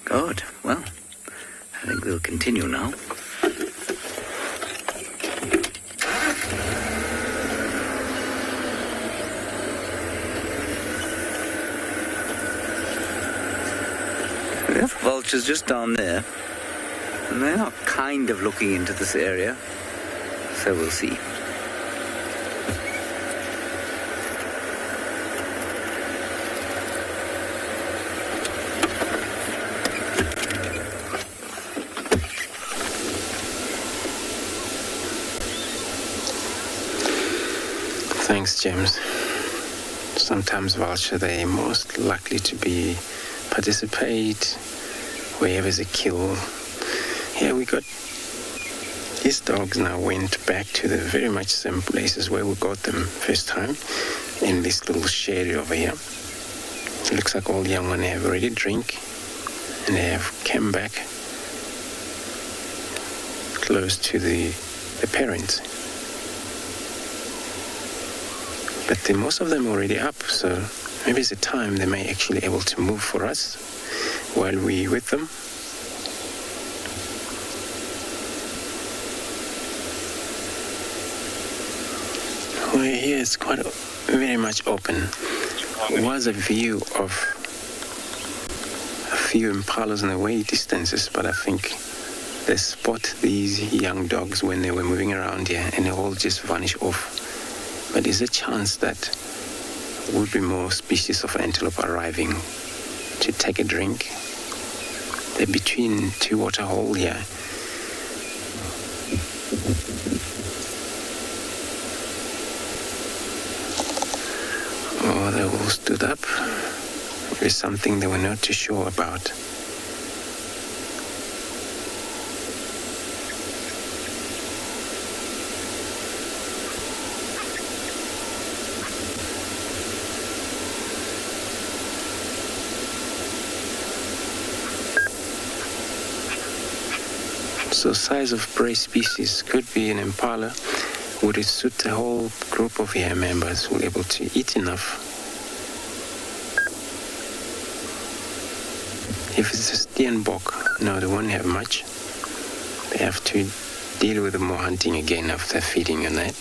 S2: Good. Well, I think we'll continue now. We have vultures just down there, and they are kind of looking into this area, so we'll see.
S3: Thanks, James. Sometimes vulture, they're most likely to participate wherever there's a kill. Here we got these dogs now went back to the very much same places where we got them first time, in this little shed over here. It looks like all the young ones have already drink, and they have come back close to the parents. But most of them are already up, so maybe it's a time they may actually be able to move for us while we're with them. Well, here it's quite very much open. There was a view of a few impalas in the way distances, but I think they spot these young dogs when they were moving around here, and they all just vanish off. But there's a chance that would be more species of antelope arriving to take a drink. They're between two water holes here. Oh, they all stood up. There's something they were not too sure about. So size of prey species could be an impala. Would it suit a whole group of here members who are able to eat enough? If it's a steenbok, no, they won't have much. They have to deal with more hunting again after feeding on that.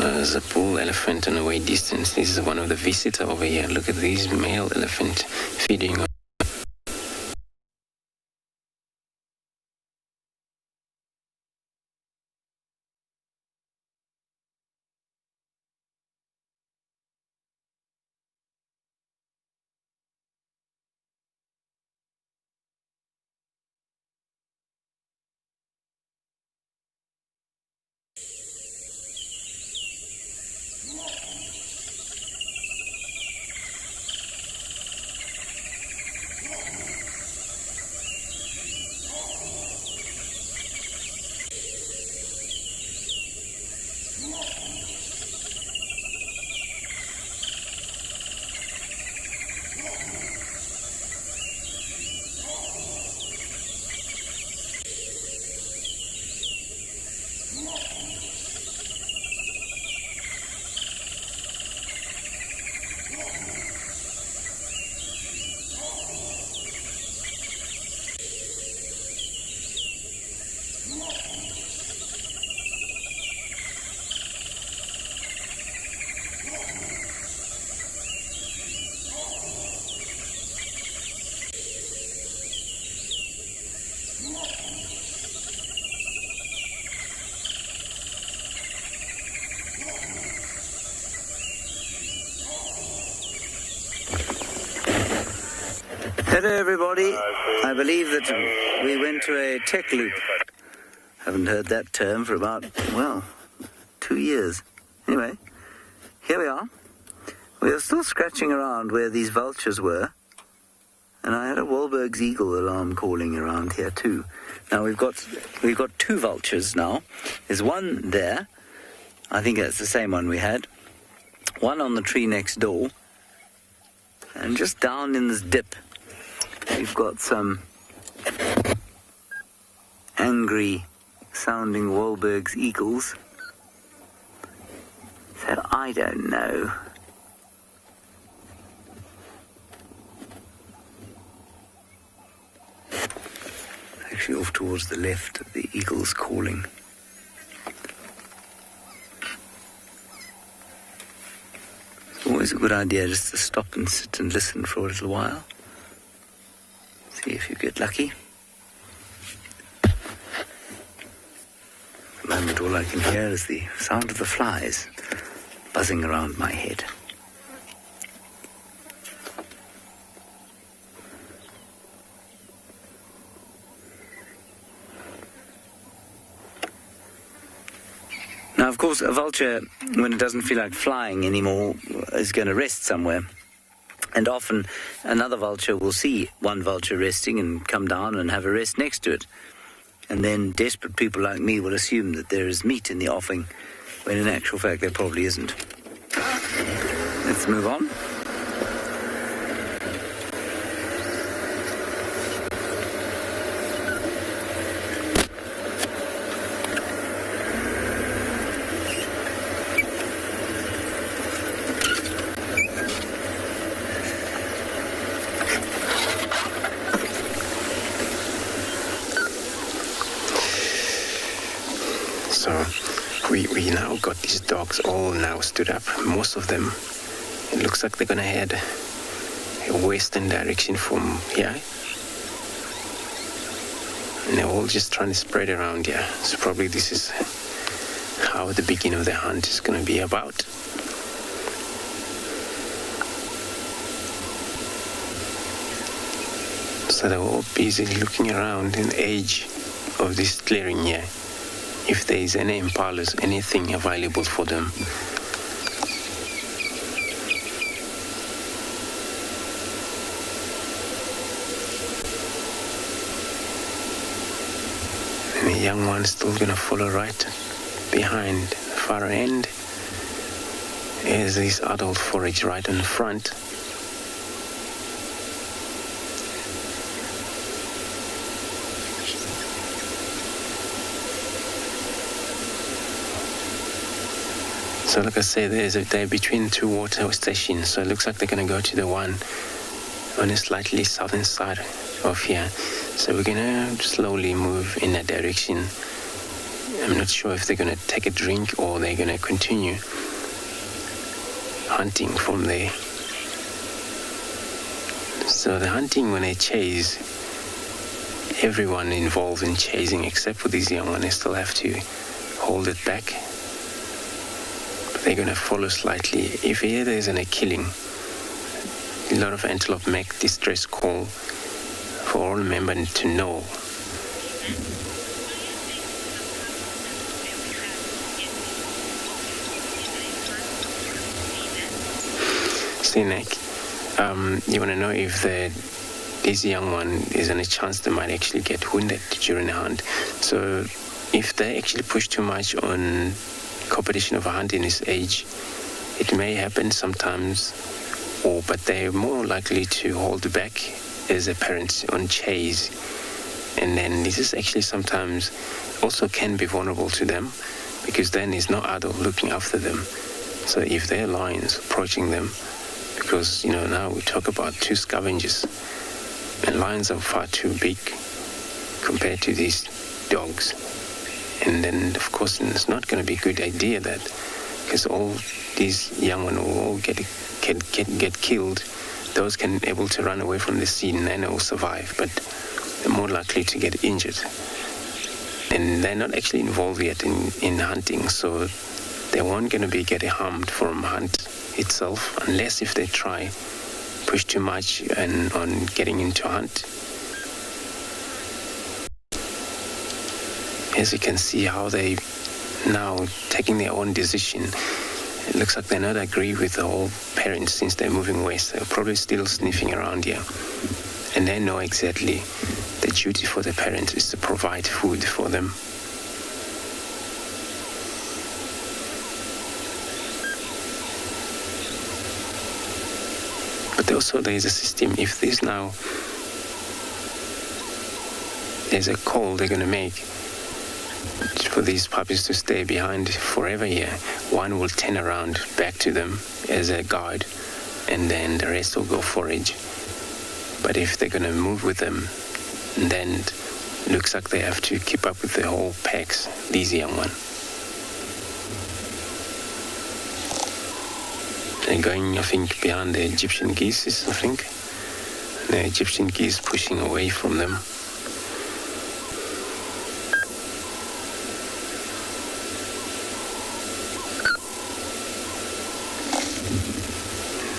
S3: There's a bull elephant in a way distance. This is one of the visitors over here. Look at these male elephant feeding on.
S2: Hello, everybody. I believe that we went to a tech loop. Haven't heard that term for about, 2 years. Anyway, here we are. We are still scratching around where these vultures were. And I had a Wahlberg's eagle alarm calling around here too. Now we've got 2 vultures now. There's one there. I think that's the same one we had. One on the tree next door. And just down in this dip, we've got some angry sounding Wahlberg's eagles. So I don't know. Actually off towards the left of the eagles calling. It's always a good idea just to stop and sit and listen for a little while. See if you get lucky. At the moment all I can hear is the sound of the flies buzzing around my head. Now, of course, a vulture, when it doesn't feel like flying anymore, is going to rest somewhere. And often another vulture will see one vulture resting and come down and have a rest next to it. And then desperate people like me will assume that there is meat in the offing, when in actual fact there probably isn't. Let's move on.
S3: So we now got these dogs all now stood up, most of them. It looks like they're going to head a western direction from here. And they're all just trying to spread around here. So probably this is how the beginning of the hunt is going to be about. So they're all busy looking around in the edge of this clearing here, if there is any impalas, anything available for them. And the young one's still going to follow right behind the far end. There's this adult forage right in front. So like I said, they're between 2 water stations, so it looks like they're going to go to the one on the slightly southern side of here. So we're going to slowly move in that direction. I'm not sure if they're going to take a drink or they're going to continue hunting from there. So the hunting, when they chase, everyone involved in chasing except for these young ones, they still have to hold it back. They're going to follow slightly. If here there isn't a killing, a lot of antelope make distress call for all members to know. See, Nick, you want to know if this young one is any chance they might actually get wounded during the hunt. So if they actually push too much on competition of a hunt in this age, it may happen sometimes, but they're more likely to hold back as a parent on chase. And then this is actually sometimes also can be vulnerable to them, because then there's no adult looking after them. So if there are lions approaching them, because now we talk about 2 scavengers, and lions are far too big compared to these dogs. And then, of course, it's not going to be a good idea that, because all these young ones will all get killed. Those can able to run away from the scene and they will survive, but they're more likely to get injured. And they're not actually involved yet in hunting, so they weren't going to be getting harmed from hunt itself, unless if they try push too much and on getting into hunt. As you can see how they now taking their own decision. It looks like they not agree with the whole parents since they're moving west. They're probably still sniffing around here. And they know exactly the duty for the parents is to provide food for them. But also there is a system. If there's a call they're going to make for these puppies to stay behind forever here, one will turn around back to them as a guard, and then the rest will go forage. But if they're going to move with them, then it looks like they have to keep up with the whole packs, these young ones. They're going, I think, behind the Egyptian geese, I think. The Egyptian geese pushing away from them.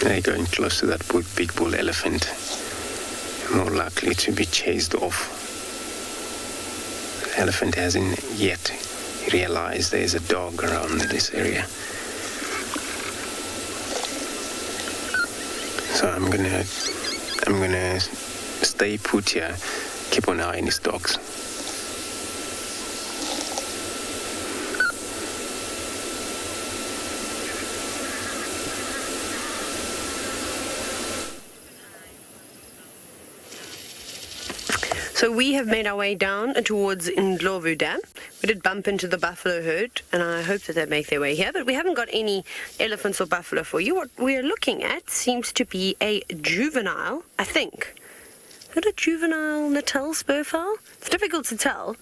S3: They're going close to that big bull elephant, more likely to be chased off. The elephant hasn't yet realized there's a dog around this area. So I'm gonna stay put here, keep an eye on these dogs.
S6: So we have made our way down towards Ndlovu Dam. We did bump into the buffalo herd, and I hope that they make their way here, but we haven't got any elephants or buffalo for you. What we're looking at seems to be a juvenile, I think. Is it a juvenile Natal spur fowl? It's difficult to tell,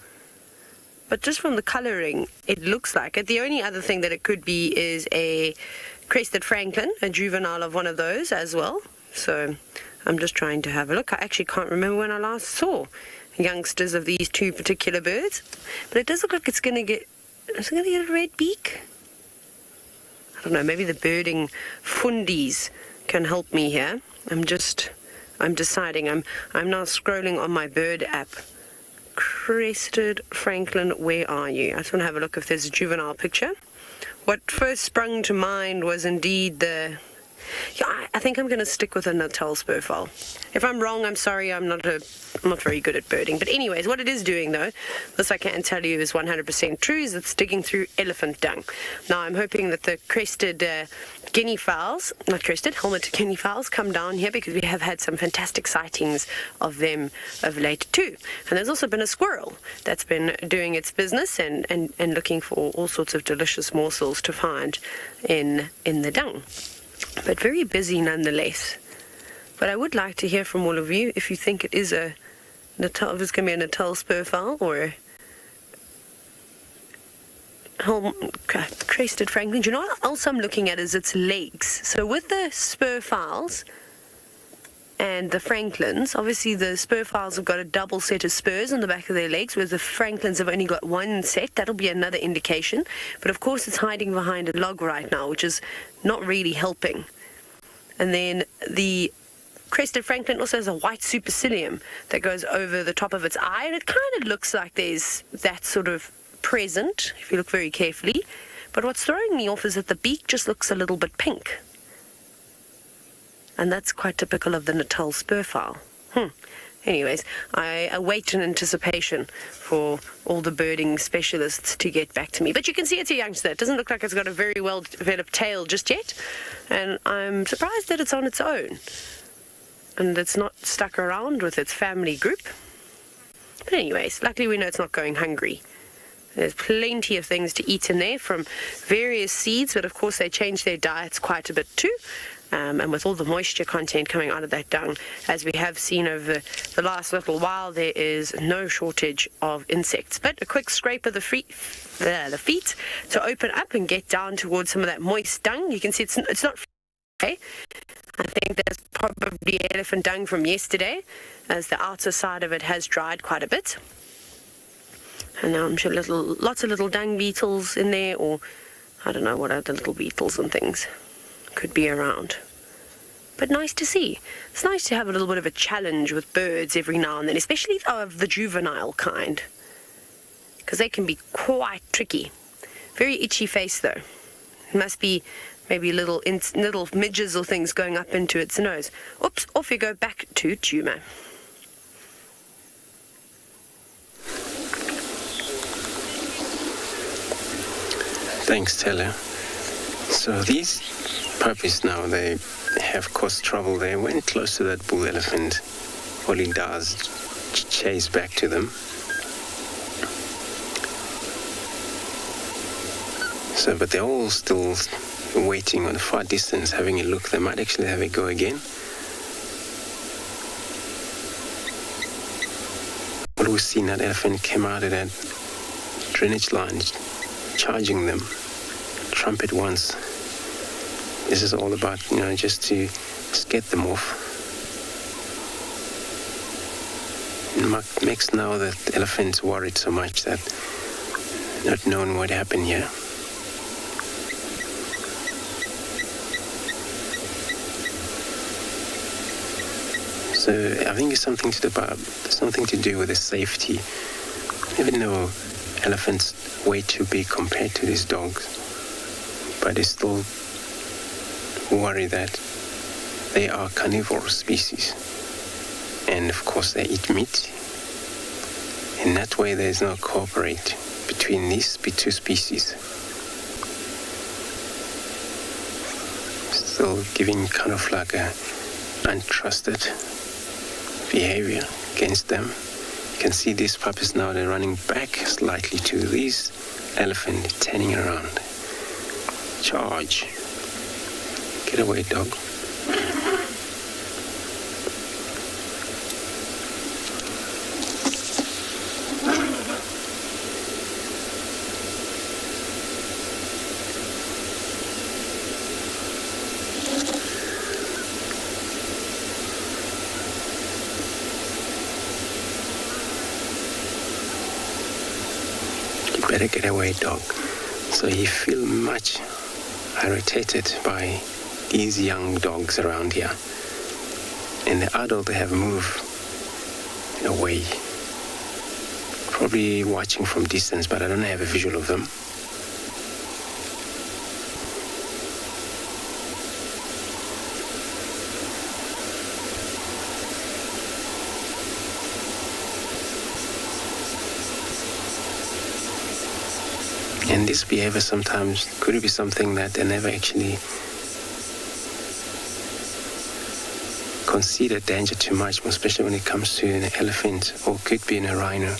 S6: but just from the colouring, it looks like it. The only other thing that it could be is a crested francolin, a juvenile of one of those as well. So I'm just trying to have a look. I actually can't remember when I last saw youngsters of these two particular birds, but it does look like it's going to get a red beak. I don't know, maybe the birding fundies can help me here. I'm deciding. I'm now scrolling on my bird app. Crested francolin, where are you? I just want to have a look if there's a juvenile picture. What first sprung to mind was indeed I think I'm going to stick with a Natal spur fowl. If I'm wrong, I'm sorry. I'm not very good at birding. But anyways, what it is doing, though, this I can tell you is 100% true, is it's digging through elephant dung. Now, I'm hoping that the crested guinea fowls, not crested, helmeted guinea fowls, come down here, because we have had some fantastic sightings of them of late, too. And there's also been a squirrel that's been doing its business and looking for all sorts of delicious morsels to find in the dung. But very busy nonetheless. But I would like to hear from all of you if you think it is if it's going to be a Natal spur fowl or a crested francolin. Do you know what else I'm looking at is its legs. So with the spur fowls and the francolins, obviously the spur fowls have got a double set of spurs on the back of their legs, whereas the francolins have only got one set. That'll be another indication. But of course it's hiding behind a log right now, which is not really helping. And then the crested francolin also has a white supercilium that goes over the top of its eye, and it kind of looks like there's that sort of present, if you look very carefully. But what's throwing me off is that the beak just looks a little bit pink. And that's quite typical of the Natal spur fowl. Anyways, I await in anticipation for all the birding specialists to get back to me. But you can see it's a youngster. It doesn't look like it's got a very well-developed tail just yet. And I'm surprised that it's on its own. And it's not stuck around with its family group. But anyways, luckily we know it's not going hungry. There's plenty of things to eat in there from various seeds, but of course they change their diets quite a bit too. And with all the moisture content coming out of that dung, as we have seen over the last little while, there is no shortage of insects. But a quick scrape of the feet to open up and get down towards some of that moist dung. You can see it's not okay. I think that's probably elephant dung from yesterday, as the outer side of it has dried quite a bit. And now I'm sure lots of little dung beetles in there, or I don't know what other little beetles and things could be around. but nice to see. It's nice to have a little bit of a challenge with birds every now and then, especially of the juvenile kind, because they can be quite tricky. Very itchy face though. It must be maybe little midges or things going up into its nose. Oops, off you go back to Juma.
S3: Thanks, Taylor. So these puppies now, they have caused trouble. They went close to that bull elephant. All he does, chase back to them. So, but they're all still waiting on a far distance, having a look. They might actually have a go again. But we've seen that elephant came out of that drainage line, charging them, trumpet once. This is all about, just to get them off. It makes now that elephants worried so much that not knowing what happened here. So I think it's something to do with the safety. Even though elephants way too big compared to these dogs, but they still worry that they are carnivorous species, and of course they eat meat. In that way, there is no cooperate between these two species. Still giving kind of like a untrusted behavior against them. You can see these puppies now, they're running back slightly to these elephant, turning around. Charge. Get away, dog. Better get away, dog. So you feel much irritated by these young dogs around here. And the adult, they have moved away. Probably watching from distance, but I don't have a visual of them. And this behavior sometimes could be something that they never actually consider danger too much, especially when it comes to an elephant, or could be in a rhino,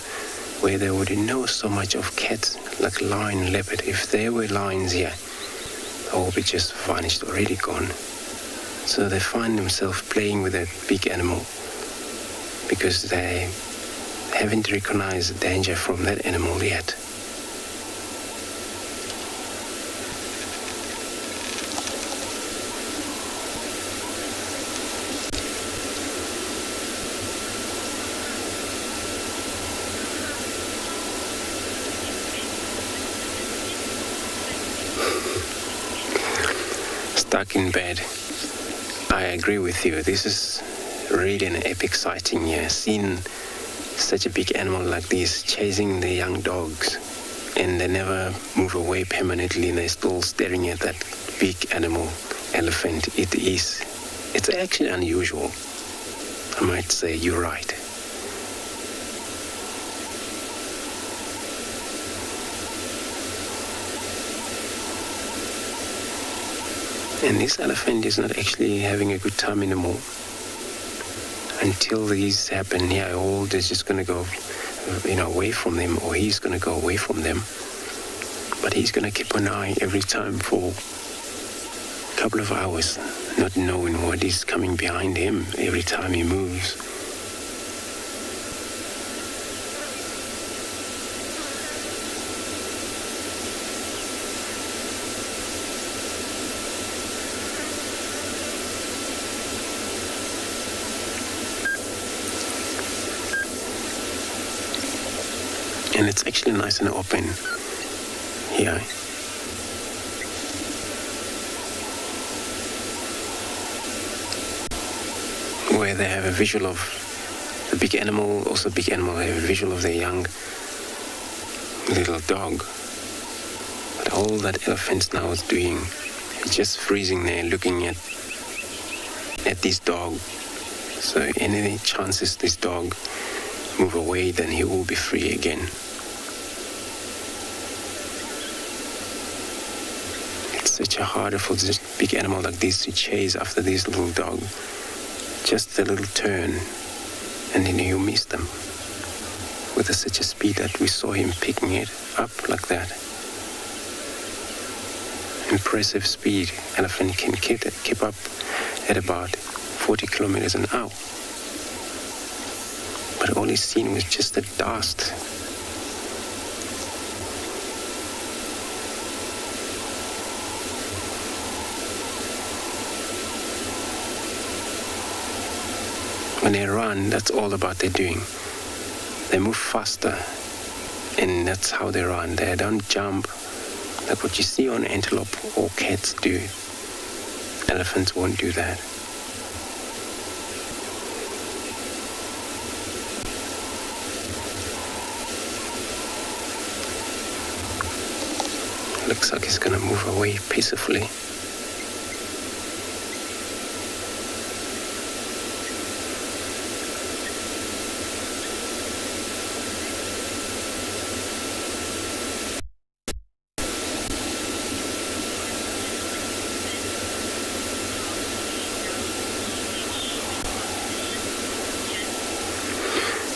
S3: where they would know so much of cats, like lion, leopard. If there were lions here, they would be just vanished, already gone. So they find themselves playing with a big animal because they haven't recognized the danger from that animal yet. Stuck in bed. I agree with you. This is really an epic sighting here. Seeing such a big animal like this chasing the young dogs, and they never move away permanently, and they're still staring at that big animal, elephant. It's actually unusual. I might say you're right. And this elephant is not actually having a good time anymore. Until these happen, all they're just going to go, away from them, or he's going to go away from them. But he's going to keep an eye every time for a couple of hours, not knowing what is coming behind him every time he moves. And it's actually nice and open here. where they have a visual of the big animal, also big animal have a visual of their young little dog. But all that elephant now is doing is just freezing there, looking at this dog. So any chances this dog move away, then he will be free again. It's such a harder for this big animal like this to chase after this little dog. Just a little turn, and then you miss them. With such a speed that we saw him picking it up like that. Impressive speed. Elephant can keep up at about 40 kilometers an hour. But all he's seen was just the dust. When they run, that's all about their doing. They move faster, and that's how they run. They don't jump like what you see on antelope or cats do. Elephants won't do that. Looks like he's gonna move away peacefully.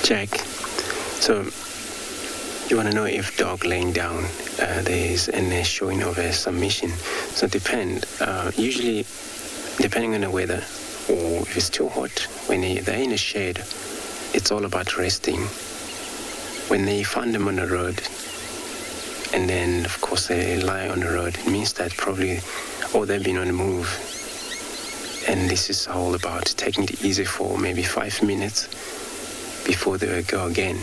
S3: Jack, so you want to know if dog laying down there's a showing of a submission. So usually depending on the weather or if it's too hot, when they're in a shade, it's all about resting. When they find them on the road and then of course they lie on the road, it means that probably they've been on the move, and this is all about taking it easy for maybe 5 minutes before they go again.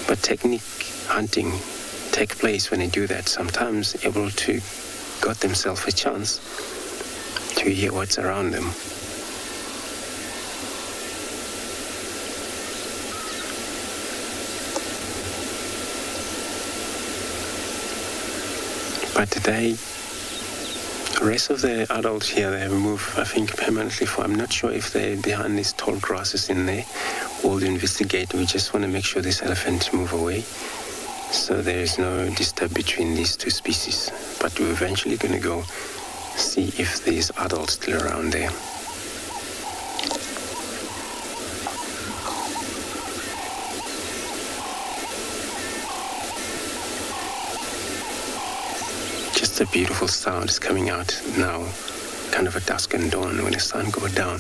S3: But technique hunting take place when they do that, sometimes able to got themselves a chance to hear what's around them. But today, the rest of the adults here, they have moved, I think, permanently I'm not sure if they're behind these tall grasses in there. We'll investigate. We just want to make sure this elephant move away so there is no disturb between these two species. But we're eventually going to go see if there's adults still around there. Just a beautiful sound is coming out now, kind of a dusk and dawn when the sun goes down.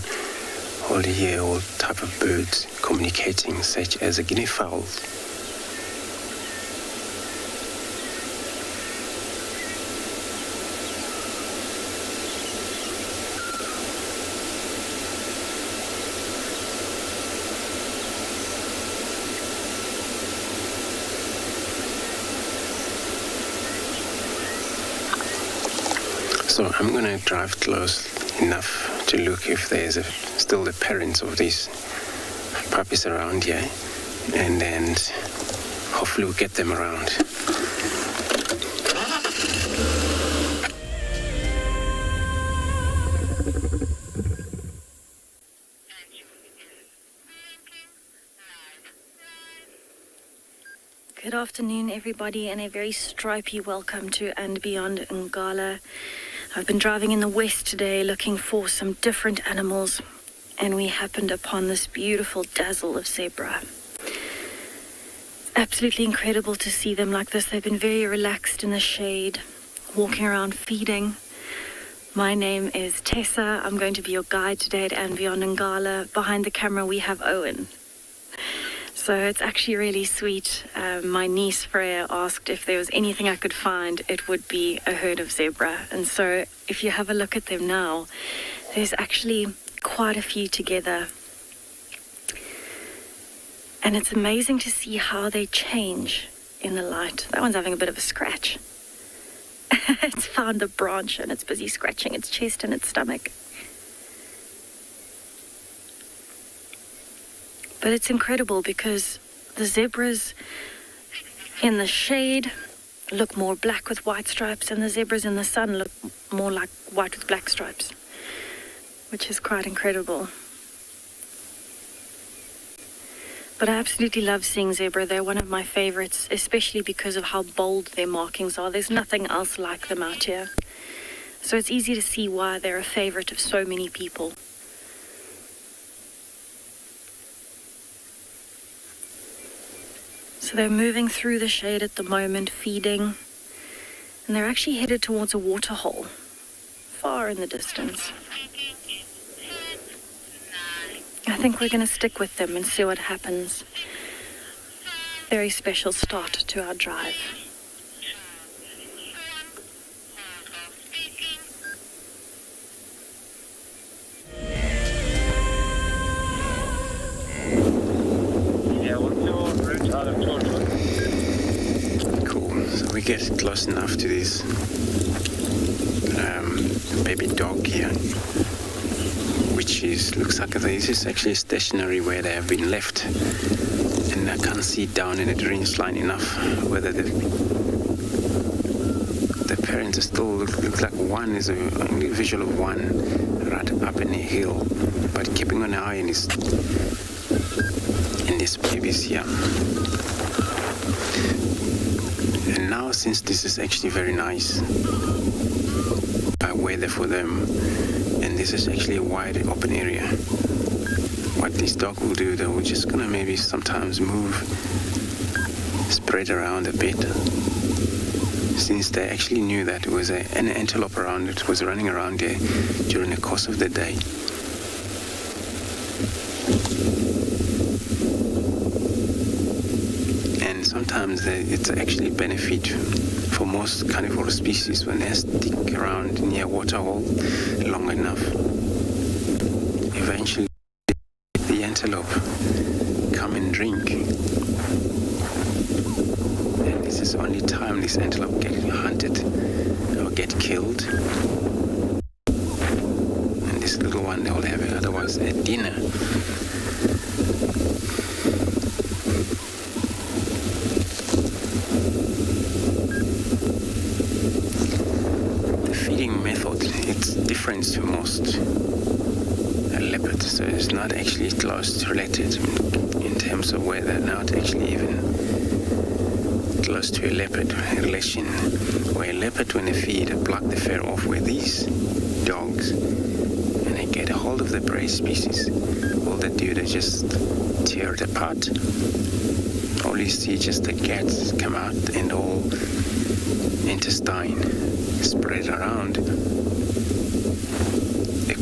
S3: All you hear all type of birds communicating, such as a guinea fowl. So I'm going to drive close enough to look if there's still the parents of these puppies around here, and then hopefully we'll get them around.
S8: Good afternoon, everybody, and a very stripy welcome to And Beyond Ngala. I've been driving in the west today looking for some different animals, and we happened upon this beautiful dazzle of zebra. It's absolutely incredible to see them like this. They've been very relaxed in the shade, walking around feeding. My name is Tessa. I'm going to be your guide today at And Beyond Ngala. Behind the camera we have Owen. So it's actually really sweet. My niece Freya asked if there was anything I could find, it would be a herd of zebra. And so if you have a look at them now, there's actually quite a few together. And it's amazing to see how they change in the light. That one's having a bit of a scratch. It's found a branch and it's busy scratching its chest and its stomach. But it's incredible because the zebras in the shade look more black with white stripes, and the zebras in the sun look more like white with black stripes, which is quite incredible. But I absolutely love seeing zebra. They're one of my favorites, especially because of how bold their markings are. There's nothing else like them out here. So it's easy to see why they're a favorite of so many people. So they're moving through the shade at the moment, feeding. And they're actually headed towards a waterhole, far in the distance. I think we're going to stick with them and see what happens. Very special start to our drive.
S7: Yeah, what's your route out of Georgia?
S3: Cool. So we get close enough to this baby dog here, which looks like this is actually stationary where they have been left, and I can't see down in the drainage line enough whether the parents are still looks like one is an individual of one right up in the hill, but keeping an eye on this babies here. And now, since this is actually very nice weather for them, and this is actually a wide open area, what this dog will do, they will just gonna maybe sometimes move, spread around a bit, since they actually knew that there was an antelope around it was running around there during the course of the day. And sometimes it's actually benefit for most carnivorous species when they stick around near waterhole long enough. Eventually, the antelope come and drink. And this is the only time this antelope get hunted or get killed. And this little one, they will have it otherwise at dinner. Different to most leopards, so it's not actually close related in terms of where they're not actually even close to a leopard relation. Where a leopard, when they feed, they pluck the fur off, where these dogs, and they get a hold of the prey species, all they do, they just tear it apart. All you see just the guts come out and all intestine spread around.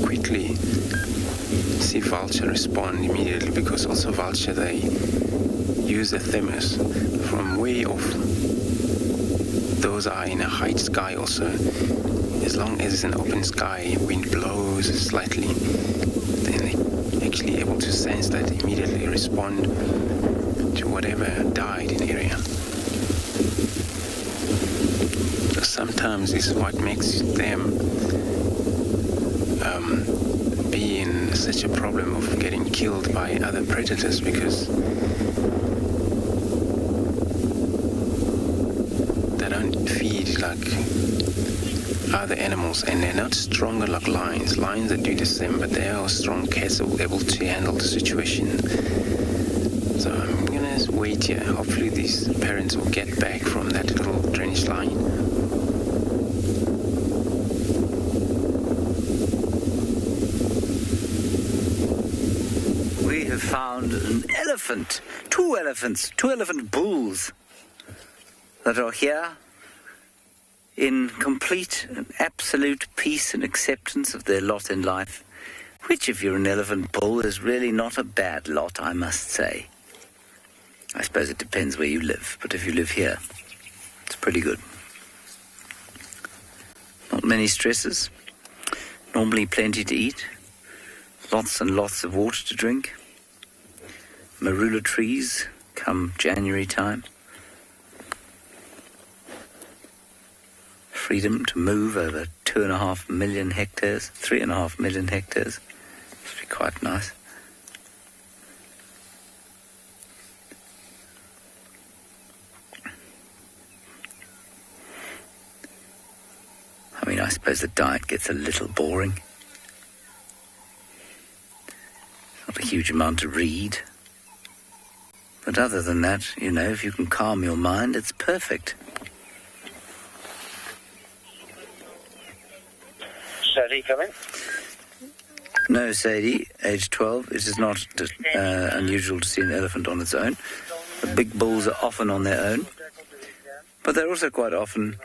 S3: Quickly see vulture respond immediately, because also vulture, they use the thermos from way off. Those are in a high sky also. As long as it's an open sky, wind blows slightly, then they're actually able to sense that, immediately respond to whatever died in the area. So sometimes this is what makes them be in such a problem of getting killed by other predators, because they don't feed like other animals, and they're not stronger like lions. Lions that do the same, but they are strong cats that are able to handle the situation. So I'm gonna wait here. Hopefully these parents will get back from that little drainage line.
S2: Found an elephant, two elephant bulls that are here in complete and absolute peace and acceptance of their lot in life, which, if you're an elephant bull, is really not a bad lot, I must say. I suppose it depends where you live, but if you live here, it's pretty good. Not many stresses, normally plenty to eat, lots and lots of water to drink. Marula trees come January time. Freedom to move over 2.5 million hectares, 3.5 million hectares. Must be quite nice. I mean, I suppose the diet gets a little boring. Not a huge amount to read. But other than that, you know, if you can calm your mind, it's perfect.
S7: Sadie, come in.
S2: No, Sadie, age 12. It is not unusual to see an elephant on its own. The big bulls are often on their own, but they're also quite often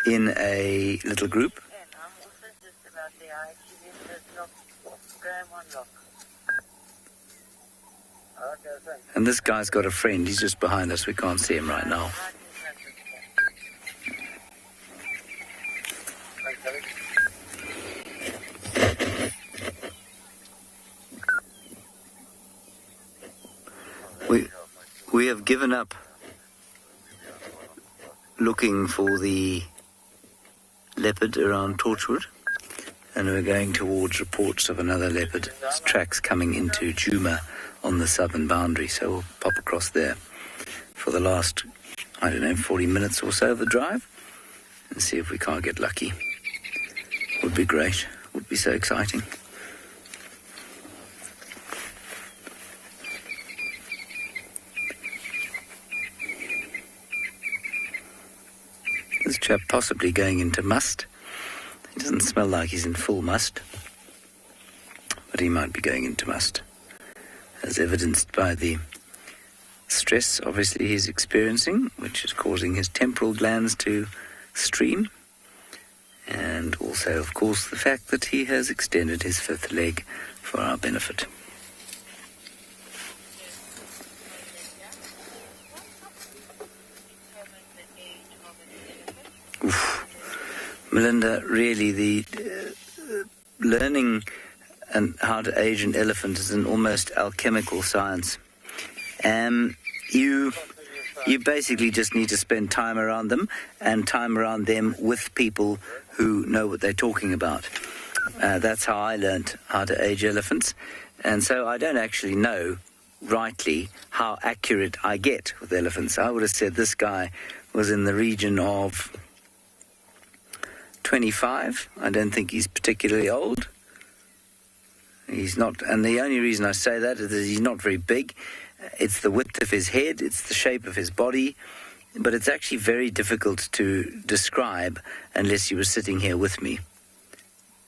S2: in a little group. And this guy's got a friend. He's just behind us. We can't see him right now. We have given up looking for the leopard around Torchwood, and we're going towards reports of another leopard's tracks coming into Djuma on the southern boundary, so we'll pop across there for the last, 40 minutes or so of the drive and see if we can't get lucky. Would be great. Would be so exciting. This chap possibly going into must. He doesn't smell like he's in full must, but he might be going into must, as evidenced by the stress, obviously, he's experiencing, which is causing his temporal glands to stream, and also, of course, the fact that he has extended his fifth leg for our benefit. Melinda, really, the learning and how to age an elephant is an almost alchemical science. You basically just need to spend time around them and time around them with people who know what they're talking about. That's how I learned how to age elephants. And so I don't actually know rightly how accurate I get with elephants. I would have said this guy was in the region of 25. I don't think he's particularly old. He's not, and the only reason I say that is that he's not very big. It's the width of his head, it's the shape of his body, but it's actually very difficult to describe unless you were sitting here with me.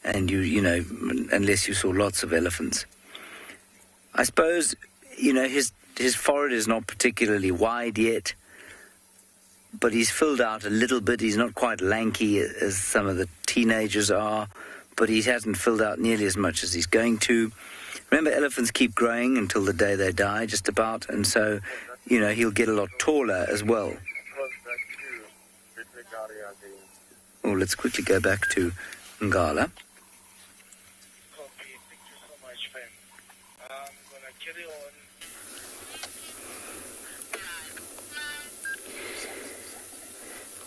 S2: And unless you saw lots of elephants. I suppose, his forehead is not particularly wide yet, but he's filled out a little bit. He's not quite lanky as some of the teenagers are, but he hasn't filled out nearly as much as he's going to. Remember, elephants keep growing until the day they die, just about, and so, he'll get a lot taller as well. Oh, let's quickly go back to Ngala.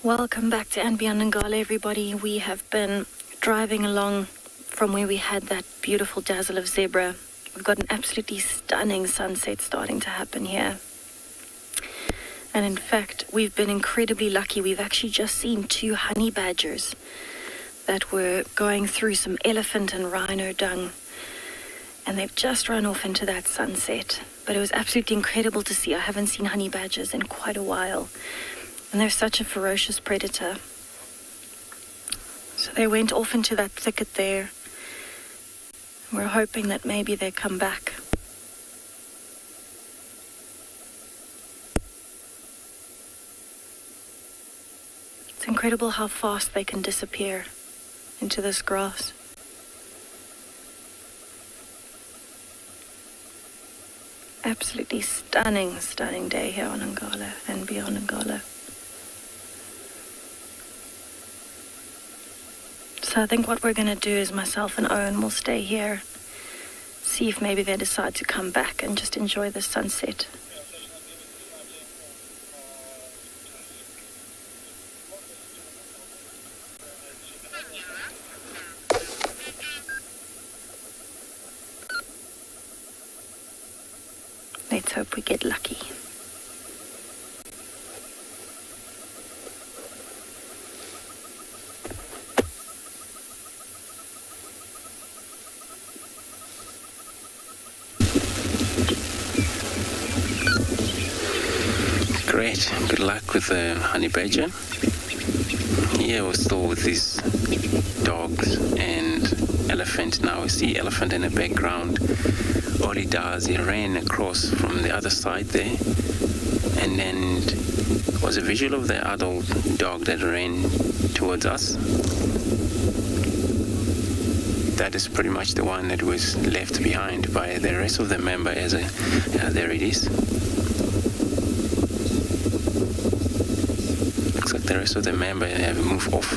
S8: Welcome back to And Beyond Ngala, everybody. We have been driving along from where we had that beautiful dazzle of zebra. We've got an absolutely stunning sunset starting to happen here. And in fact, we've been incredibly lucky. We've actually just seen 2 honey badgers that were going through some elephant and rhino dung. And they've just run off into that sunset. But it was absolutely incredible to see. I haven't seen honey badgers in quite a while. And they're such a ferocious predator. So they went off into that thicket there. We're hoping that maybe they come back. It's incredible how fast they can disappear into this grass. Absolutely stunning, stunning day here on Ngala and beyond Ngala. So I think what we're going to do is myself and Owen will stay here, see if maybe they decide to come back and just enjoy the sunset. Let's hope we get lucky.
S3: great. Good luck with the honey badger. Here we're still with these dogs and elephant. Now we see elephant in the background. All he does, he ran across from the other side there, and then was a visual of the adult dog that ran towards us. That is pretty much the one that was left behind by the rest of the member as a, there it is. Looks like the rest of the member have moved off.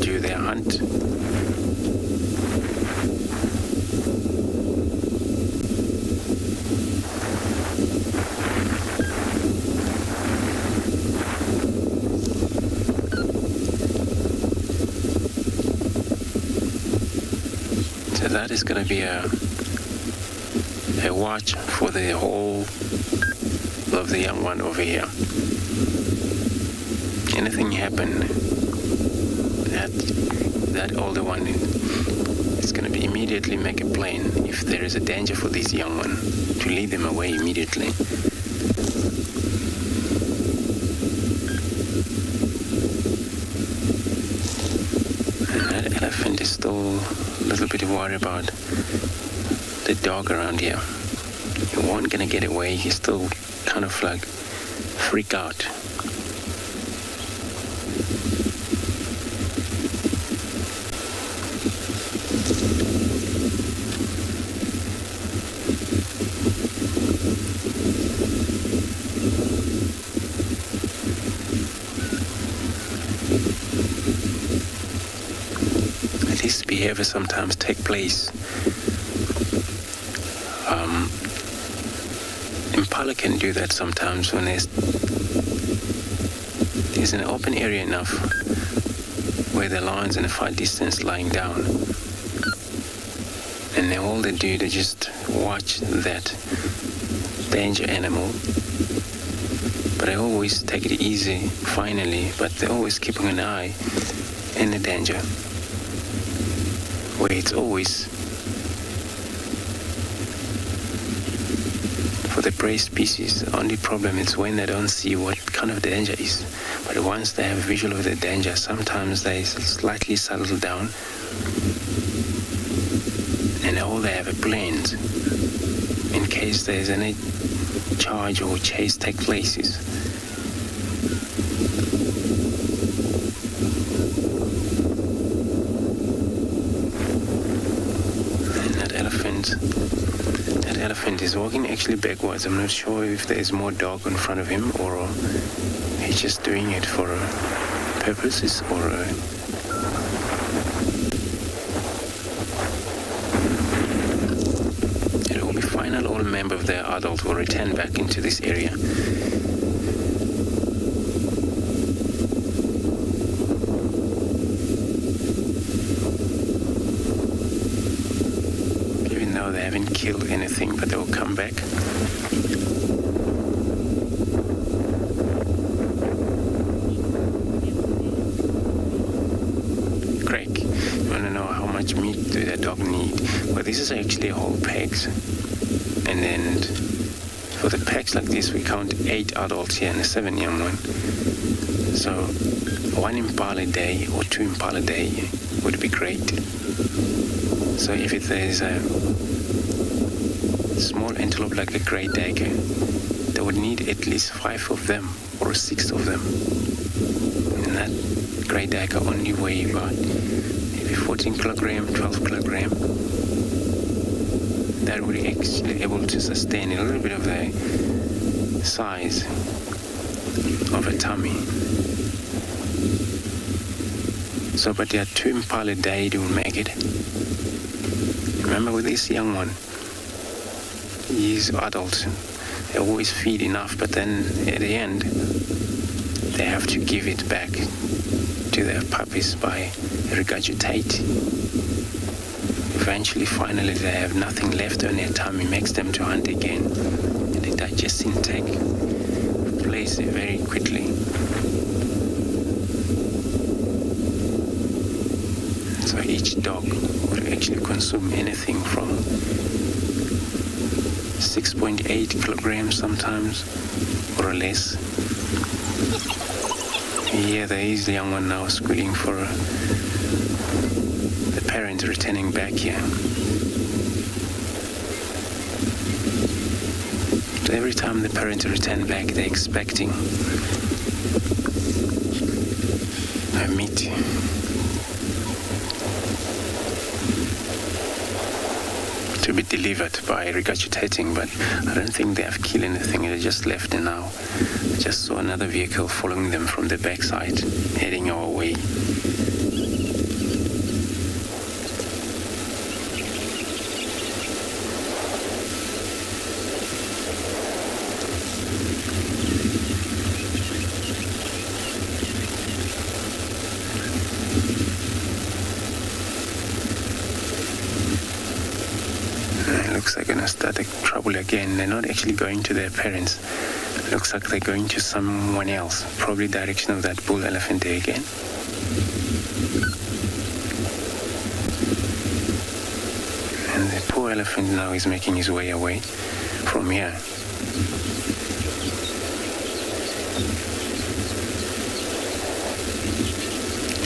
S3: Do their hunt. So that is going to be a watch for the whole of the young one over here. Anything happen, that older one is going to be immediately make a plan if there is a danger for this young one to lead them away immediately. And that elephant is still a little bit worried about the dog around here. He wasn't gonna get away. He's still kind of like freak out. This behavior sometimes take place. Impala can do that sometimes when there's an open area enough where the lion's in a far distance lying down, and then all they do, they just watch that danger animal, but they always take it easy finally, but they're always keeping an eye in the danger, where it's always for the prey species. The only problem is when they don't see what kind of danger is. But once they have a visual of the danger, sometimes they slightly settle down, and all they have a plan in case there's any charge or chase take places. And that elephant is walking actually backwards. I'm not sure if there's more dog in front of him or he's just doing it for purposes or it will be final. All members of the adult will return back into this area. Even though they haven't killed anything, but they will come back. Meat do the dog need? Well, this is actually whole pegs, and then for the pegs like this we count 8 adults here and 7 young ones. So 1 impala a day or 2 impala a day would be great. So if there's a small antelope like the great dagger, they would need at least 5 of them or 6 of them, and that great dagger only weigh about 14 kilogram, 12 kilogram. That would be actually able to sustain a little bit of the size of a tummy. So, but there are 2 impala a day to make it. Remember with this young one, he's adult. They always feed enough, but then at the end, they have to give it back to their puppies by regurgitate. Eventually, finally, they have nothing left on their tummy, makes them to hunt again. And the digestion take place very quickly. So each dog would actually consume anything from 6.8 kilograms sometimes, or less. Yeah, there is the young one now squealing for the parent returning back here. So every time the parents return back, they're expecting a meat. To be delivered by regurgitating, but I don't think they have killed anything. They just left, and now I just saw another vehicle following them from the backside, heading our way. Looks like they're gonna start the trouble again. They're not actually going to their parents. Looks like they're going to someone else, probably direction of that bull elephant there again. And the poor elephant now is making his way away from here.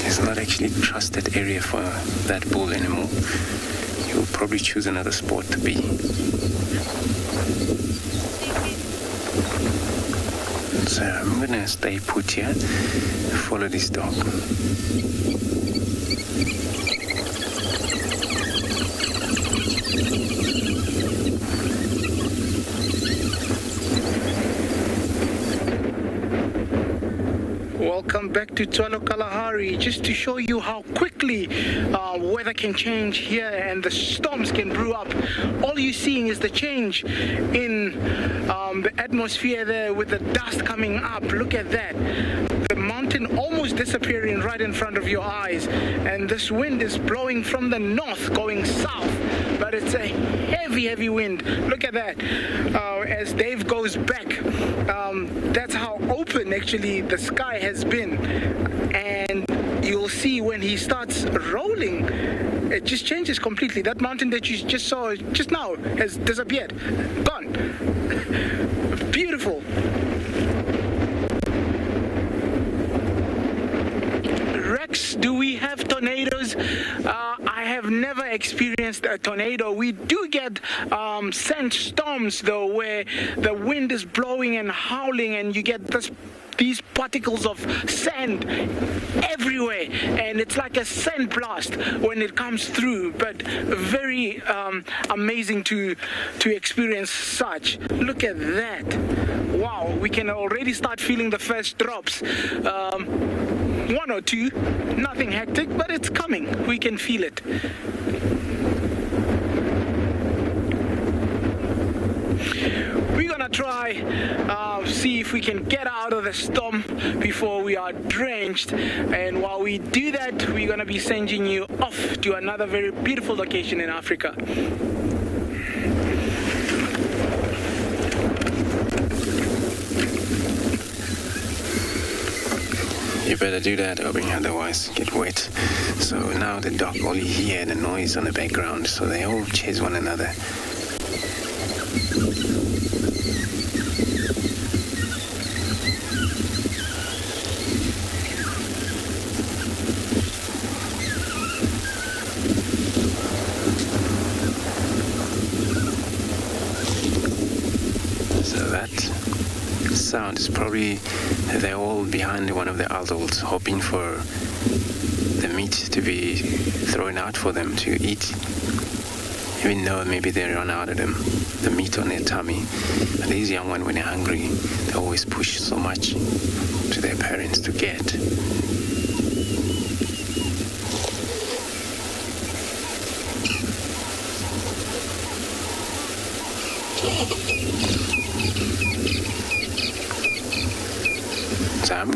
S3: It's not actually a trusted area for that bull anymore. He'll probably choose another spot to be. So I'm gonna stay put here, follow this dog.
S4: Welcome back to Tswalu Kalahari, just to show you how quickly weather can change here and the storms can brew up. All you're seeing is the change in the atmosphere there with the dust coming up. Look at that. The mountain almost disappearing right in front of your eyes, and this wind is blowing from the north going south, but it's a heavy wind. Look at that. As Dave goes back, that's how open actually the sky has been, and you'll see when he starts rolling, it just changes completely. That mountain that you just saw just now has disappeared, gone. Beautiful. Rex, do we have tornadoes? I have never experienced a tornado. We do get sandstorms though, where the wind is blowing and howling, and you get these particles of sand everywhere, and it's like a sand blast when it comes through, but very amazing to experience such. Look at that. Wow, we can already start feeling the first drops. One or two, nothing hectic, but it's coming. We can feel it. We're gonna try see if we can get out of the storm before we are drenched, and while we do that, we're gonna be sending you off to another very beautiful location in Africa.
S3: You better do that, Obing, otherwise get wet. So now the dog only hear the noise on the background, so they all chase one another. Sound is probably they're all behind one of the adults, hoping for the meat to be thrown out for them to eat, even though maybe they run out of the meat on their tummy. And these young ones, when they're hungry, they always push so much to their parents to get. So I'm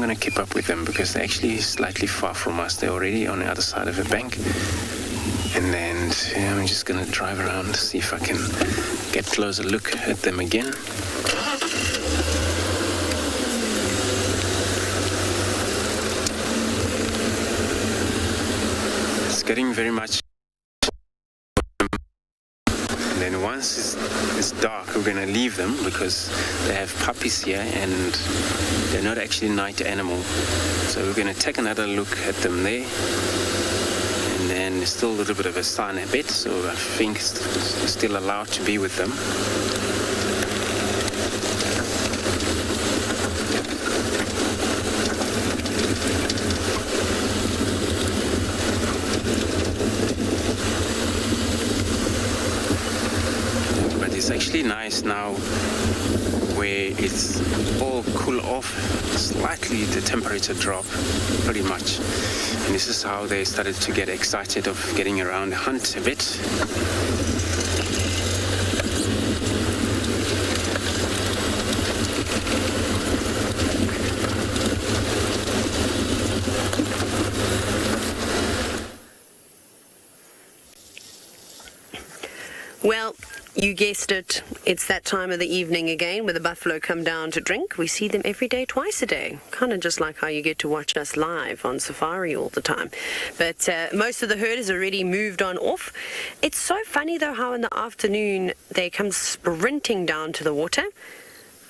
S3: gonna keep up with them because they're actually slightly far from us. They're already on the other side of the bank, and then I'm just gonna drive around to see if I can get a closer look at them again. It's getting very much. then once it's dark, we're going to leave them because they have puppies here and they're not actually night animal. So we're going to take another look at them there. And then there's still a little bit of a sun a bit, so I think it's still allowed to be with them. It's actually nice now where it's all cool off slightly, the temperature drop pretty much, and this is how they started to get excited of getting around the hunt a bit.
S6: Well, you guessed it, it's that time of the evening again where the buffalo come down to drink. We see them every day, twice a day, kind of just like how you get to watch us live on safari all the time. But most of the herd has already moved on off. It's so funny though how in the afternoon they come sprinting down to the water.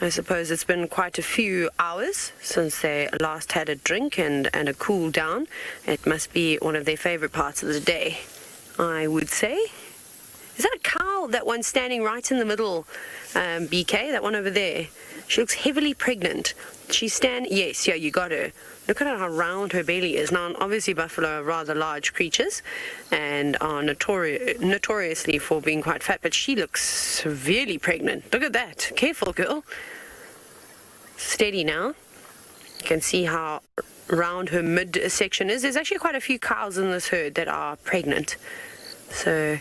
S6: I suppose it's been quite a few hours since they last had a drink and a cool down. It must be one of their favorite parts of the day, I would say. Is that a cow, that one standing right in the middle, BK, that one over there? She looks heavily pregnant. Yes, yeah, you got her. Look at how round her belly is. Now, obviously, buffalo are rather large creatures and are notoriously for being quite fat, but she looks severely pregnant. Look at that. Careful, girl. Steady now. You can see how round her midsection is. There's actually quite a few cows in this herd that are pregnant. So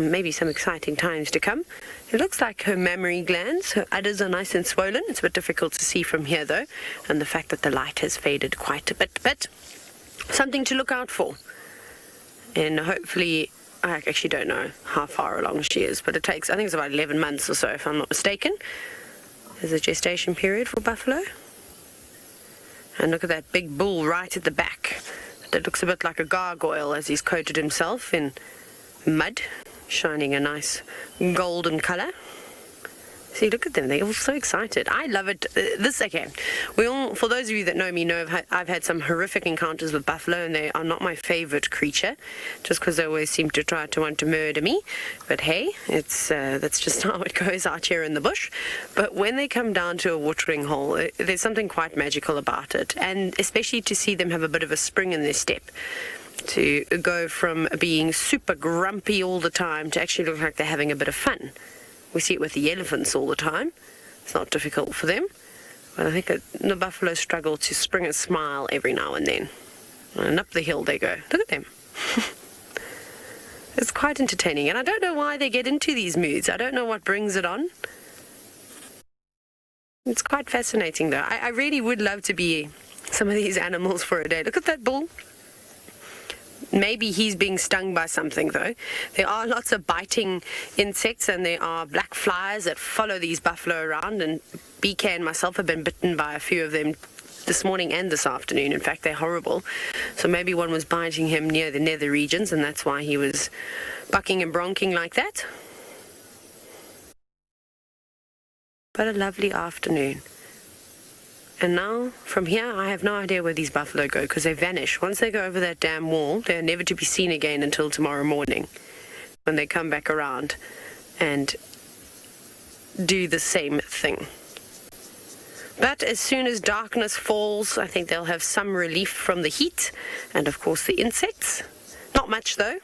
S6: maybe some exciting times to come. It looks like her mammary glands, her udders are nice and swollen. It's a bit difficult to see from here though, and the fact that the light has faded quite a bit, but something to look out for. And hopefully, I actually don't know how far along she is, but it takes, I think it's about 11 months or so if I'm not mistaken. There's a gestation period for buffalo. And look at that big bull right at the back. That looks a bit like a gargoyle as he's coated himself in mud, shining a nice golden color. See, look at them, they're all so excited. I love it. For those of you that know me know I've had some horrific encounters with buffalo, and they are not my favorite creature, just because they always seem to try to want to murder me. But hey, that's just how it goes out here in the bush. But when they come down to a watering hole, there's something quite magical about it, and especially to see them have a bit of a spring in their step, to go from being super grumpy all the time to actually look like they're having a bit of fun. We see it with the elephants all the time. It's not difficult for them. But I think the buffalo struggle to spring a smile every now and then. And up the hill they go. Look at them. It's quite entertaining. And I don't know why they get into these moods. I don't know what brings it on. It's quite fascinating though. I really would love to be some of these animals for a day. Look at that bull. Maybe he's being stung by something though. There are lots of biting insects, and there are black flies that follow these buffalo around, and BK and myself have been bitten by a few of them this morning and this afternoon. In fact, they're horrible. So maybe one was biting him near the nether regions, and that's why he was bucking and bronking like that. But a lovely afternoon. And now, from here, I have no idea where these buffalo go, because they vanish. Once they go over that damn wall, they're never to be seen again until tomorrow morning, when they come back around and do the same thing. But as soon as darkness falls, I think they'll have some relief from the heat, and of course the insects. Not much though.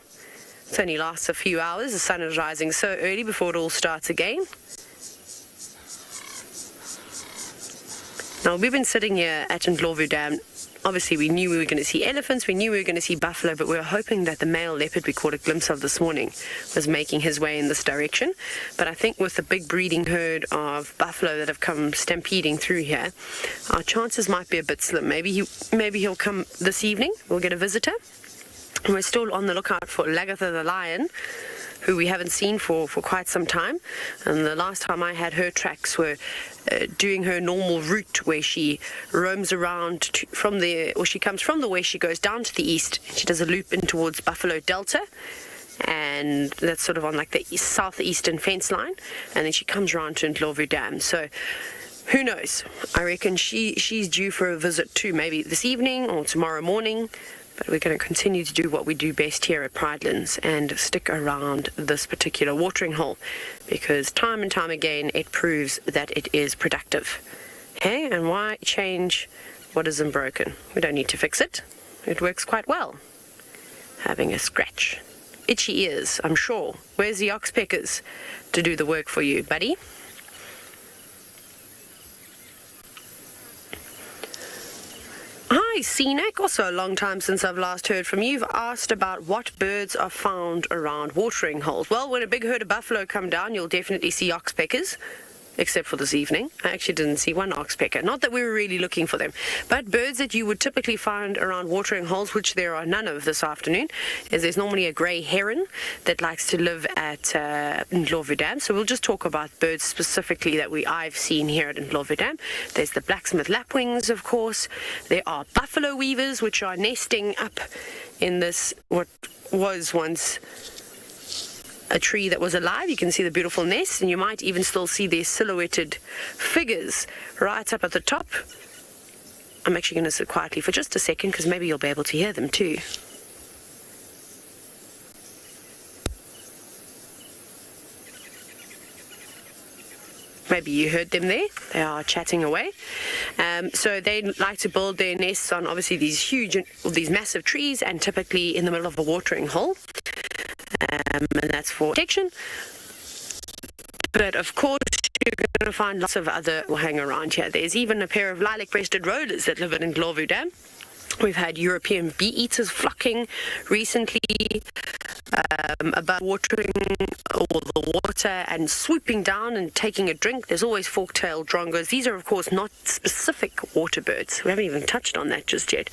S6: It only lasts a few hours. The sun is rising so early before it all starts again. Now, we've been sitting here at Ndlovu Dam. Obviously, we knew we were going to see elephants, we knew we were going to see buffalo, but we were hoping that the male leopard we caught a glimpse of this morning was making his way in this direction. But I think with the big breeding herd of buffalo that have come stampeding through here, our chances might be a bit slim. Maybe he'll come this evening. We'll get a visitor. And we're still on the lookout for Lagatha the lion, who we haven't seen for quite some time. And the last time I had her tracks were doing her normal route where she roams around she comes from the west, she goes down to the east, she does a loop in towards Buffalo Delta, and that's sort of on like the southeastern fence line, and then she comes around to Ndlovu Dam. So who knows? I reckon she's due for a visit too, maybe this evening or tomorrow morning. But we're going to continue to do what we do best here at Pridelands and stick around this particular watering hole, because time and time again it proves that it is productive. Hey, and why change what isn't broken? We don't need to fix it. It works quite well. Having a scratch. Itchy ears, I'm sure. Where's the oxpeckers to do the work for you, buddy? Hi, Cenac. Also a long time since I've last heard from you. You've asked about what birds are found around watering holes. Well, when a big herd of buffalo come down, you'll definitely see oxpeckers. Except for this evening. I actually didn't see one oxpecker. Not that we were really looking for them. But birds that you would typically find around watering holes, which there are none of this afternoon, is there's normally a grey heron that likes to live at Ndlovu Dam. So we'll just talk about birds specifically that I've seen here at Ndlovu Dam. There's the blacksmith lapwings, of course. There are buffalo weavers, which are nesting up in this, what was once a tree that was alive. You can see the beautiful nest, and you might even still see their silhouetted figures right up at the top. I'm actually going to sit quietly for just a second, because maybe you'll be able to hear them too. Maybe you heard them there. They are chatting away. So they like to build their nests on obviously these massive trees, and typically in the middle of a watering hole. And that's for protection. But of course, you're going to find lots of other will hang around here. There's even a pair of lilac-breasted rollers that live in Ndlovu Dam. We've had European bee-eaters flocking recently about watering all the water and swooping down and taking a drink. There's always fork-tailed drongos. These are, of course, not specific water birds. We haven't even touched on that just yet.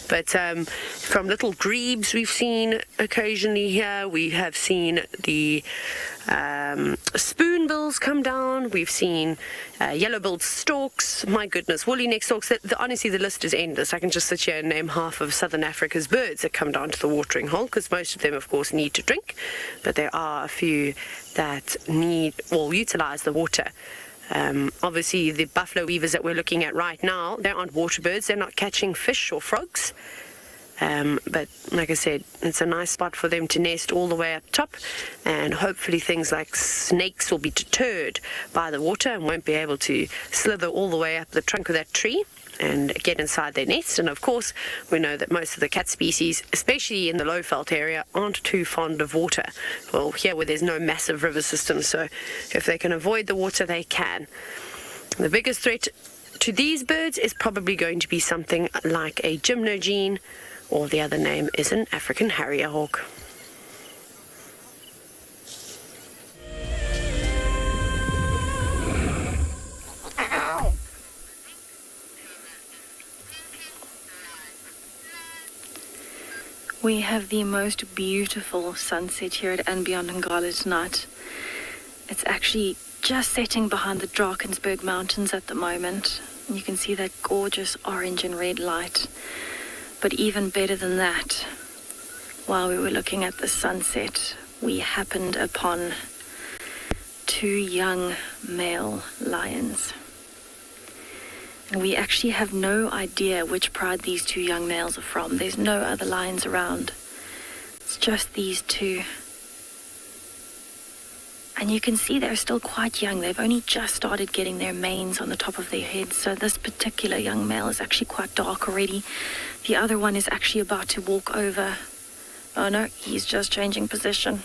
S6: But from little grebes we've seen occasionally here. We have seen the spoonbills come down. We've seen yellow-billed storks. My goodness, woolly-necked storks. Honestly, the list is endless. I can just sit here and name half of Southern Africa's birds that come down to the watering hole, because most of them, of course, need to drink. But there are a few that need or utilize the water. Obviously, the buffalo weavers that we're looking at right now, they aren't water birds. They're not catching fish or frogs. But like I said, it's a nice spot for them to nest all the way up top, and hopefully things like snakes will be deterred by the water and won't be able to slither all the way up the trunk of that tree and get inside their nest. And of course, we know that most of the cat species, especially in the low-veld area, aren't too fond of water. Well, here where there's no massive river system, so if they can avoid the water, they can. The biggest threat to these birds is probably going to be something like a gymnogene, or the other name is an African harrier hawk.
S8: We have the most beautiful sunset here at and beyond Ngala tonight. It's actually just setting behind the Drakensberg Mountains at the moment. You can see that gorgeous orange and red light. But even better than that, while we were looking at the sunset, we happened upon two young male lions. And we actually have no idea which pride these two young males are from. There's no other lions around. It's just these two. And you can see they're still quite young. They've only just started getting their manes on the top of their heads. So this particular young male is actually quite dark already. The other one is actually about to walk over. Oh no, he's just changing position.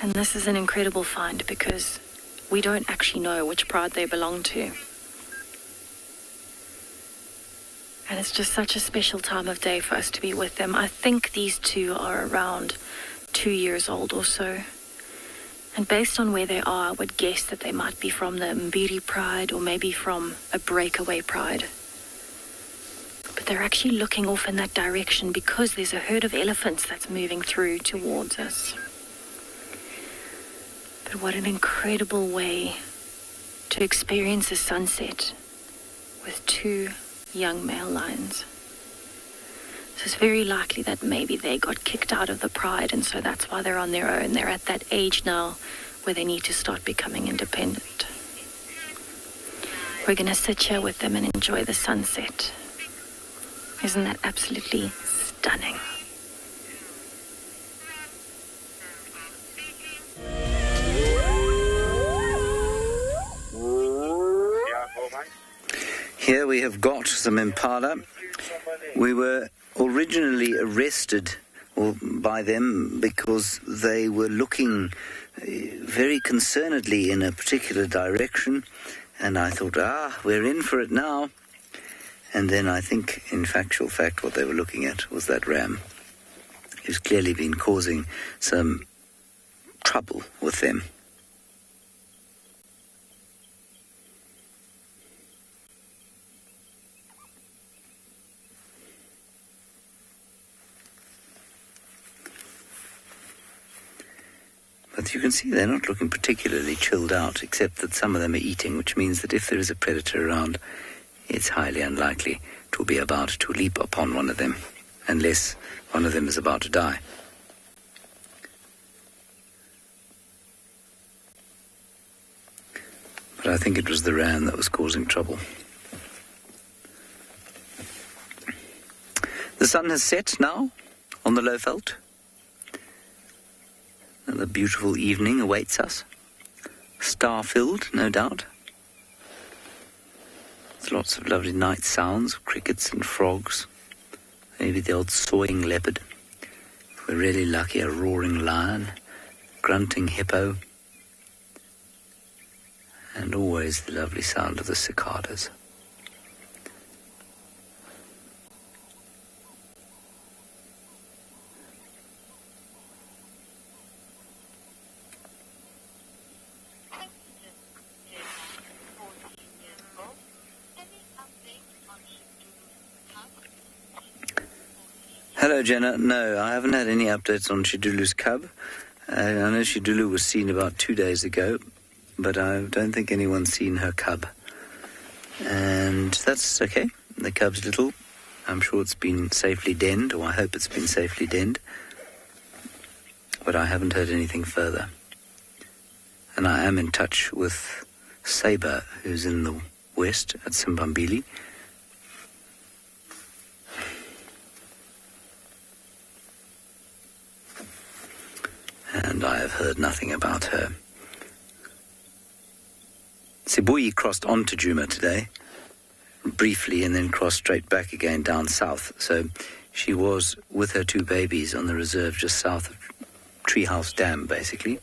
S8: And this is an incredible find because we don't actually know which pride they belong to. And it's just such a special time of day for us to be with them. I think these two are around 2 years old or so. And based on where they are, I would guess that they might be from the Mbiri pride or maybe from a breakaway pride. But they're actually looking off in that direction because there's a herd of elephants that's moving through towards us. But what an incredible way to experience a sunset with two young male lions. So it's very likely that maybe they got kicked out of the pride, and so that's why they're on their own. They're at that age now where they need to start becoming independent. We're going to sit here with them and enjoy the sunset. Isn't that absolutely stunning?
S2: Here we have got some impala. We were originally arrested by them because they were looking very concernedly in a particular direction, and I thought, we're in for it now. And then I think, in factual fact, what they were looking at was that ram, who's clearly been causing some trouble with them. But you can see they're not looking particularly chilled out, except that some of them are eating, which means that if there is a predator around, it's highly unlikely to be about to leap upon one of them, unless one of them is about to die. But I think it was the ram that was causing trouble. The sun has set now on the Lowveld. And the beautiful evening awaits us. Star-filled, no doubt. There's lots of lovely night sounds of crickets and frogs. Maybe the odd sawing leopard. If we're really lucky, a roaring lion, grunting hippo. And always the lovely sound of the cicadas. Hello, Jenna. No, I haven't had any updates on Shidulu's cub. I know Shidulu was seen about 2 days ago, but I don't think anyone's seen her cub. And that's okay. The cub's little. I'm sure it's been safely denned, or I hope it's been safely denned. But I haven't heard anything further. And I am in touch with Saber, who's in the west at Simbambili. And I have heard nothing about her. Sibuyi crossed on to Djuma today, briefly, and then crossed straight back again down south. So she was with her 2 babies on the reserve just south of Treehouse Dam, basically.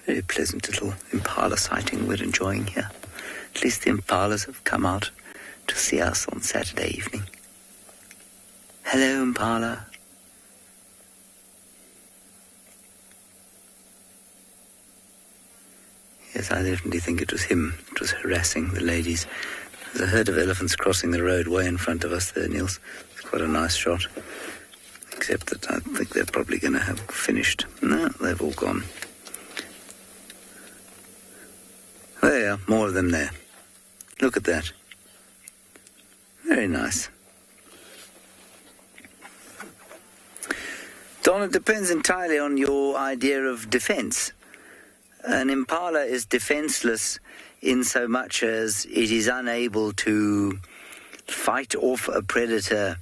S2: Very pleasant little impala sighting we're enjoying here. At least the impalas have come out to see us on Saturday evening. Hello, impala. Yes, I definitely think it was him that was harassing the ladies. There's a herd of elephants crossing the road way in front of us there, Niels. It's quite a nice shot. Except that I think they're probably going to have finished. No, they've all gone. There, more of them there. Look at that. Very nice. Don, it depends entirely on your idea of defense. An impala is defenseless in so much as it is unable to fight off a predator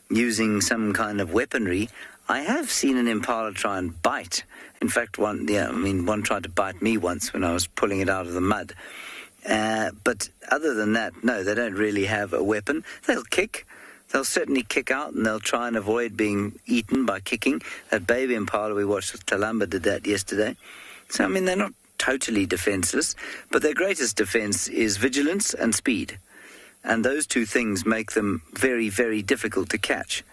S2: using some kind of weaponry. I have seen an impala try and bite. In fact, one tried to bite me once when I was pulling it out of the mud. But other than that, no, they don't really have a weapon. They'll kick. They'll certainly kick out, and they'll try and avoid being eaten by kicking. That baby impala we watched with Talamba did that yesterday. So, I mean, they're not totally defenseless, but their greatest defense is vigilance and speed. And those 2 things make them very, very difficult to catch.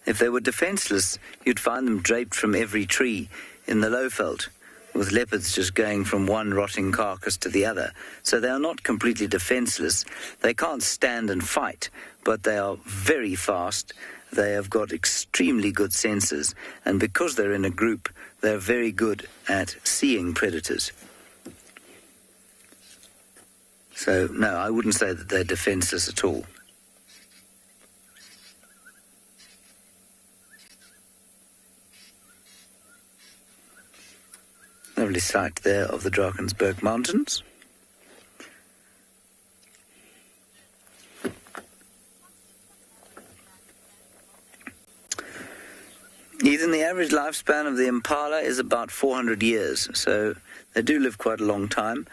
S2: If they were defenseless, you'd find them draped from every tree in the Lowveld, with leopards just going from one rotting carcass to the other. So they are not completely defenseless. They can't stand and fight, but they are very fast. They have got extremely good senses, and because they're in a group, they're very good at seeing predators. So, no, I wouldn't say that they're defenseless at all. Lovely sight there of the Drakensberg Mountains. Even the average lifespan of the impala is about 400 years, so they do live quite a long time.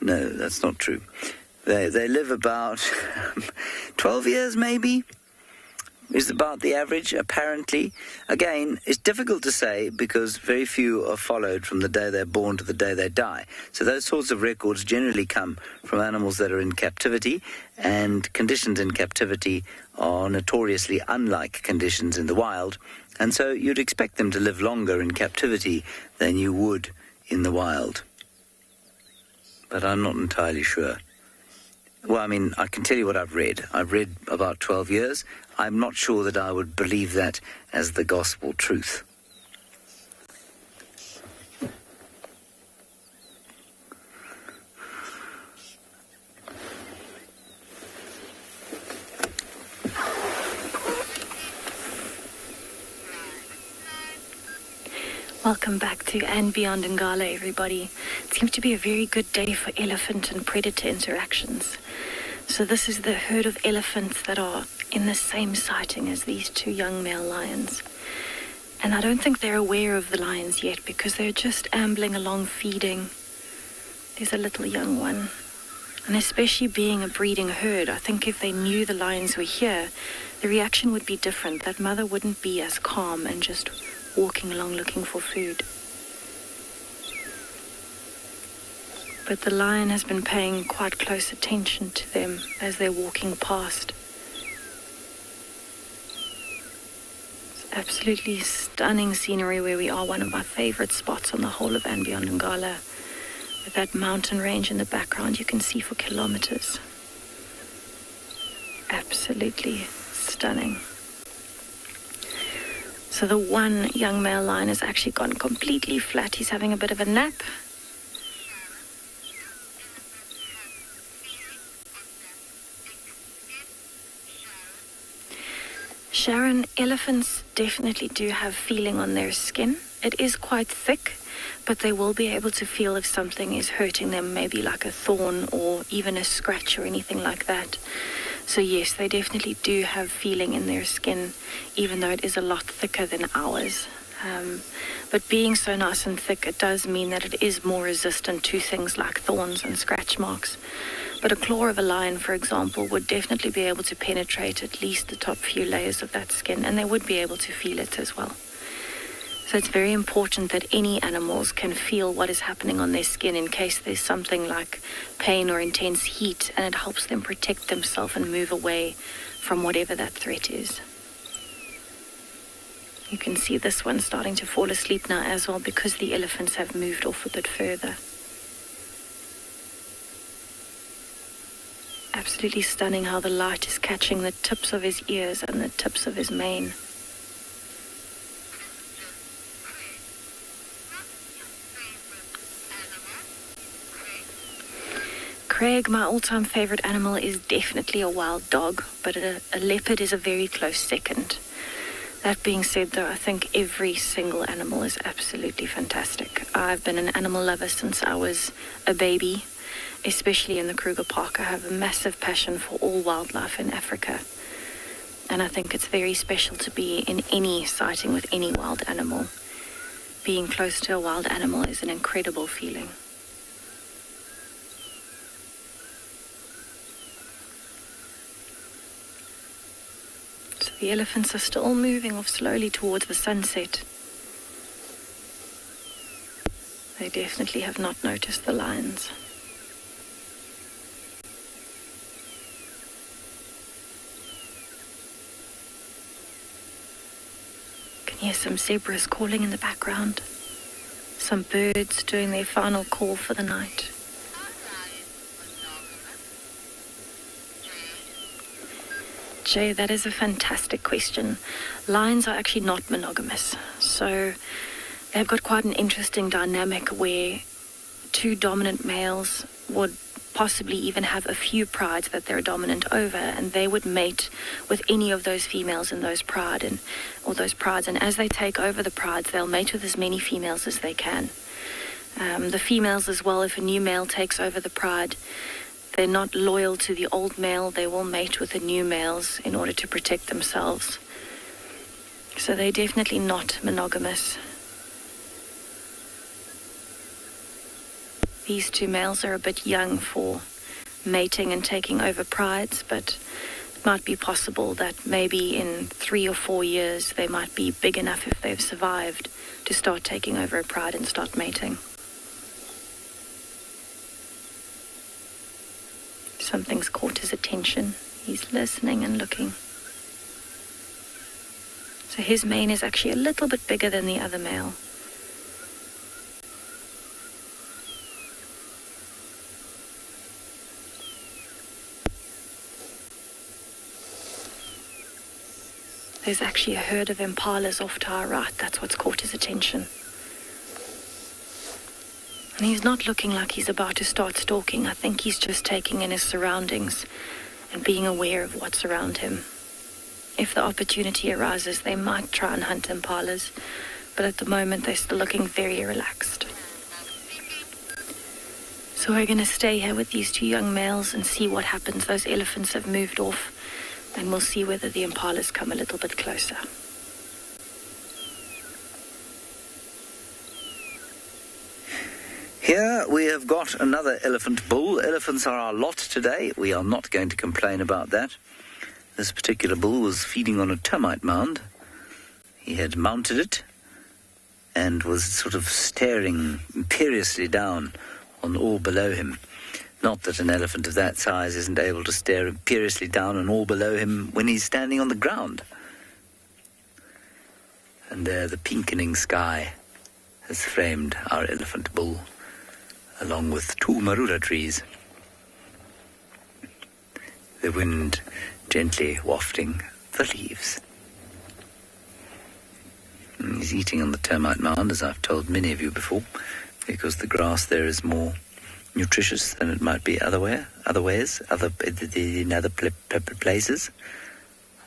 S2: No, that's not true. They live about 12 years maybe, is about the average, apparently. Again, it's difficult to say because very few are followed from the day they're born to the day they die. So those sorts of records generally come from animals that are in captivity, and conditions in captivity are notoriously unlike conditions in the wild. And so you'd expect them to live longer in captivity than you would in the wild. But I'm not entirely sure. Well, I mean, I can tell you what I've read. I've read about 12 years. I'm not sure that I would believe that as the gospel truth.
S8: Welcome back to And Beyond Ngala, everybody. It seems to be a very good day for elephant and predator interactions. So this is the herd of elephants that are in the same sighting as these two young male lions. And I don't think they're aware of the lions yet because they're just ambling along feeding. There's a little young one. And especially being a breeding herd, I think if they knew the lions were here, the reaction would be different. That mother wouldn't be as calm and just walking along looking for food. But the lion has been paying quite close attention to them as they're walking past. It's absolutely stunning scenery where we are, one of my favorite spots on the whole of And Beyond Ngala. With that mountain range in the background you can see for kilometers. Absolutely stunning. So the one young male lion has actually gone completely flat. He's having a bit of a nap. Sharon, elephants definitely do have feeling on their skin. It is quite thick, but they will be able to feel if something is hurting them, maybe like a thorn or even a scratch or anything like that. So yes, they definitely do have feeling in their skin, even though it is a lot thicker than ours. But being so nice and thick, it does mean that it is more resistant to things like thorns and scratch marks. But a claw of a lion, for example, would definitely be able to penetrate at least the top few layers of that skin, and they would be able to feel it as well. So it's very important that any animals can feel what is happening on their skin in case there's something like pain or intense heat, and it helps them protect themselves and move away from whatever that threat is. You can see this one starting to fall asleep now as well because the elephants have moved off a bit further. Absolutely stunning how the light is catching the tips of his ears and the tips of his mane. Craig, my all-time favorite animal is definitely a wild dog, but a leopard is a very close second. That being said, though, I think every single animal is absolutely fantastic. I've been an animal lover since I was a baby, especially in the Kruger Park. I have a massive passion for all wildlife in Africa. And I think it's very special to be in any sighting with any wild animal. Being close to a wild animal is an incredible feeling. So the elephants are still moving off slowly towards the sunset. They definitely have not noticed the lions. You can hear some zebras calling in the background. some birds doing their final call for the night. Jay, that is a fantastic question. Lions are actually not monogamous, so they've got quite an interesting dynamic where two dominant males would possibly even have a few prides that they're dominant over, and they would mate with any of those females in those prides, and as they take over the prides, they'll mate with as many females as they can. The females as well, if a new male takes over the pride, they're not loyal to the old male. They will mate with the new males in order to protect themselves. So they're definitely not monogamous. These two males are a bit young for mating and taking over prides, but it might be possible that maybe in 3 or 4 years they might be big enough, if they've survived, to start taking over a pride and start mating. Something's caught his attention. He's listening and looking. So his mane is actually a little bit bigger than the other male. There's actually a herd of impalas off to our right. That's what's caught his attention. And he's not looking like he's about to start stalking. I think he's just taking in his surroundings and being aware of what's around him. If the opportunity arises, they might try and hunt impalas, but at the moment they're still looking very relaxed. So we're going to stay here with these two young males and see what happens. Those elephants have moved off, and we'll see whether the impalas come a little bit closer.
S2: Here we have got another elephant bull. Elephants are our lot today. We are not going to complain about that. This particular bull was feeding on a termite mound. He had mounted it and was sort of staring imperiously down on all below him. Not that an elephant of that size isn't able to stare imperiously down on all below him when he's standing on the ground. And there the pinkening sky has framed our elephant bull, along with 2 marula trees. The wind gently wafting the leaves. And he's eating on the termite mound, as I've told many of you before, because the grass there is more nutritious than it might be in other places.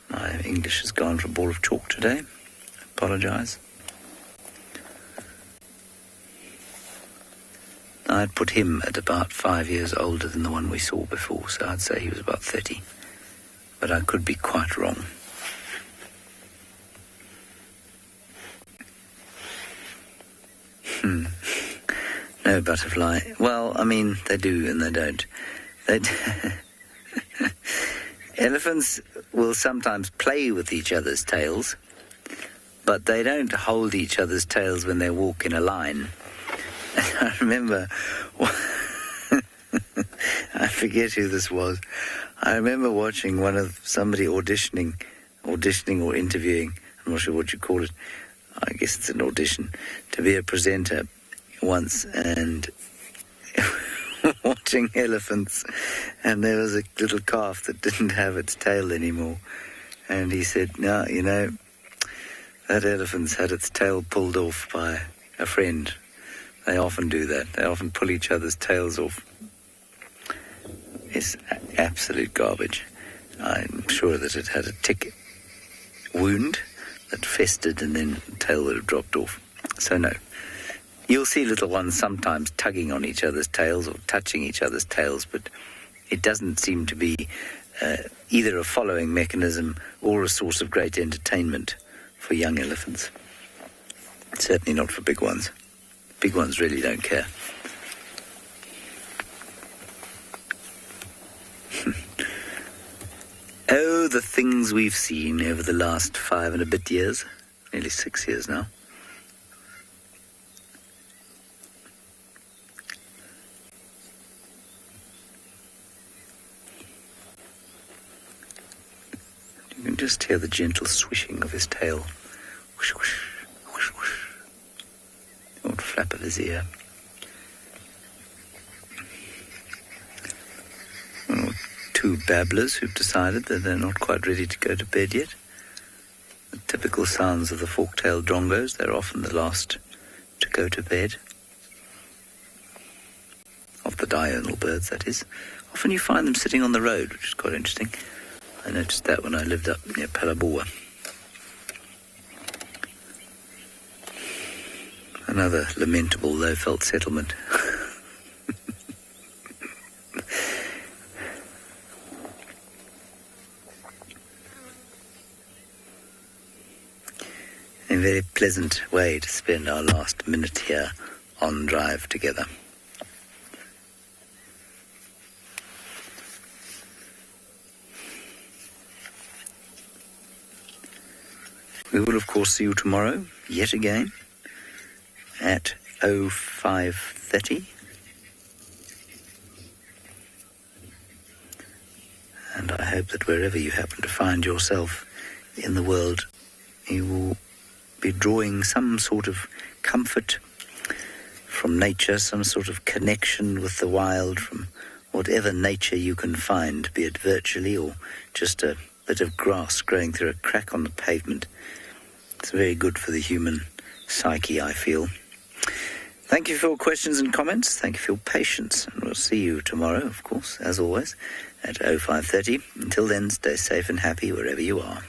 S2: My English has gone for a ball of chalk today. I apologise. I'd put him at about 5 years older than the one we saw before, so I'd say he was about 30. But I could be quite wrong. No butterfly. Well, I mean, they do and they don't. Elephants will sometimes play with each other's tails, but they don't hold each other's tails when they walk in a line. I remember, I forget who this was. I remember watching somebody auditioning or interviewing, I'm not sure what you call it, I guess it's an audition, to be a presenter once, and watching elephants, and there was a little calf that didn't have its tail anymore, and he said, no, you know, that elephant's had its tail pulled off by a friend. They often do that. They often pull each other's tails off. It's absolute garbage. I'm sure that it had a tick wound that festered and then the tail would have dropped off. So no. You'll see little ones sometimes tugging on each other's tails or touching each other's tails, but it doesn't seem to be either a following mechanism or a source of great entertainment for young elephants. Certainly not for big ones. Big ones really don't care. Oh, the things we've seen over the last 5 and a bit years. Nearly 6 years now. You can just hear the gentle swishing of his tail. Whoosh, whoosh, whoosh, whoosh. Old flap of his ear. Well, two babblers who've decided that they're not quite ready to go to bed yet. The typical sounds of the fork-tailed drongos, they're often the last to go to bed. Of the diurnal birds, that is. Often you find them sitting on the road, which is quite interesting. I noticed that when I lived up near Palabua. Another lamentable low-felt settlement. A very pleasant way to spend our last minute here on drive together. We will, of course, see you tomorrow, yet again, at 05:30. And I hope that wherever you happen to find yourself in the world, you will be drawing some sort of comfort from nature, some sort of connection with the wild, from whatever nature you can find, be it virtually or just a bit of grass growing through a crack on the pavement. It's very good for the human psyche, I feel. Thank you for your questions and comments. Thank you for your patience. And we'll see you tomorrow, of course, as always, at 05:30. Until then, stay safe and happy wherever you are.